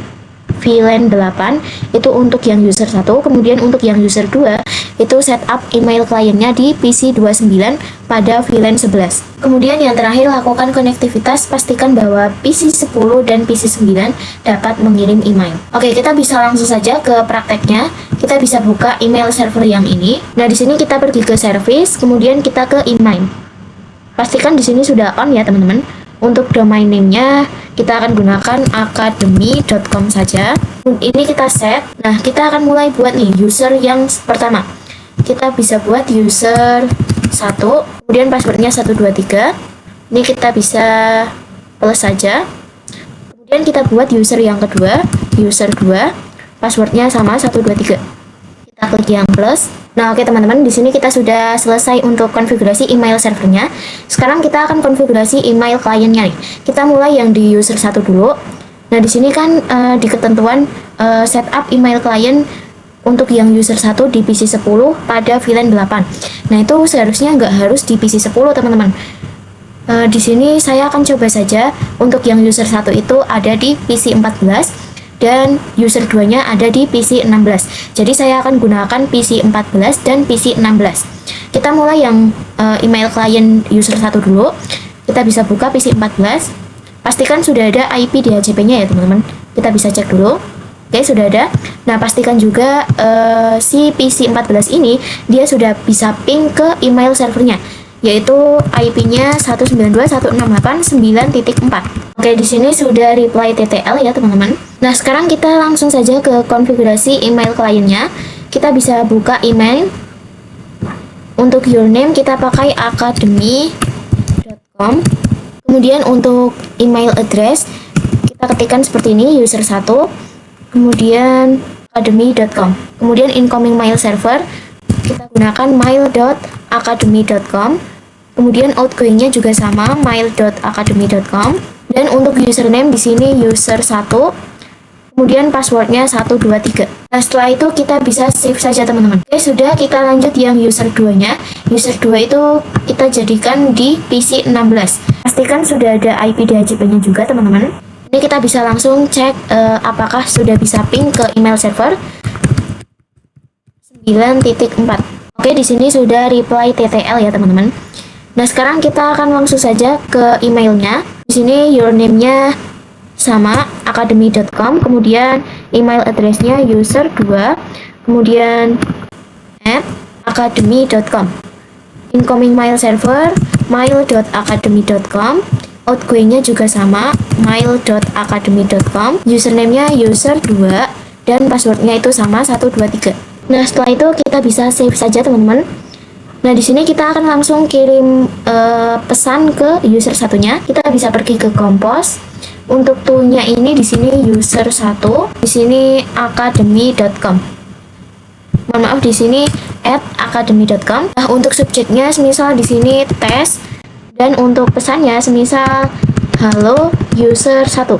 VLAN 8 itu untuk yang user 1, kemudian untuk yang user 2 itu setup email kliennya di PC 29 pada VLAN 11. Kemudian yang terakhir, lakukan konektivitas, pastikan bahwa PC 10 dan PC 9 dapat mengirim email. Oke, kita bisa langsung saja ke prakteknya. Kita bisa buka email server yang ini. Nah, di sini kita pergi ke service, kemudian kita ke email. Pastikan di sini sudah on ya, teman-teman. Untuk domain name-nya kita akan gunakan academy.com saja. Ini kita set. Nah, kita akan mulai buat nih user yang pertama. Kita bisa buat user 1, kemudian passwordnya 123. Ini kita bisa plus saja. Kemudian kita buat user yang kedua, user 2, passwordnya sama 123. Kita klik yang plus. Nah, oke teman-teman, di sini kita sudah selesai untuk konfigurasi email servernya. Sekarang kita akan konfigurasi email kliennya nih. Kita mulai yang di user 1 dulu. Nah, di sini kan di ketentuan setup email client untuk yang user 1 di PC 10 pada VLAN 8. Nah, itu seharusnya nggak harus di PC 10, teman-teman. Di sini saya akan coba saja untuk yang user 1 itu ada di PC 14 dan user 2-nya ada di PC 16. Jadi saya akan gunakan PC 14 dan PC 16. Kita mulai yang email client user 1 dulu. Kita bisa buka PC 14. Pastikan sudah ada IP DHCP-nya ya, teman-teman. Kita bisa cek dulu. Oke, sudah ada. Nah, pastikan juga si PC 14 ini dia sudah bisa ping ke email servernya, yaitu IP-nya 192.168.9.4. Oke, di sini sudah reply TTL ya, teman-teman. Nah, sekarang kita langsung saja ke konfigurasi email kliennya. Kita bisa buka email. Untuk username kita pakai academy.com. Kemudian untuk email address kita ketikkan seperti ini, user 1, kemudian academy.com. Kemudian incoming mail server kita gunakan mail.academy.com. Kemudian outgoingnya juga sama, mail.academy.com. Dan untuk username di sini user 1, kemudian passwordnya 123. Nah, setelah itu kita bisa save saja, teman-teman. Oke, sudah. Kita lanjut yang user 2-nya. User 2 itu kita jadikan di PC 16. Pastikan sudah ada IP DHCP-nya juga, teman-teman. Ini kita bisa langsung cek apakah sudah bisa ping ke email server 9.4. Oke, di sini sudah reply TTL ya, teman-teman. Nah, sekarang kita akan langsung saja ke emailnya. Di sini username-nya sama, academy.com, kemudian email address-nya user 2, kemudian @academy.com. Incoming mail server mail.academy.com. Outgoing-nya juga sama, mail.academy.com. Username-nya user 2, dan passwordnya itu sama 123. Nah, setelah itu kita bisa save saja teman-teman. Nah, di sini kita akan langsung kirim pesan ke user satunya. Kita bisa pergi ke Compose. Untuk toolnya ini di sini user 1, di sini academy.com. Mohon maaf, di sini @academy.com. Nah, untuk subjeknya semisal di sini tes, dan untuk pesannya semisal halo user 1.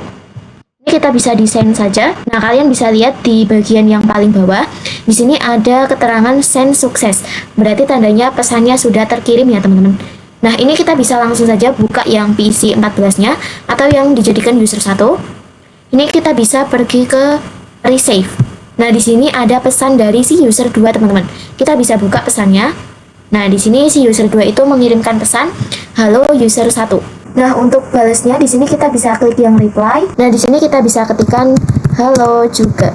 Ini kita bisa desain saja. Nah, kalian bisa lihat di bagian yang paling bawah. Di sini ada keterangan send sukses. Berarti tandanya pesannya sudah terkirim ya, teman-teman. Nah, ini kita bisa langsung saja buka yang PC 14-nya atau yang dijadikan user 1. Ini kita bisa pergi ke resave. Nah, di sini ada pesan dari si user 2, teman-teman. Kita bisa buka pesannya. Nah, di sini si user 2 itu mengirimkan pesan halo user 1. Nah, untuk balasnya di sini kita bisa klik yang reply. Nah, di sini kita bisa ketikkan halo juga.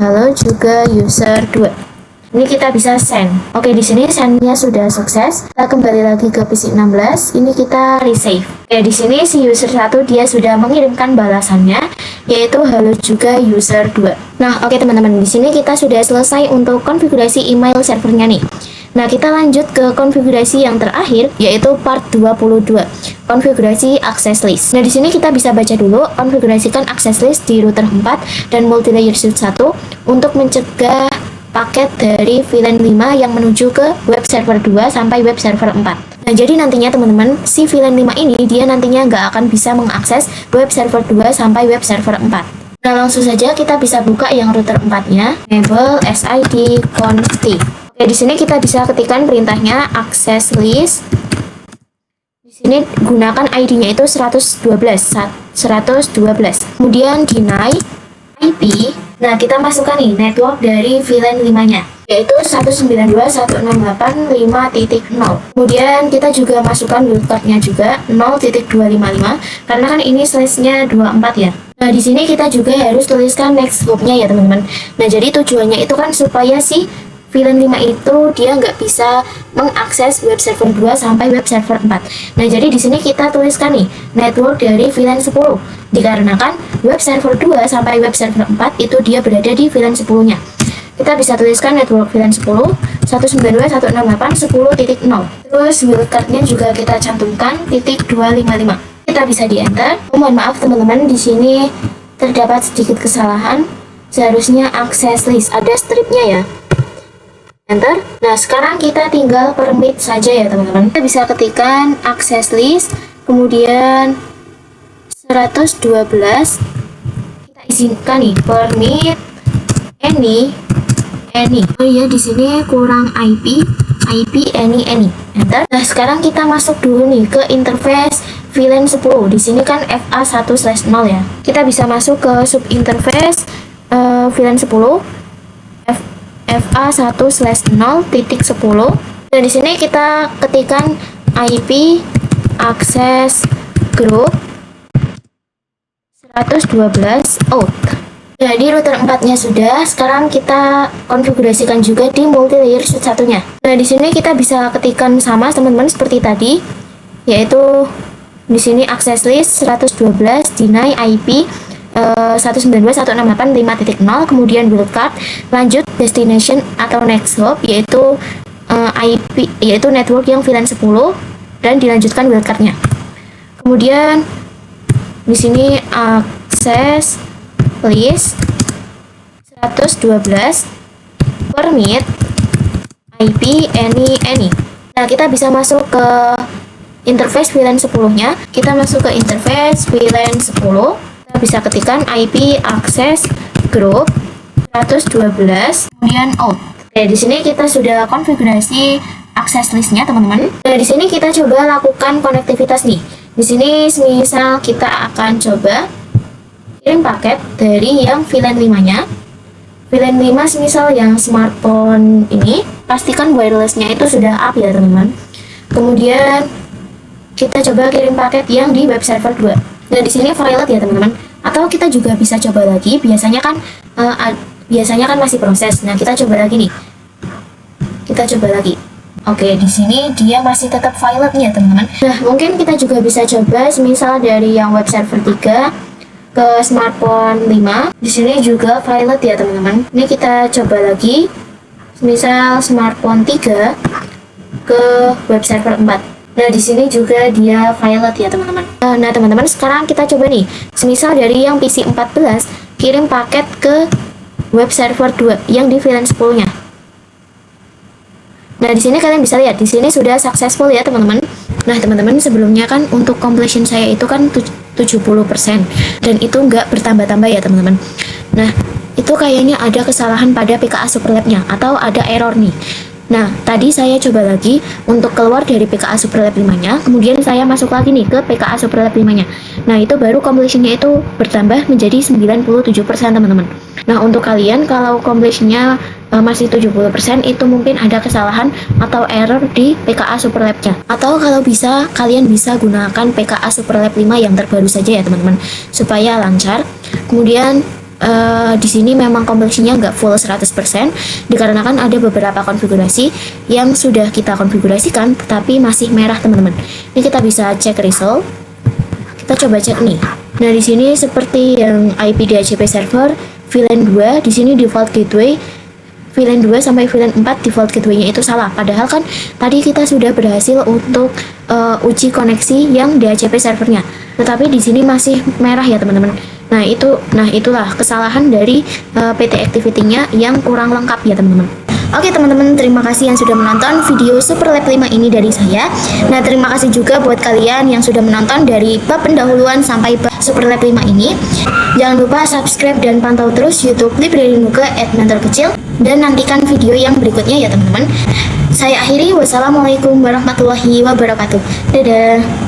Halo juga user 2. Ini kita bisa send. Oke, di sini sendnya sudah sukses. Kita kembali lagi ke PC 16. Ini kita resave. Oke, di sini si user 1 dia sudah mengirimkan balasannya, yaitu halo juga user 2. Nah, oke teman-teman, di sini kita sudah selesai untuk konfigurasi email servernya nih. Nah, kita lanjut ke konfigurasi yang terakhir, yaitu part 22, konfigurasi access list. Nah, di sini kita bisa baca dulu, konfigurasikan access list di router 4 dan multilayer switch 1 untuk mencegah paket dari VLAN 5 yang menuju ke web server 2 sampai web server 4. Nah, jadi nantinya teman-teman, si VLAN 5 ini dia nantinya nggak akan bisa mengakses web server 2 sampai web server 4. Nah, langsung saja kita bisa buka yang router 4-nya, enable sid config. Oke, di sini kita bisa ketikkan perintahnya access list. Di sini gunakan ID-nya itu 112. Kemudian deny IP. Nah, kita masukkan nih network dari VLAN 5-nya, yaitu 192.168.5.0. Kemudian kita juga masukkan wildcard-nya juga 0.255, karena kan ini slash-nya 24 ya. Nah, di sini kita juga harus tuliskan next hop-nya ya, teman-teman. Nah, jadi tujuannya itu kan supaya si VLAN 5 itu dia nggak bisa mengakses web server 2 sampai web server 4. Nah, jadi di sini kita tuliskan nih network dari VLAN 10. Dikarenakan web server 2 sampai web server 4 itu dia berada di VLAN 10-nya. Kita bisa tuliskan network VLAN 10 192.168.10.0. Terus wildcard-nya juga kita cantumkan .255. Kita bisa di enter. Mohon maaf teman-teman, di sini terdapat sedikit kesalahan. Seharusnya access list ada stripnya ya. Enter. Nah, sekarang kita tinggal permit saja ya teman-teman. Kita bisa ketikkan access list, kemudian 112. Kita izinkan nih permit any. Oh iya, di sini kurang IP any. Enter. Nah, sekarang kita masuk dulu nih ke interface VLAN 10. Di sini kan FA1/0 ya. Kita bisa masuk ke sub interface VLAN 10. FA1/0.10. Nah, di sini kita ketikkan IP access group 112 out. Nah, di router 4-nya sudah. Sekarang kita konfigurasikan juga di multilayer switch 1-nya. Nah, di sini kita bisa ketikkan sama teman-teman seperti tadi, yaitu di sini access list 112 deny IP 192.168.5.0, kemudian wildcard, lanjut destination atau next hop, yaitu IP, yaitu network yang VLAN 10, dan dilanjutkan wildcardnya. Kemudian di sini access list 112 permit IP any. Nah, kita bisa masuk ke interface VLAN 10-nya. Kita masuk ke interface VLAN 10. Bisa ketikkan IP access group 112 kemudian out. Oke, di sini kita sudah konfigurasi access listnya teman-teman. Nah, di sini kita coba lakukan konektivitas nih. Di sini misal kita akan coba kirim paket dari yang VLAN 5-nya. VLAN 5 misal yang smartphone ini, pastikan wirelessnya itu sudah up ya teman-teman. Kemudian kita coba kirim paket yang di web server 2. Nah, di sini violet ya teman-teman. Atau kita juga bisa coba lagi. Biasanya kan masih proses. Nah, kita coba lagi nih. Kita coba lagi. Oke, di sini dia masih tetap violet nih ya teman-teman. Nah, mungkin kita juga bisa coba misal dari yang web server 3. ke smartphone 5. Di sini juga violet ya teman-teman. Ini kita coba lagi. Misal smartphone 3 ke web server 4. Nah, di sini juga dia violet ya teman-teman. Nah, teman-teman, sekarang kita coba nih. Semisal dari yang PC 14 kirim paket ke web server 2 yang di VLAN 10-nya. Nah, di sini kalian bisa lihat, di sini sudah successful ya teman-teman. Nah, teman-teman, sebelumnya kan untuk completion saya itu kan 70% dan itu nggak bertambah-tambah ya teman-teman. Nah, itu kayaknya ada kesalahan pada PKA Superlab-nya atau ada error nih. Nah, tadi saya coba lagi untuk keluar dari PKA Superlab 5-nya, kemudian saya masuk lagi nih ke PKA Superlab 5-nya. Nah, itu baru completion-nya itu bertambah menjadi 97% teman-teman. Nah, untuk kalian kalau completion-nya masih 70%, itu mungkin ada kesalahan atau error di PKA Superlab-nya. Atau kalau bisa, kalian bisa gunakan PKA Superlab 5 yang terbaru saja ya teman-teman, supaya lancar. Kemudian di sini memang completion-nya nggak full 100% dikarenakan ada beberapa konfigurasi yang sudah kita konfigurasikan tetapi masih merah teman-teman. Ini kita bisa cek result. Kita coba cek nih. Nah, di sini seperti yang IP DHCP server VLAN 2, di sini default gateway VLAN 2 sampai VLAN 4 default gateway-nya itu salah. Padahal kan tadi kita sudah berhasil untuk uji koneksi yang DHCP servernya. Tetapi di sini masih merah ya teman-teman. Nah, itulah kesalahan dari PT Activity-nya yang kurang lengkap ya teman-teman. Oke teman-teman, terima kasih yang sudah menonton video Superlab 5 ini dari saya. Nah, terima kasih juga buat kalian yang sudah menonton dari bab pendahuluan sampai bab Superlab 5 ini. Jangan lupa subscribe dan pantau terus YouTube Library Nuga @mentorkecil dan nantikan video yang berikutnya ya teman-teman. Saya akhiri, wassalamualaikum warahmatullahi wabarakatuh. Dadah.